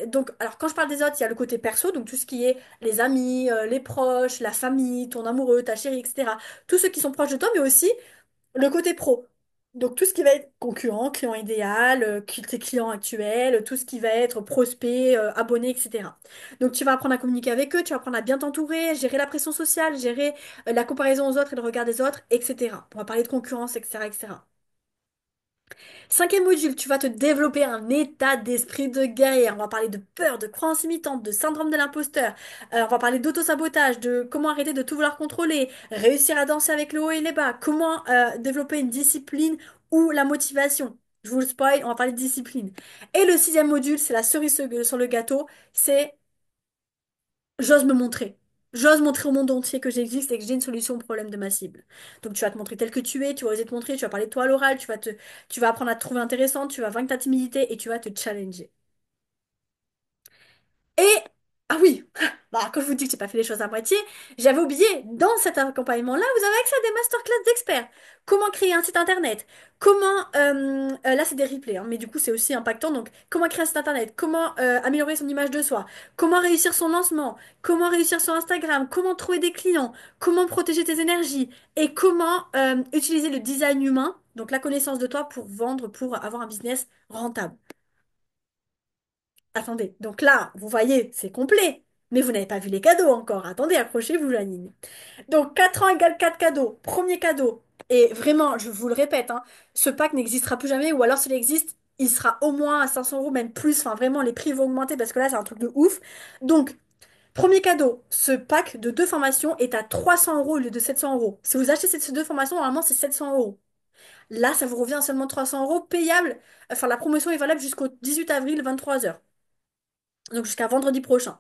Donc, alors, quand je parle des autres, il y a le côté perso, donc tout ce qui est les amis, les proches, la famille, ton amoureux, ta chérie, etc. Tous ceux qui sont proches de toi, mais aussi le côté pro. Donc tout ce qui va être concurrent, client idéal, tes clients actuels, tout ce qui va être prospect, abonné, etc. Donc tu vas apprendre à communiquer avec eux, tu vas apprendre à bien t'entourer, gérer la pression sociale, gérer la comparaison aux autres et le regard des autres, etc. On va parler de concurrence, etc., etc. Cinquième module, tu vas te développer un état d'esprit de guerrière. On va parler de peur, de croyance imitante, de syndrome de l'imposteur. On va parler d'auto-sabotage, de comment arrêter de tout vouloir contrôler, réussir à danser avec le haut et les bas, comment développer une discipline ou la motivation. Je vous le spoil, on va parler de discipline. Et le sixième module, c'est la cerise sur le gâteau, c'est j'ose me montrer. J'ose montrer au monde entier que j'existe et que j'ai une solution au problème de ma cible. Donc tu vas te montrer tel que tu es, tu vas oser te montrer, tu vas parler de toi à l'oral, tu vas apprendre à te trouver intéressante, tu vas vaincre ta timidité et tu vas te challenger. Et, ah oui, bah, quand je vous dis que j'ai pas fait les choses à moitié, j'avais oublié, dans cet accompagnement-là, vous avez accès à des masterclass d'experts. Comment créer un site internet? Comment, là c'est des replays, hein, mais du coup c'est aussi impactant, donc comment créer un site internet? Comment améliorer son image de soi? Comment réussir son lancement? Comment réussir sur Instagram? Comment trouver des clients? Comment protéger tes énergies? Et comment utiliser le design humain, donc la connaissance de toi pour vendre, pour avoir un business rentable. Attendez, donc là, vous voyez, c'est complet. Mais vous n'avez pas vu les cadeaux encore. Attendez, accrochez-vous, Janine. Donc 4 ans égale 4 cadeaux. Premier cadeau. Et vraiment, je vous le répète, hein, ce pack n'existera plus jamais. Ou alors s'il existe, il sera au moins à 500 euros, même plus. Enfin, vraiment, les prix vont augmenter parce que là, c'est un truc de ouf. Donc, premier cadeau, ce pack de 2 formations est à 300 euros au lieu de 700 euros. Si vous achetez ces 2 formations, normalement, c'est 700 euros. Là, ça vous revient à seulement 300 euros payable. Enfin, la promotion est valable jusqu'au 18 avril, 23 heures. Donc jusqu'à vendredi prochain.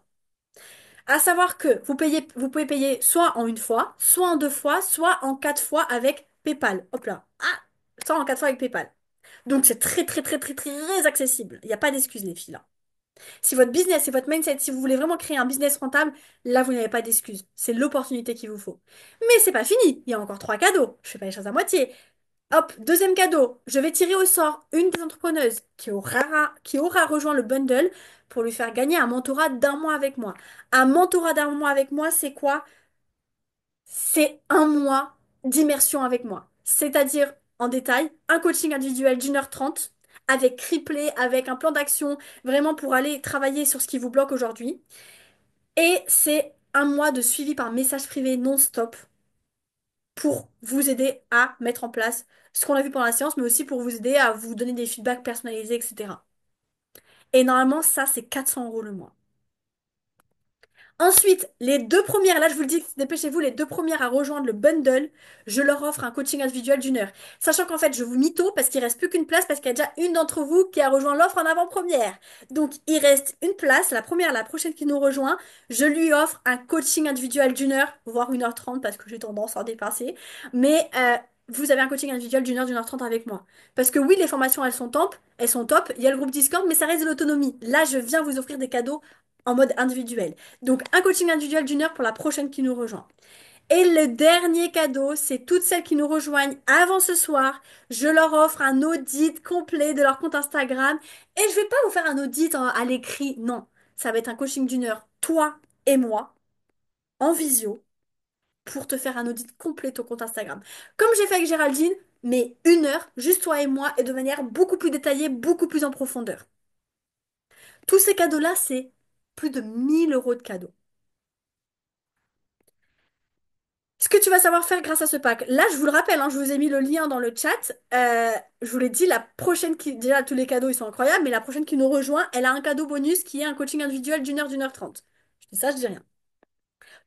À savoir que vous pouvez payer soit en une fois, soit en deux fois, soit en quatre fois avec PayPal. Hop là. Ah, soit en quatre fois avec PayPal. Donc c'est très très très très très accessible. Il n'y a pas d'excuses les filles là. Si votre business et votre mindset, si vous voulez vraiment créer un business rentable, là vous n'avez pas d'excuses. C'est l'opportunité qu'il vous faut. Mais c'est pas fini. Il y a encore trois cadeaux. Je fais pas les choses à moitié. Hop, deuxième cadeau. Je vais tirer au sort une des entrepreneuses qui aura rejoint le bundle pour lui faire gagner un mentorat d'un mois avec moi. Un mentorat d'un mois avec moi, c'est quoi? C'est un mois d'immersion avec moi. C'est-à-dire, en détail, un coaching individuel d'1h30 avec replay, avec un plan d'action, vraiment pour aller travailler sur ce qui vous bloque aujourd'hui. Et c'est un mois de suivi par message privé non-stop pour vous aider à mettre en place ce qu'on a vu pendant la séance, mais aussi pour vous aider à vous donner des feedbacks personnalisés, etc. Et normalement, ça, c'est 400 € le mois. Ensuite, les deux premières, là je vous le dis, dépêchez-vous, les deux premières à rejoindre le bundle, je leur offre un coaching individuel d'1 heure. Sachant qu'en fait, je vous mytho parce qu'il reste plus qu'une place parce qu'il y a déjà une d'entre vous qui a rejoint l'offre en avant-première. Donc, il reste une place, la première, la prochaine qui nous rejoint, je lui offre un coaching individuel d'1 heure, voire 1h30 parce que j'ai tendance à en dépasser. Mais vous avez un coaching individuel d'1 heure, d'1h30 avec moi. Parce que oui, les formations, elles sont top, il y a le groupe Discord, mais ça reste de l'autonomie. Là, je viens vous offrir des cadeaux en mode individuel. Donc, un coaching individuel d'1 heure pour la prochaine qui nous rejoint. Et le dernier cadeau, c'est toutes celles qui nous rejoignent avant ce soir. Je leur offre un audit complet de leur compte Instagram. Et je vais pas vous faire un audit à l'écrit, non. Ça va être un coaching d'1 heure, toi et moi, en visio, pour te faire un audit complet de ton compte Instagram. Comme j'ai fait avec Géraldine, mais 1 heure, juste toi et moi, et de manière beaucoup plus détaillée, beaucoup plus en profondeur. Tous ces cadeaux-là, c'est plus de 1 000 € de cadeaux. Ce que tu vas savoir faire grâce à ce pack. Là, je vous le rappelle, hein, je vous ai mis le lien dans le chat. Je vous l'ai dit, la prochaine qui... Déjà, tous les cadeaux, ils sont incroyables, mais la prochaine qui nous rejoint, elle a un cadeau bonus qui est un coaching individuel d'1 heure, d'1h30. Je dis ça, je dis rien.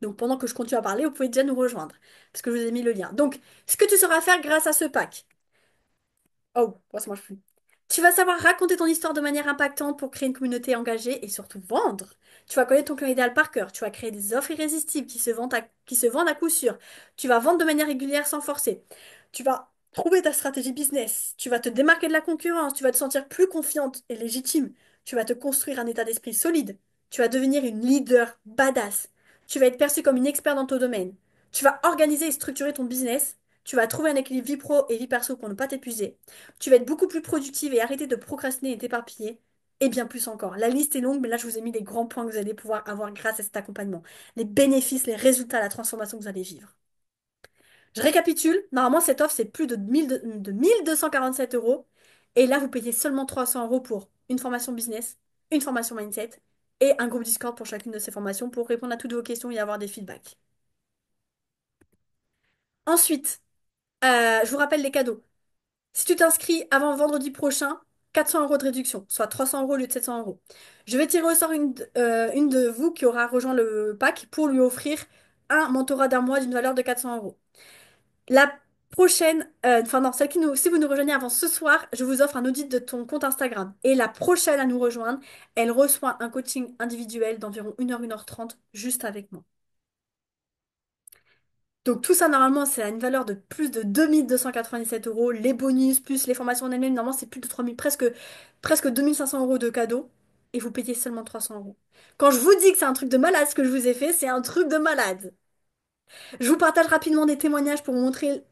Donc, pendant que je continue à parler, vous pouvez déjà nous rejoindre, parce que je vous ai mis le lien. Donc, ce que tu sauras faire grâce à ce pack. Oh, ça marche plus. Tu vas savoir raconter ton histoire de manière impactante pour créer une communauté engagée et surtout vendre. Tu vas connaître ton client idéal par cœur. Tu vas créer des offres irrésistibles qui se vendent à coup sûr. Tu vas vendre de manière régulière sans forcer. Tu vas trouver ta stratégie business. Tu vas te démarquer de la concurrence. Tu vas te sentir plus confiante et légitime. Tu vas te construire un état d'esprit solide. Tu vas devenir une leader badass. Tu vas être perçue comme une experte dans ton domaine. Tu vas organiser et structurer ton business. Tu vas trouver un équilibre vie pro et vie perso pour ne pas t'épuiser. Tu vas être beaucoup plus productive et arrêter de procrastiner et t'éparpiller. Et bien plus encore. La liste est longue, mais là, je vous ai mis les grands points que vous allez pouvoir avoir grâce à cet accompagnement. Les bénéfices, les résultats, la transformation que vous allez vivre. Je récapitule. Normalement, cette offre, c'est plus de 1 247 €. Et là, vous payez seulement 300 € pour une formation business, une formation mindset et un groupe Discord pour chacune de ces formations pour répondre à toutes vos questions et avoir des feedbacks. Ensuite, je vous rappelle les cadeaux. Si tu t'inscris avant vendredi prochain, 400 € de réduction, soit 300 € au lieu de 700 €. Je vais tirer au sort une de vous qui aura rejoint le pack pour lui offrir un mentorat d'un mois d'une valeur de 400 €. La prochaine, enfin non, si vous nous rejoignez avant ce soir, je vous offre un audit de ton compte Instagram. Et la prochaine à nous rejoindre, elle reçoit un coaching individuel d'environ 1 heure, 1 h 30 juste avec moi. Donc tout ça, normalement, c'est à une valeur de plus de 2 297 €. Les bonus, plus les formations en elles-mêmes, normalement, c'est plus de 3 000, presque 2 500 € de cadeaux. Et vous payez seulement 300 €. Quand je vous dis que c'est un truc de malade ce que je vous ai fait, c'est un truc de malade. Je vous partage rapidement des témoignages pour vous montrer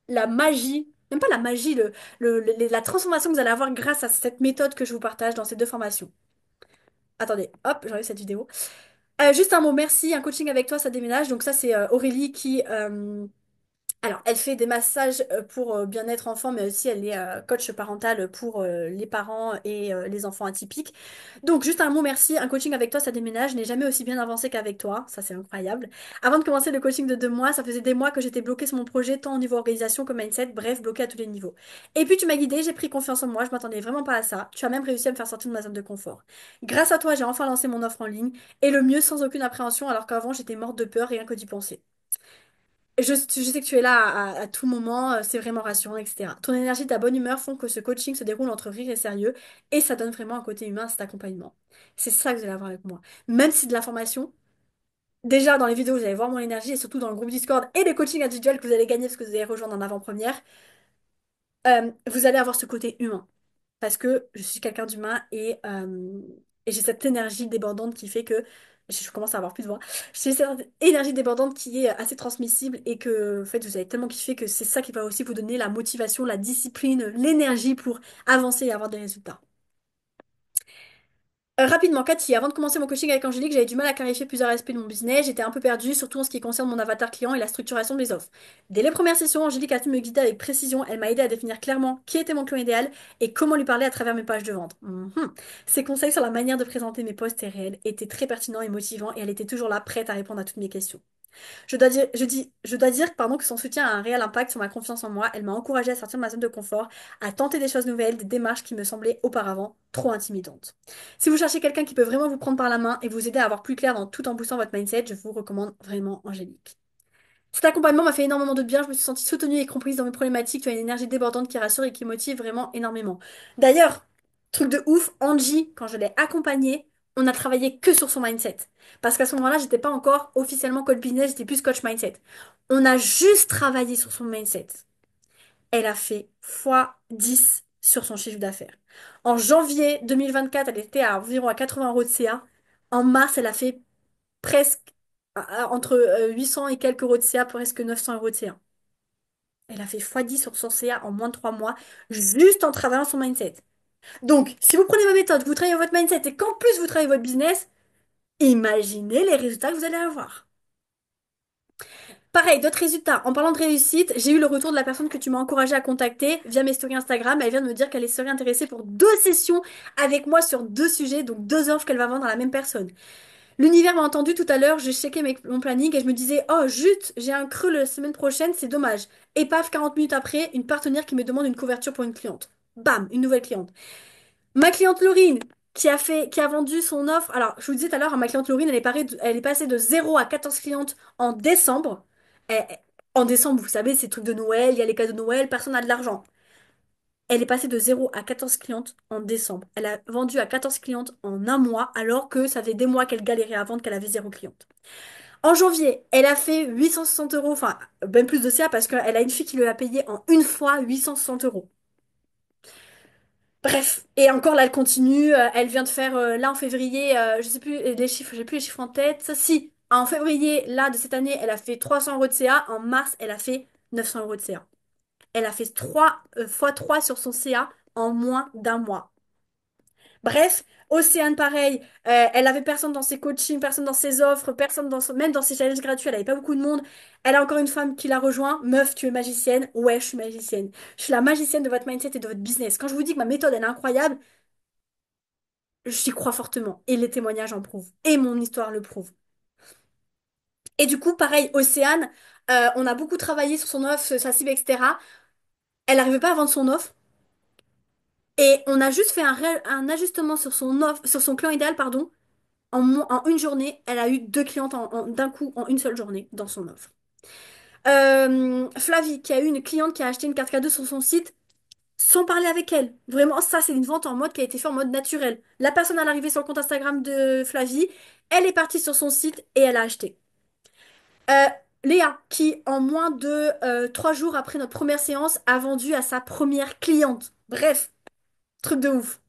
la magie, même pas la magie, la transformation que vous allez avoir grâce à cette méthode que je vous partage dans ces deux formations. Attendez, hop, j'enlève cette vidéo. Juste un mot, merci, un coaching avec toi, ça déménage. Donc ça, c'est Aurélie qui... alors, elle fait des massages pour bien-être enfant, mais aussi elle est coach parental pour les parents et les enfants atypiques. Donc, juste un mot merci. Un coaching avec toi, ça déménage. Je n'ai jamais aussi bien avancé qu'avec toi. Ça, c'est incroyable. Avant de commencer le coaching de 2 mois, ça faisait des mois que j'étais bloquée sur mon projet, tant au niveau organisation que mindset. Bref, bloquée à tous les niveaux. Et puis, tu m'as guidée, j'ai pris confiance en moi. Je m'attendais vraiment pas à ça. Tu as même réussi à me faire sortir de ma zone de confort. Grâce à toi, j'ai enfin lancé mon offre en ligne. Et le mieux, sans aucune appréhension, alors qu'avant, j'étais morte de peur rien que d'y penser. Je sais que tu es là à tout moment, c'est vraiment rassurant, etc. Ton énergie, ta bonne humeur font que ce coaching se déroule entre rire et sérieux et ça donne vraiment un côté humain à cet accompagnement. C'est ça que vous allez avoir avec moi. Même si c'est de l'information, Déjà, dans les vidéos, vous allez voir mon énergie et surtout dans le groupe Discord et les coachings individuels que vous allez gagner parce que vous allez rejoindre en avant-première, vous allez avoir ce côté humain. Parce que je suis quelqu'un d'humain et j'ai cette énergie débordante qui fait que je commence à avoir plus de voix. J'ai cette énergie débordante qui est assez transmissible et que en fait, vous allez tellement kiffer que c'est ça qui va aussi vous donner la motivation, la discipline, l'énergie pour avancer et avoir des résultats. Rapidement, Cathy, avant de commencer mon coaching avec Angélique, j'avais du mal à clarifier plusieurs aspects de mon business. J'étais un peu perdue, surtout en ce qui concerne mon avatar client et la structuration de mes offres. Dès les premières sessions, Angélique a su me guider avec précision. Elle m'a aidé à définir clairement qui était mon client idéal et comment lui parler à travers mes pages de vente. Ses conseils sur la manière de présenter mes posts et réels étaient très pertinents et motivants et elle était toujours là, prête à répondre à toutes mes questions. Je dois dire, pardon, que son soutien a un réel impact sur ma confiance en moi. Elle m'a encouragée à sortir de ma zone de confort, à tenter des choses nouvelles, des démarches qui me semblaient auparavant trop intimidantes. Si vous cherchez quelqu'un qui peut vraiment vous prendre par la main et vous aider à avoir plus clair tout en boostant votre mindset, je vous recommande vraiment Angélique. Cet accompagnement m'a fait énormément de bien, je me suis sentie soutenue et comprise dans mes problématiques, tu as une énergie débordante qui rassure et qui motive vraiment énormément. D'ailleurs, truc de ouf, Angie, quand je l'ai accompagnée, on a travaillé que sur son mindset. Parce qu'à ce moment-là, j'étais pas encore officiellement coach business, j'étais plus coach mindset. On a juste travaillé sur son mindset. Elle a fait x10 sur son chiffre d'affaires. En janvier 2024, elle était à environ à 80 euros de CA. En mars, elle a fait presque entre 800 et quelques euros de CA, presque 900 euros de CA. Elle a fait x10 sur son CA en moins de 3 mois, juste en travaillant son mindset. Donc, si vous prenez ma méthode, que vous travaillez votre mindset et qu'en plus vous travaillez votre business, imaginez les résultats que vous allez avoir. Pareil, d'autres résultats. En parlant de réussite, j'ai eu le retour de la personne que tu m'as encouragé à contacter via mes stories Instagram. Elle vient de me dire qu'elle serait intéressée pour 2 sessions avec moi sur 2 sujets, donc 2 offres qu'elle va vendre à la même personne. L'univers m'a entendu tout à l'heure, j'ai checké mon planning et je me disais, oh zut, j'ai un creux la semaine prochaine, c'est dommage. Et paf, 40 minutes après, une partenaire qui me demande une couverture pour une cliente. Bam, une nouvelle cliente. Ma cliente Laurine, qui a vendu son offre. Alors, je vous disais tout à l'heure, hein, ma cliente Laurine, elle est passée de 0 à 14 clientes en décembre. En décembre, vous savez, c'est trucs de Noël, il y a les cadeaux de Noël, personne n'a de l'argent. Elle est passée de 0 à 14 clientes en décembre. Elle a vendu à 14 clientes en un mois, alors que ça fait des mois qu'elle galérait à vendre, qu'elle avait 0 cliente. En janvier, elle a fait 860 euros, enfin, même plus de ça, parce qu'elle a une fille qui lui a payé en une fois 860 euros. Bref, et encore là, elle continue. Elle vient de faire, là en février, je sais plus les chiffres, j'ai plus les chiffres en tête. Ça, si, en février, là, de cette année, elle a fait 300 euros de CA. En mars, elle a fait 900 euros de CA. Elle a fait 3 fois 3 sur son CA en moins d'un mois. Bref, Océane, pareil, elle avait personne dans ses coachings, personne dans ses offres, personne même dans ses challenges gratuits, elle avait pas beaucoup de monde. Elle a encore une femme qui l'a rejoint. Meuf, tu es magicienne? Ouais, je suis magicienne. Je suis la magicienne de votre mindset et de votre business. Quand je vous dis que ma méthode, elle est incroyable, j'y crois fortement. Et les témoignages en prouvent. Et mon histoire le prouve. Et du coup, pareil, Océane, on a beaucoup travaillé sur son offre, sa cible, etc. Elle n'arrivait pas à vendre son offre. Et on a juste fait un ajustement sur son offre, sur son client idéal, pardon. En une journée, elle a eu 2 clientes d'un coup, en une seule journée, dans son offre. Flavie, qui a eu une cliente qui a acheté une carte cadeau sur son site sans parler avec elle. Vraiment, ça, c'est une vente en mode qui a été faite en mode naturel. La personne, à l'arrivée sur le compte Instagram de Flavie, elle est partie sur son site et elle a acheté. Euh, Léa, qui en moins de 3 jours après notre première séance, a vendu à sa première cliente. Bref, truc de ouf.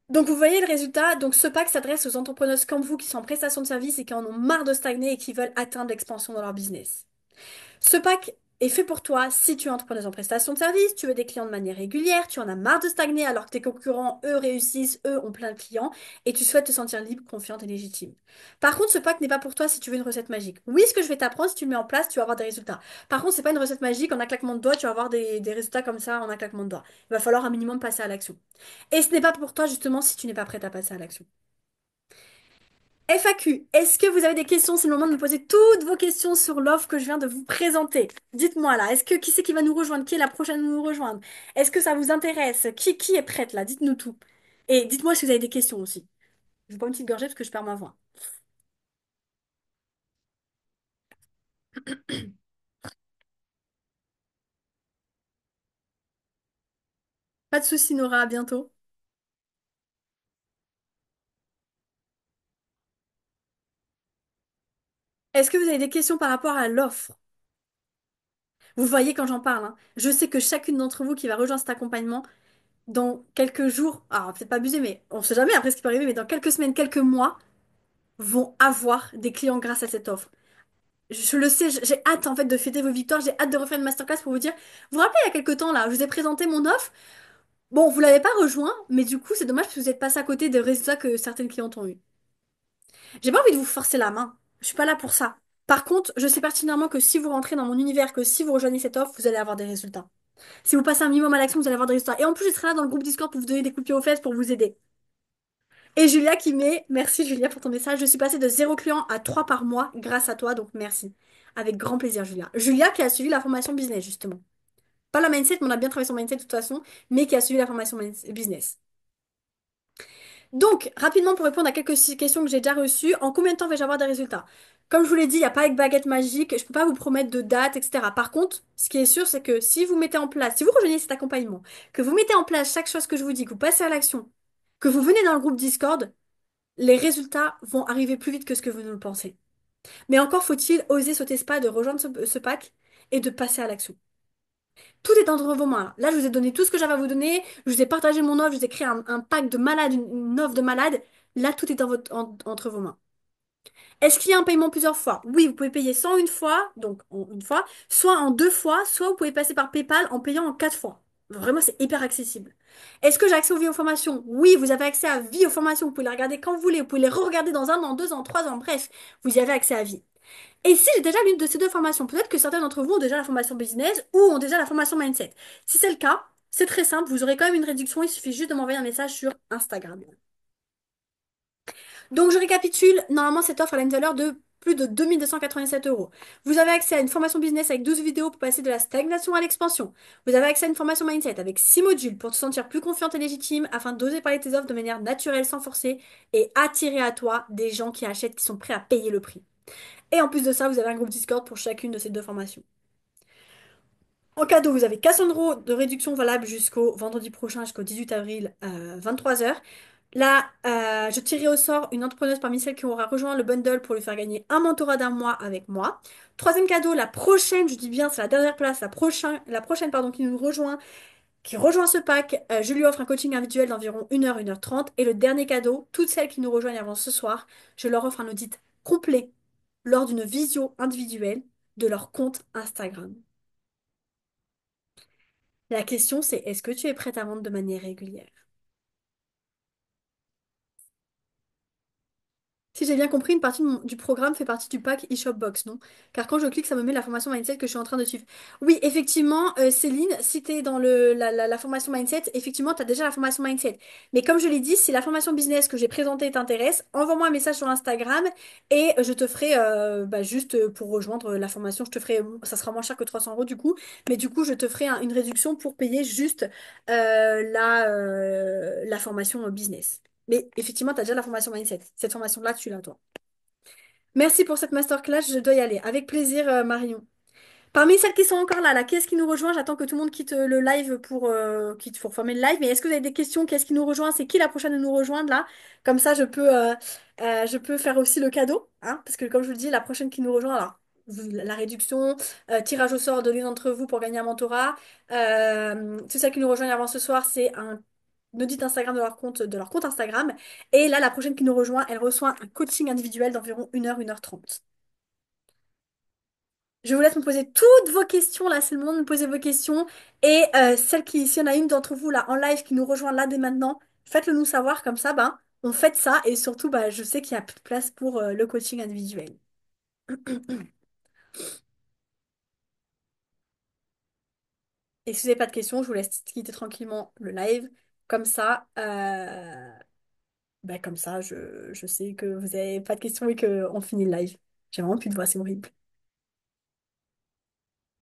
Donc vous voyez le résultat, donc ce pack s'adresse aux entrepreneurs comme vous qui sont en prestation de service et qui en ont marre de stagner et qui veulent atteindre l'expansion dans leur business. Ce pack est fait pour toi si tu es entrepreneur en prestation de service, tu veux des clients de manière régulière, tu en as marre de stagner alors que tes concurrents, eux, réussissent, eux, ont plein de clients et tu souhaites te sentir libre, confiante et légitime. Par contre, ce pack n'est pas pour toi si tu veux une recette magique. Oui, ce que je vais t'apprendre, si tu le mets en place, tu vas avoir des résultats. Par contre, c'est pas une recette magique, en un claquement de doigts, tu vas avoir des résultats comme ça en un claquement de doigts. Il va falloir un minimum passer à l'action. Et ce n'est pas pour toi justement si tu n'es pas prête à passer à l'action. FAQ, est-ce que vous avez des questions? C'est le moment de me poser toutes vos questions sur l'offre que je viens de vous présenter. Dites-moi là, qui c'est qui va nous rejoindre? Qui est la prochaine à nous rejoindre? Est-ce que ça vous intéresse? Qui est prête là? Dites-nous tout. Et dites-moi si vous avez des questions aussi. Je vais pas une petite gorgée parce que je perds ma voix. Pas de soucis, Nora, à bientôt. Est-ce que vous avez des questions par rapport à l'offre? Vous voyez quand j'en parle, hein. Je sais que chacune d'entre vous qui va rejoindre cet accompagnement, dans quelques jours, alors peut-être pas abuser, mais on sait jamais après ce qui peut arriver, mais dans quelques semaines, quelques mois, vont avoir des clients grâce à cette offre. Je le sais, j'ai hâte en fait de fêter vos victoires, j'ai hâte de refaire une masterclass pour vous dire, vous vous rappelez il y a quelques temps là, je vous ai présenté mon offre. Bon, vous l'avez pas rejoint, mais du coup, c'est dommage parce que vous êtes passé à côté des résultats que certaines clientes ont eu. J'ai pas envie de vous forcer la main. Je suis pas là pour ça. Par contre, je sais pertinemment que si vous rentrez dans mon univers, que si vous rejoignez cette offre, vous allez avoir des résultats. Si vous passez un minimum à l'action, vous allez avoir des résultats. Et en plus, je serai là dans le groupe Discord pour vous donner des coups de pied aux fesses pour vous aider. Et Julia qui met, merci Julia pour ton message, je suis passée de 0 client à 3 par mois grâce à toi, donc merci. Avec grand plaisir, Julia. Julia qui a suivi la formation business, justement. Pas la mindset, mais on a bien travaillé son mindset de toute façon, mais qui a suivi la formation business. Donc, rapidement pour répondre à quelques questions que j'ai déjà reçues, en combien de temps vais-je avoir des résultats? Comme je vous l'ai dit, il n'y a pas avec baguette magique, je ne peux pas vous promettre de date, etc. Par contre, ce qui est sûr, c'est que si vous mettez en place, si vous rejoignez cet accompagnement, que vous mettez en place chaque chose que je vous dis, que vous passez à l'action, que vous venez dans le groupe Discord, les résultats vont arriver plus vite que ce que vous ne le pensez. Mais encore faut-il oser sauter ce pas de rejoindre ce pack et de passer à l'action. Tout est entre vos mains. Là, je vous ai donné tout ce que j'avais à vous donner. Je vous ai partagé mon offre. Je vous ai créé un pack de malade, une offre de malade. Là, tout est entre vos mains. Est-ce qu'il y a un paiement plusieurs fois? Oui, vous pouvez payer soit une fois, donc une fois, soit en 2 fois, soit vous pouvez passer par PayPal en payant en 4 fois. Vraiment, c'est hyper accessible. Est-ce que j'ai accès aux vidéos formations? Oui, vous avez accès à vie aux formations. Vous pouvez les regarder quand vous voulez. Vous pouvez les re-regarder dans 1 an, 2 ans, 3 ans. Bref, vous y avez accès à vie. Et si j'ai déjà l'une de ces deux formations, peut-être que certains d'entre vous ont déjà la formation business ou ont déjà la formation mindset. Si c'est le cas, c'est très simple, vous aurez quand même une réduction, il suffit juste de m'envoyer un message sur Instagram. Donc je récapitule, normalement cette offre elle a une valeur de plus de 2 287 euros. Vous avez accès à une formation business avec 12 vidéos pour passer de la stagnation à l'expansion. Vous avez accès à une formation mindset avec 6 modules pour te sentir plus confiante et légitime afin d'oser parler de tes offres de manière naturelle sans forcer et attirer à toi des gens qui achètent, qui sont prêts à payer le prix. Et en plus de ça, vous avez un groupe Discord pour chacune de ces deux formations. En cadeau, vous avez 400 euros de réduction valable jusqu'au vendredi prochain, jusqu'au 18 avril, 23 heures. Là, je tirerai au sort une entrepreneuse parmi celles qui aura rejoint le bundle pour lui faire gagner un mentorat d'un mois avec moi. Troisième cadeau, la prochaine, je dis bien, c'est la dernière place, la prochaine, pardon, qui rejoint ce pack, je lui offre un coaching individuel d'environ 1 heure, 1 h 30. Et le dernier cadeau, toutes celles qui nous rejoignent avant ce soir, je leur offre un audit complet lors d'une visio individuelle de leur compte Instagram. La question, c'est est-ce que tu es prête à vendre de manière régulière? Si j'ai bien compris, une partie du programme fait partie du pack eShop Box, non? Car quand je clique, ça me met la formation Mindset que je suis en train de suivre. Oui, effectivement, Céline, si tu es dans la formation Mindset, effectivement, tu as déjà la formation Mindset. Mais comme je l'ai dit, si la formation business que j'ai présentée t'intéresse, envoie-moi un message sur Instagram et je te ferai, juste pour rejoindre la formation, je te ferai, ça sera moins cher que 300 euros du coup, mais du coup, je te ferai une réduction pour payer juste la formation business. Mais effectivement, tu as déjà la formation Mindset. Cette formation-là, tu l'as, toi. Merci pour cette masterclass, je dois y aller. Avec plaisir, Marion. Parmi celles qui sont encore là, qui est-ce qui nous rejoint? J'attends que tout le monde quitte le live pour former le live. Mais est-ce que vous avez des questions? Qui est-ce qui nous rejoint? C'est qui la prochaine à nous rejoindre là? Comme ça, je peux faire aussi le cadeau. Hein, parce que comme je vous le dis, la prochaine qui nous rejoint, alors, la réduction, tirage au sort de l'une d'entre vous pour gagner un mentorat. Tout ça qui nous rejoignent avant ce soir, c'est un audit Instagram de leur compte Instagram. Et là, la prochaine qui nous rejoint, elle reçoit un coaching individuel d'environ 1 heure, 1 h 30. Je vous laisse me poser toutes vos questions. Là, c'est le moment de me poser vos questions. Et s'il y en a une d'entre vous là en live qui nous rejoint là dès maintenant, faites-le nous savoir. Comme ça, ben, on fait ça. Et surtout, ben, je sais qu'il y a plus de place pour le coaching individuel. Et si vous n'avez pas de questions, je vous laisse quitter tranquillement le live. Comme ça, ben, comme ça, je sais que vous n'avez pas de questions et qu'on finit le live. J'ai vraiment plus de voix, c'est horrible.